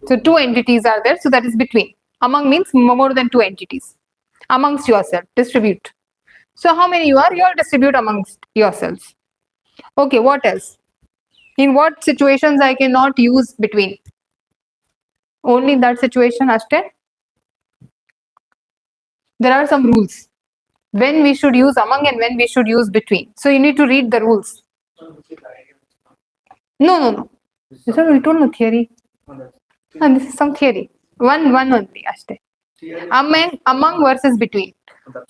So 2 entities are there, so that is between. Among means more than 2 entities. Amongst yourself, distribute. So how many you are? You all distribute amongst yourselves. Okay, what else? In what situations I cannot use between? Only in that situation, Ashte? There are some rules. When we should use among and when we should use between. So you need to read the rules. No. This one we told no theory. And this is some theory. One only, Ashte. Among versus between.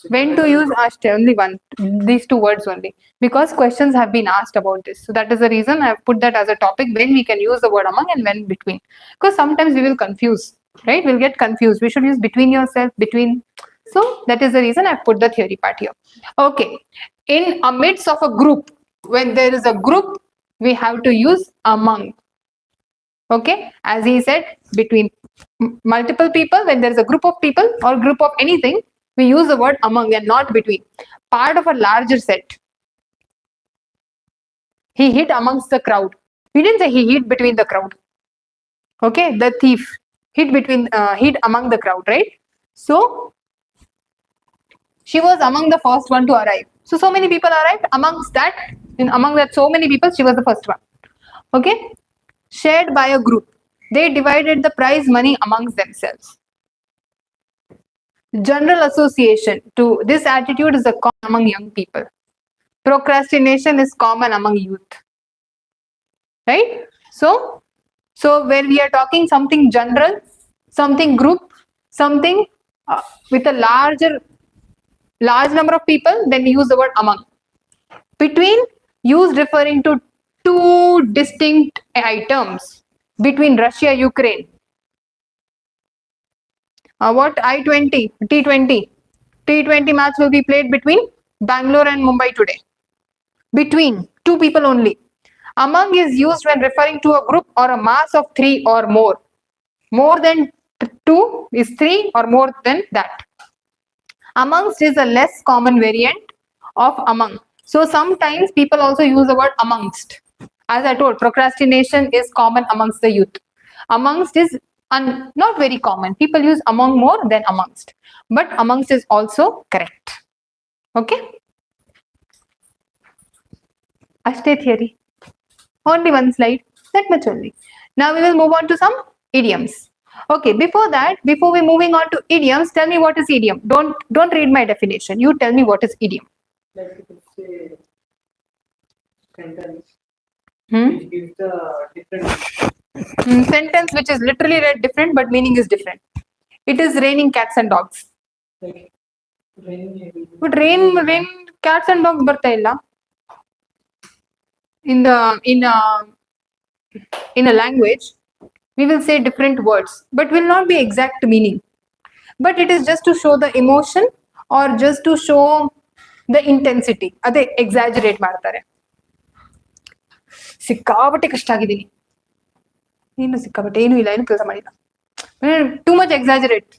When to use Ashte? Only one. These 2 words only. Because questions have been asked about this. So that is the reason I have put that as a topic when we can use the word among and when between. Because sometimes we will confuse. Right? We'll get confused. We should use between yourself, between. So that is the reason I put the theory part here. Okay. In amidst of a group, when there is a group, we have to use among. Okay. As he said, between multiple people, when there is a group of people or group of anything, we use the word among and not between. Part of a larger set. He hid amongst the crowd. We didn't say he hid between the crowd. Okay. The thief hid among the crowd, right? So she was among the first one to arrive. So many people arrived. Among that so many people, she was the first one. Okay. Shared by a group. They divided the prize money amongst themselves. General association. To this attitude is common among young people. Procrastination is common among youth. Right? So where we are talking something general, something group, something with a large number of people, then we use the word among. Between, used referring to 2 distinct items. Between Russia, Ukraine. What? I-20, T20. T20 match will be played between Bangalore and Mumbai today. Between 2 people only. Among is used when referring to a group or a mass of 3 or more. More than 2 is 3 or more than that. Amongst is a less common variant of among. So sometimes people also use the word amongst. As I told, procrastination is common amongst the youth. Amongst is not very common. People use among more than amongst. But amongst is also correct. Okay? Ashte theory. Only one slide. That much only. Now we will move on to some idioms. Okay, before we moving on to idioms, tell me what is idiom. Don't read my definition. You tell me what is idiom. Like you could say sentence. Hmm? Which gives the different. Sentence which is literally read different but meaning is different. It is raining cats and dogs. Like rain. But rain cats and dogs ಬರ್ತಾ ಇಲ್ಲ. In a language, we will say different words, but will not be exact meaning. But it is just to show the emotion or just to show the intensity. ಅದೇ exaggerate ಮಾಡ್ತಾರೆ. ಸಿಕ್ಕಾಪಟ್ಟೆ ಕಷ್ಟ ಆಗಿದ್ದೀನಿ. ಏನು ಸಿಕ್ಕಾಪಟ್ಟೆ ಏನು ಇಲ್ಲ, ಏನು ಕೆಲಸ ಮಾಡಿಲ್ಲ. Too much exaggerate.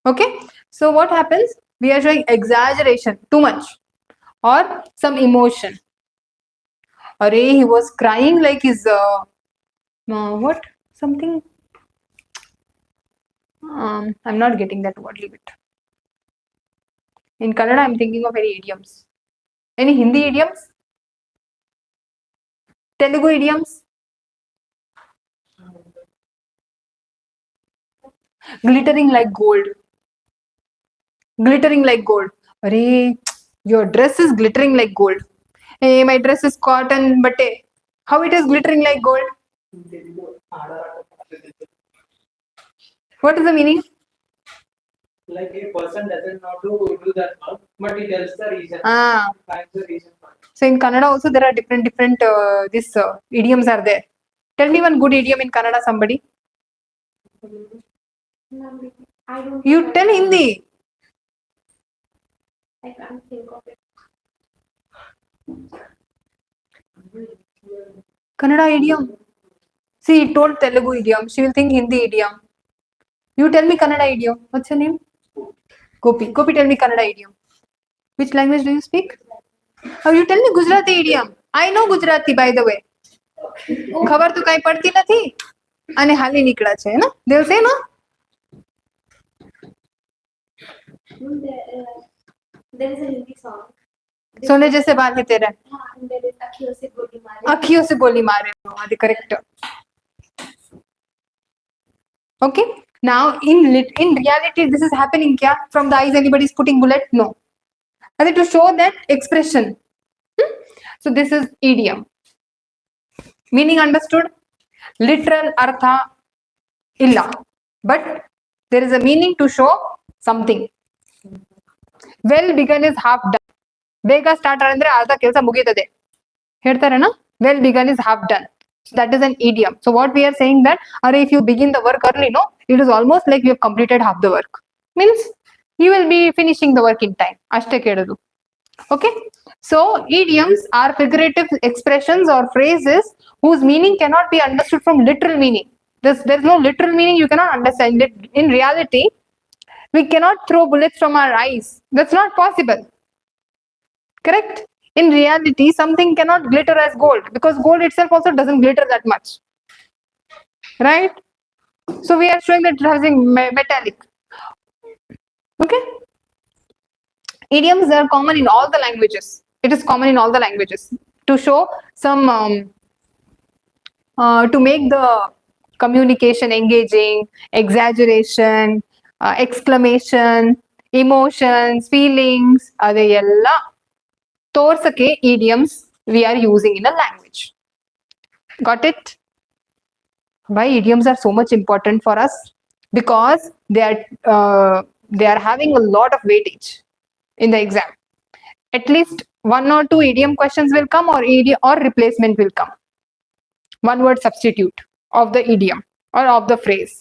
Okay? So what happens? We are showing exaggeration, too much, or some emotion. Arey, he was crying like his what? Something. I'm not getting that word. Leave it. In Kannada, I'm thinking of any idioms. Any Hindi idioms? Telugu idioms? Glittering like gold. Glittering like gold. Arey, your dress is glittering like gold. Hey, my dress is cotton, but how it is glittering like gold? What is the meaning? Like a person doesn't know to do that work, but he tells the reason. Finds the reason for it. So in Kannada also there are different idioms are there. Tell me one good idiom in Kannada, somebody. I don't. You tell Hindi. I can't think of it. Kannada idiom. See, he told Telugu idiom. She will think Hindi idiom. You tell me Kannada idiom. What's your name? Gopi. Gopi, tell me Kannada idiom. Which language do you speak? Oh, you tell me Gujarati idiom. I know Gujarati, by the way. ખબર તો કઈ પડતી નથી અને હાલી નીકળ્યા છે ને they will say no. There is a Hindi song. सोने जैसे बाल है तेरे And there is Akhiyo se goli mare. अखियों से गोली मारे అది correct. Okay, now in reality this is happening kya from the eyes anybody is putting bullet? No. And to show that expression. So this is idiom. Meaning understood? Literal artha illa, but there is a meaning to show something. Well begun is half done. ಬೇಗ start ಅಂದ್ರೆ ಅರ್ಧ ಕೆಲಸ ಮುಗೀತದೆ ಹೇಳ್ತಾರೇನ well begun is half done. So that is an idiom. So what we are saying that if you begin the work early, no, it is almost like you have completed half the work. Means you will be finishing the work in time. ಅಷ್ಟೇ ಕೇಳೋದು. Okay, so idioms are figurative expressions or phrases whose meaning cannot be understood from literal meaning. There's no literal meaning you cannot understand it. In reality, we cannot throw bullets from our eyes. That's not possible. Correct? In reality, something cannot glitter as gold because gold itself also doesn't glitter that much. Right? So we are showing that it has a metallic. Okay? Idioms are common in all the languages. It is common in all the languages to show some to make the communication engaging, exaggeration, exclamation, emotions, feelings, adeyalla ತೋರ್ಸಕ್ಕೆ idioms we are using in a language. Got it? Why idioms are so much important for us? Because they are having a lot of weightage in the exam. At least 1 or 2 idiom questions will come, or replacement will come. One word substitute of the idiom or of the phrase.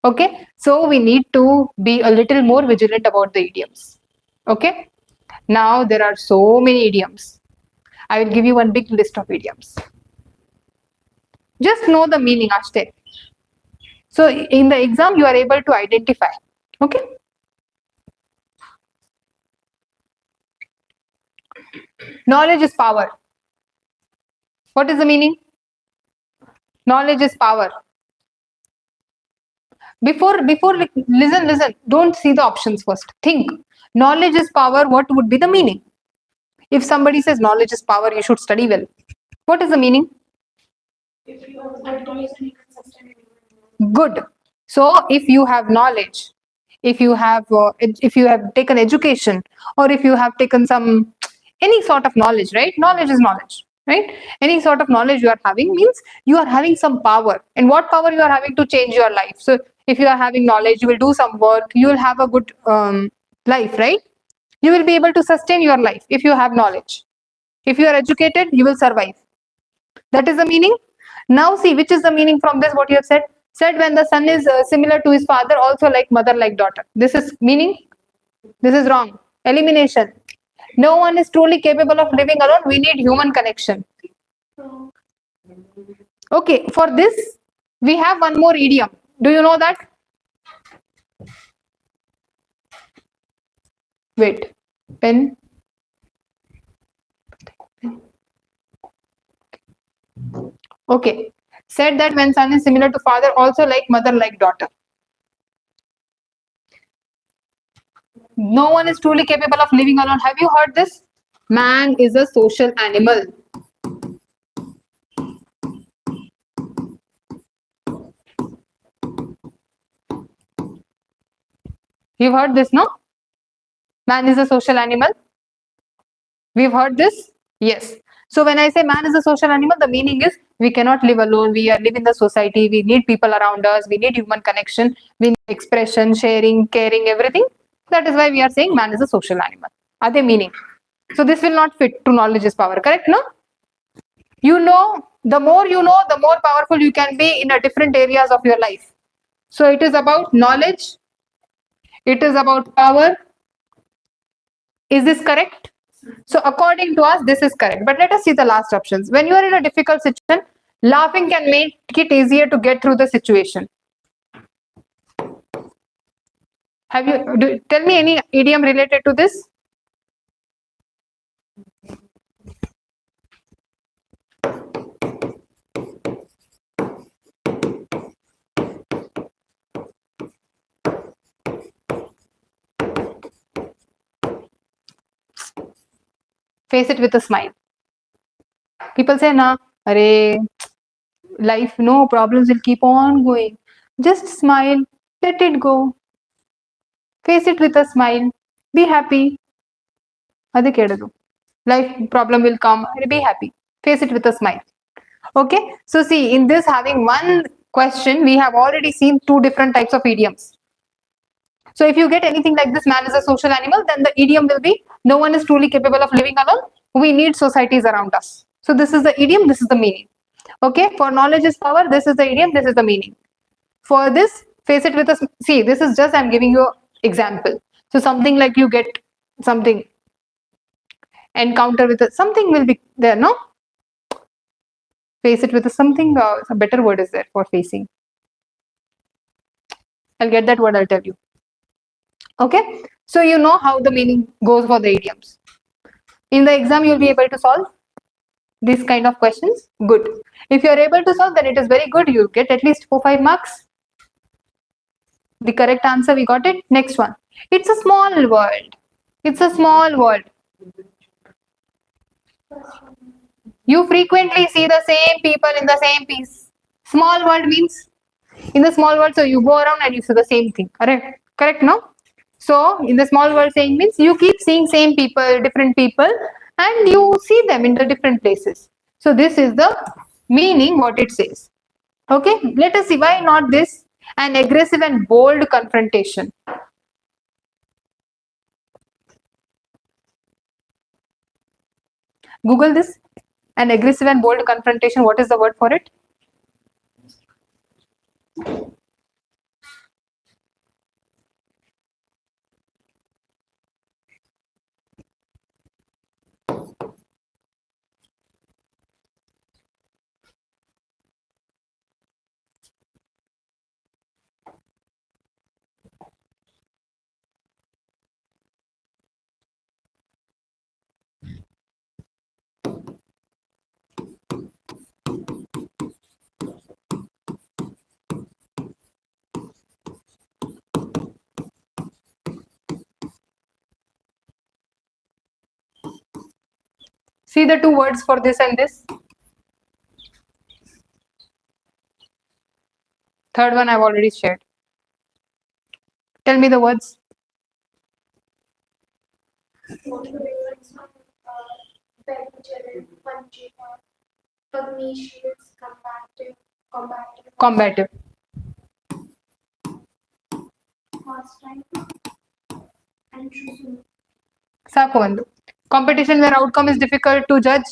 Okay, so we need to be a little more vigilant about the idioms. Okay, now there are so many idioms. I will give you one big list of idioms. Just know the meaning ashte. So in the exam you are able to identify. Okay, knowledge is power. What is the meaning? Knowledge is power. Before listen, don't see the options first. Think. Knowledge is power. What would be the meaning? If somebody says knowledge is power, you should study well. What is the meaning? If you are advising sustainable. Good. So if you have knowledge, if you have taken education, or if you have taken any sort of knowledge, right? Knowledge is knowledge, right? Any sort of knowledge you are having means you are having some power. And what power you are having to change your life? So if you are having knowledge, you will do some work, you will have a good life, right? You will be able to sustain your life if you have knowledge. If you are educated, you will survive. That is the meaning. Now see, which is the meaning from this, what you have said? Said when the son is similar to his father, also like mother, like daughter. This is meaning? This is wrong. Elimination. No one is truly capable of living alone. We need human connection. Okay, for this, we have one more idiom. Do you know that? Wait. Pen. Okay. Said that when son is similar to father, also like mother, like daughter. No one is truly capable of living alone. Have you heard this? Man is a social animal. You've heard this, no? Man is a social animal. We've heard this? Yes. So when I say man is a social animal, the meaning is We cannot live alone. We live in the society. We need people around us. We need human connection. We need expression, sharing, caring, everything. That is why we are saying man is a social animal. Are they meaning? So this will not fit to knowledge is power, correct? No? You know, the more powerful you can be in a different areas of your life. So it is about knowledge. It is about power. Is this correct? So according to us, this is correct. But let us see the last options. When you are in a difficult situation, laughing can make it easier to get through the situation. Tell me any idiom related to this? Face it with a smile. People say, "Na, arey, life, no problems will keep on going. Just smile, let it go. Face it with a smile. Be happy." Adi kedadu. Life problem will come. Be happy. Face it with a smile. Okay. So see, in this having one question, we have already seen two different types of idioms. So if you get anything like this, man is a social animal, then the idiom will be, no one is truly capable of living alone. We need societies around us. So this is the idiom, this is the meaning. Okay, for knowledge is power, this is the idiom, this is the meaning. For this, face it with a, see, this is just, I'm giving you an example. So something like you get something, encounter with a, something will be there, no? Face it with a something, a better word is there for facing. I'll get that word, I'll tell you. Okay, so you know how the meaning goes for the idioms. In the exam, you'll be able to solve these kind of questions. Good. If you're able to solve, then it is very good. You get at least 4-5 marks. The correct answer, we got it. Next one. It's a small world. It's a small world. You frequently see the same people in the same piece. Small world means in the small world, so you go around and you see the same thing. Correct? Correct, no? So in the small world saying means you keep seeing same people, different people, and you see them in the different places. So this is the meaning what it says. Okay, let us see why not this, an aggressive and bold confrontation. Google this, an aggressive and bold confrontation. What is the word for it? See the two words for this and this. Third one I've already shared. Tell me the words. Motivations, belligerent, punching, pugnacious, Combative. hostile, and true. Saku ಒಂದು. Competition where outcome is difficult to judge.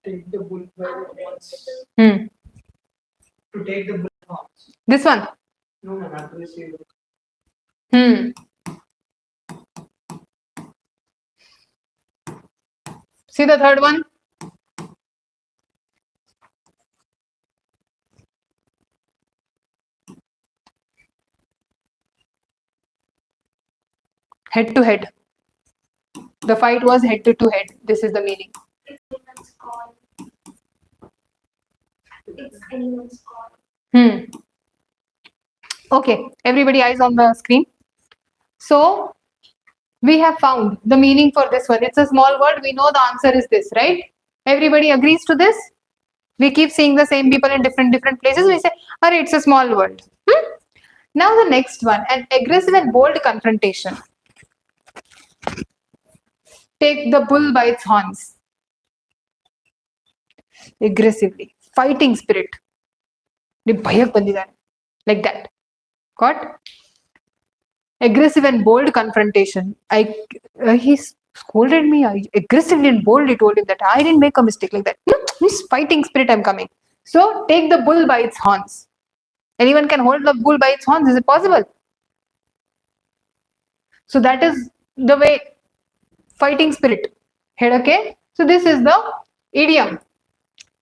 Take the bull by the horns. To take the bull by the horns. This one. No, not aggressive. See the third one. Head to head. The fight was head to head. This is the meaning. It's anyone's call. It's anyone's call. Okay, everybody eyes on the screen. So we have found the meaning for this one. It's a small word. We know the answer is this, right? Everybody agrees to this? We keep seeing the same people in different places. We say, "Arey, it's a small word." Now the next one, an aggressive and bold confrontation. Take the bull by its horns. aggressively, fighting spirit. ಭಯಕ್ಕೆ ಬಂದಿದ್ದಾನೆ, like that. Got? Aggressive and bold confrontation. He scolded me aggressively and boldly, told him that I didn't make a mistake, like that. This fighting spirit, I'm coming. So take the bull by its horns. Anyone can hold the bull by its horns? Is it possible? So that is the way, fighting spirit. Head, okay? So this is the idiom.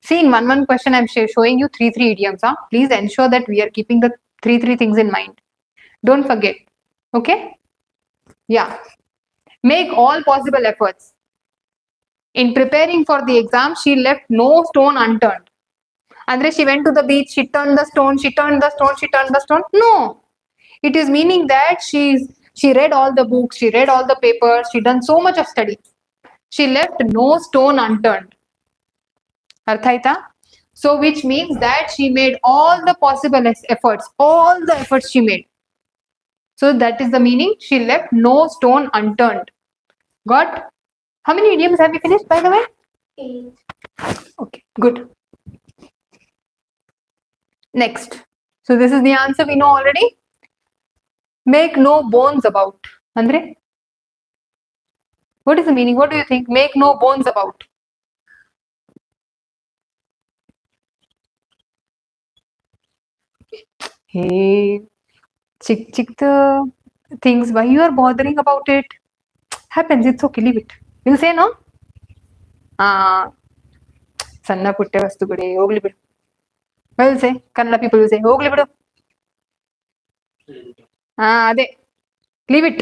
See, in one question, I'm showing you three idioms. Huh? Please ensure that we are keeping the three things in mind. Don't forget. Okay? Yeah. Make all possible efforts. In preparing for the exam, she left no stone unturned. Andre, she went to the beach, she turned the stone, she turned the stone, she turned the stone. No. It is meaning that she read all the books, she read all the papers, she done so much of study. She left no stone unturned. Arthaita? So which means that she made all the possible efforts, all the efforts she made. So that is the meaning, she left no stone unturned. Got? How many idioms have we finished, by the way? 8. Okay, good. Next. So this is the answer we know already. Make no bones about. Andre? What is the meaning? What do you think? Make no bones about. Hey, chick the things, why you are bothering about it? Happens, it's okay, leave it. You'll say no? ಸಣ್ಣ ಪುಟ್ಟ ವಸ್ತುಗಳೇ ಹೋಗ್ಲಿ ಬಿಡು. Will say, Kannada people will say, ಹೋಗ್ಲಿ ಬಿಡು. ಅದೇ, leave it.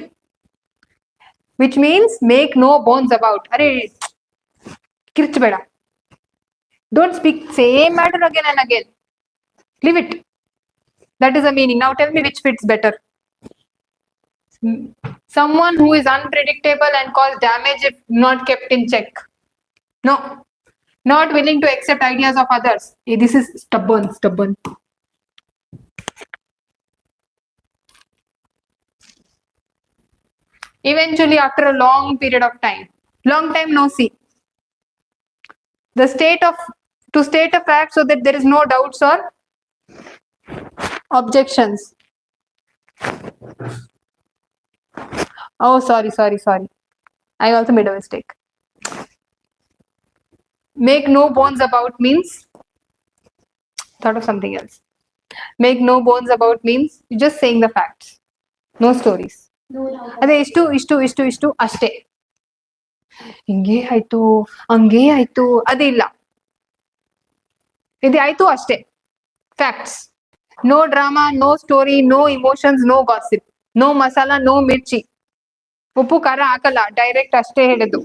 Which means make no bones about. Are kirchbeda. Don't speak same matter again and again. Leave it. That is the meaning. Now tell me which fits better. Someone who is unpredictable and cause damage if not kept in check. No. Not willing to accept ideas of others. Hey, this is stubborn. Eventually, after a long period of time, no see. To state a fact so that there is no doubts or objections. Oh, sorry. I also made a mistake. Make no bones about means, thought of something else. Make no bones about means you're just saying the facts. No stories. No doubt. ಅದೇ ಇಷ್ಟು ಅಷ್ಟೇ. ಹಿಂಗೆ ಆಯ್ತು, ಹಂಗೆ ಆಯ್ತು, ಅದೇ ಇಲ್ಲ. ಇದು ಆಯ್ತು ಅಷ್ಟೇ. Facts. No drama, no story, no emotions, no gossip. No masala, no mirchi. ಉಪ್ಪು ಖಾರ ಹಾಕಲ್ಲ, ಡೈರೆಕ್ಟ್ ಅಷ್ಟೇ ಹೇಳೋದು.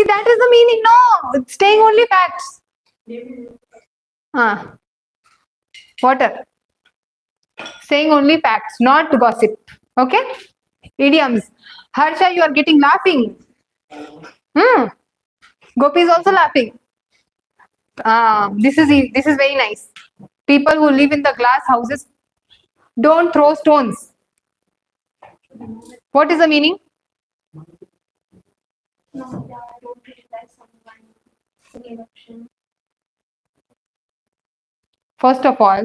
That is the meaning. No, it's saying only facts. Water. Saying only facts, not gossip. Okay? Idioms. Harsha, you are getting laughing. Gopi is also laughing. This is very nice. People who live in the glass houses, don't throw stones. What is the meaning? No, don't criticize someone. Eruption. First of all,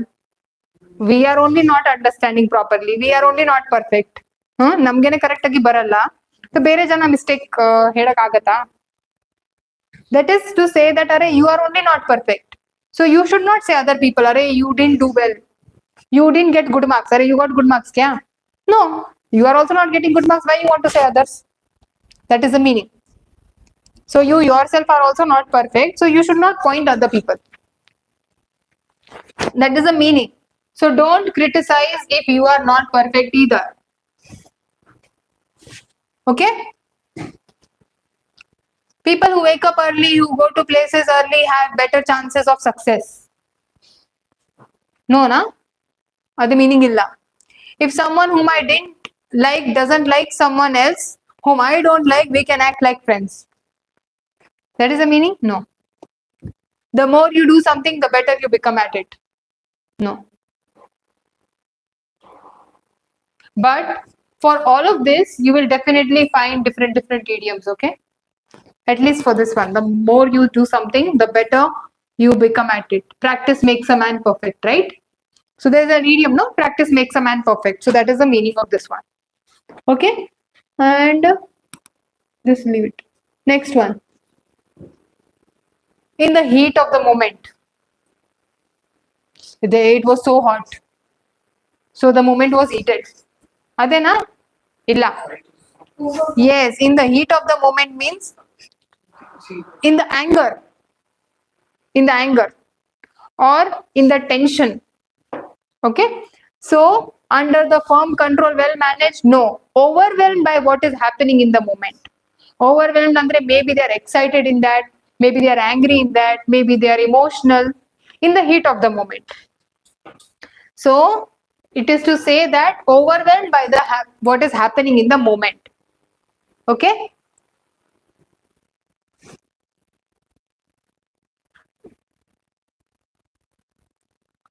we are only not understanding properly. We are only not perfect. ನಮ್ಗೆನೆ correct ಆಗಿ ಬರಲ್ಲ. ಬೇರೆ ಜನ mistake ಹೇಳಕ್ ಆಗತ್ತಾ? That is to say that you are only not perfect. So you should not say other people, you didn't do well. You didn't get good marks. You got good marks kya? No, you are also not getting good marks. Why you want to say others? That is the meaning. So you yourself are also not perfect. So you should not point other people. That is the meaning. So don't criticize if you are not perfect either. Okay? People who wake up early, who go to places early, have better chances of success. No, na? Adu meaning illa. If someone whom I didn't like doesn't like someone else whom I don't like, we can act like friends. That is the meaning? No. The more you do something, the better you become at it. No. But for all of this, you will definitely find different idioms, okay? At least for this one, the more you do something, the better you become at it. Practice makes a man perfect, right? So there's an idiom, no? Practice makes a man perfect. So that is the meaning of this one. Okay? And just leave it. Next one. In the heat of the moment. It was so hot. So the moment was heated. Adena? Illa. Yes, in the heat of the moment means in the anger. In the anger. Or in the tension. Okay? So, under the firm control, well managed? No. Overwhelmed by what is happening in the moment. Overwhelmed andre maybe they are excited in that, maybe they are angry in that, maybe they are emotional in the heat of the moment. So, it is to say that overwhelmed by the what is happening in the moment. Okay?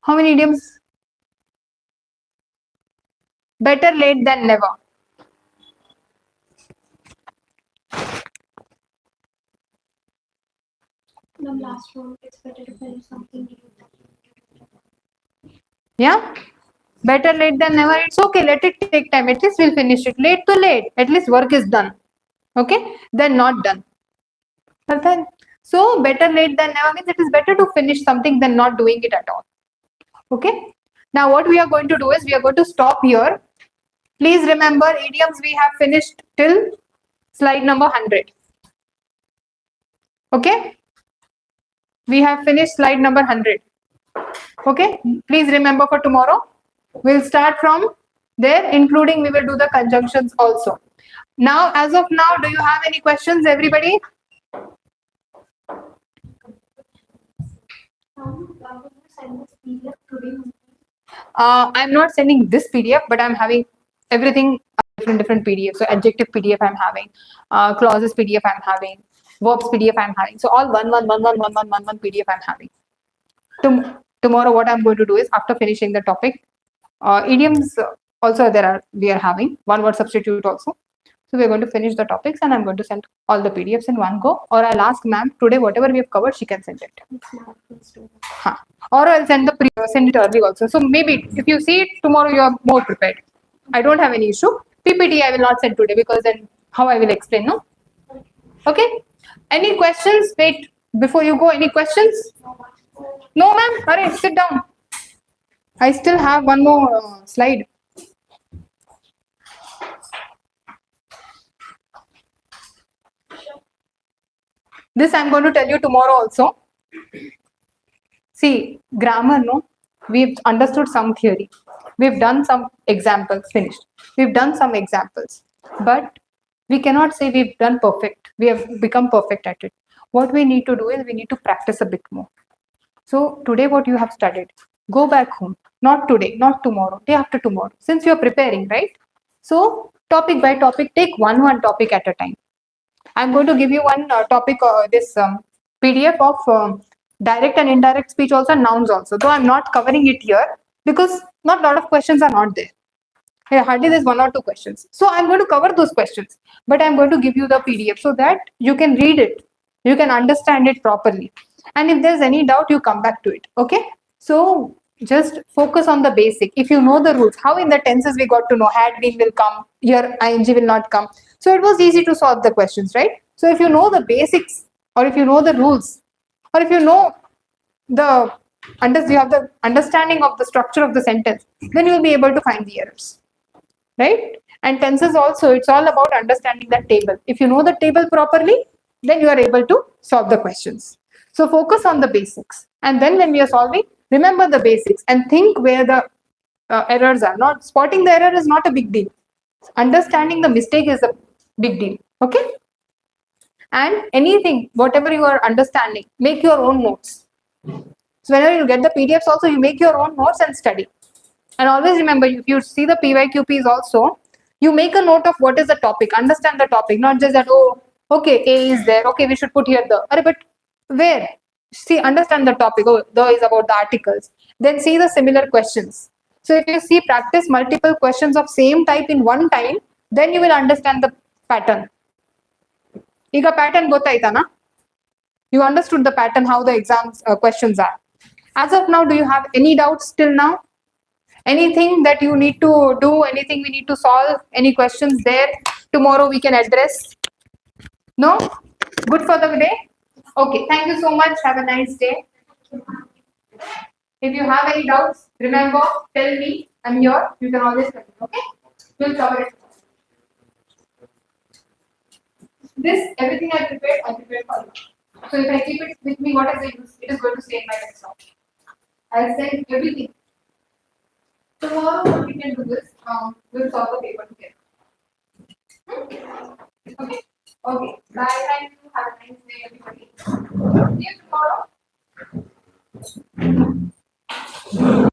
How many idioms? Better late than never. The last one, it's better to finish something new. Yeah? Better late than never. It's okay. Let it take time. At least we'll finish it. Late to late. At least work is done. Okay? Then not done. So better late than never means it is better to finish something than not doing it at all. Okay? Now what we are going to do is we are going to stop here. Please remember idioms we have finished till slide number 100. Okay? We have finished slide number 100. Okay? Please remember for tomorrow. We'll start from there, including we will do the conjunctions also. Now, as of now, do you have any questions, everybody? Send this PDF today. I'm not sending this PDF, but I'm having everything different PDF. So adjective PDF I'm having, clauses PDF I'm having, verbs PDF I'm having. So all one PDF I'm having. Tomorrow, what I'm going to do is after finishing the topic, idioms also we are having one word substitute also. So we're going to finish the topics and I'm going to send all the PDFs in one go. Or I'll ask ma'am today whatever we have covered, she can send it. Or I'll send it early also. So maybe if you see it tomorrow, you are more prepared. I don't have any issue. PPT I will not send today because then how I will explain, no? Okay. Any questions? Wait, before you go, any questions? No, ma'am. Hurry, sit down. I still have one more slide. This I'm going to tell you tomorrow also. See, grammar, no? We've understood some theory. We've done some examples, finished. We've done some examples. But we cannot say we've done perfect. We have become perfect at it. What we need to do is we need to practice a bit more. So today what you have studied, go back home. Not today, not tomorrow, day after tomorrow. Since you're preparing, right? So topic by topic, take one topic at a time. I'm going to give you one topic, this PDF of direct and indirect speech also, nouns also. Though I'm not covering it here because not a lot of questions are not there. Hardly there's 1 or 2 questions. So I'm going to cover those questions, but I'm going to give you the PDF so that you can read it. You can understand it properly. And if there's any doubt, you come back to it. Okay. So just focus on the basic. If you know the rules, how in the tenses we got to know had been will come, here ing will not come. So it was easy to solve the questions, right? So if you know the basics, or if you know the rules, or if you know the you have the understanding of the structure of the sentence, then you will be able to find the errors, right? And tenses also, it's all about understanding that table. If you know the table properly, then you are able to solve the questions. So focus on the basics, and then when we are solving, remember the basics and think where the errors are. Not spotting the error is not a big deal. Understanding the mistake is a big deal. Okay. And anything, whatever you are understanding, make your own notes. So whenever you get the PDFs also, you make your own notes and study. And always remember, if you see the PYQPs also, you make a note of what is the topic, understand the topic, not just that, oh, okay, A is there, okay, we should put here the, but where? See, understand the topic, oh, the is about the articles. Then see the similar questions. So if you see practice multiple questions of same type in one time, then you will understand the pattern. ಈಗ pattern ಗೊತ್ತಾಯ್ತಾನಾ? You understood the pattern, how the exams questions are. As of now, do you have any doubts till now? Anything that you need to do, anything we need to solve, any questions there tomorrow we can address? No? Good for the day? Okay, thank you so much. Have a nice day. If you have any doubts, remember, tell me. I'm here. You can always tell me, okay? We'll cover it. This, everything I prepared for you. So if I keep it with me, what is the use? It is going to stay in my desktop. I'll send everything. Tomorrow what we can do is, we'll solve the paper together. Okay? Okay. Bye. Thank you. Have a nice day, everybody. See you tomorrow.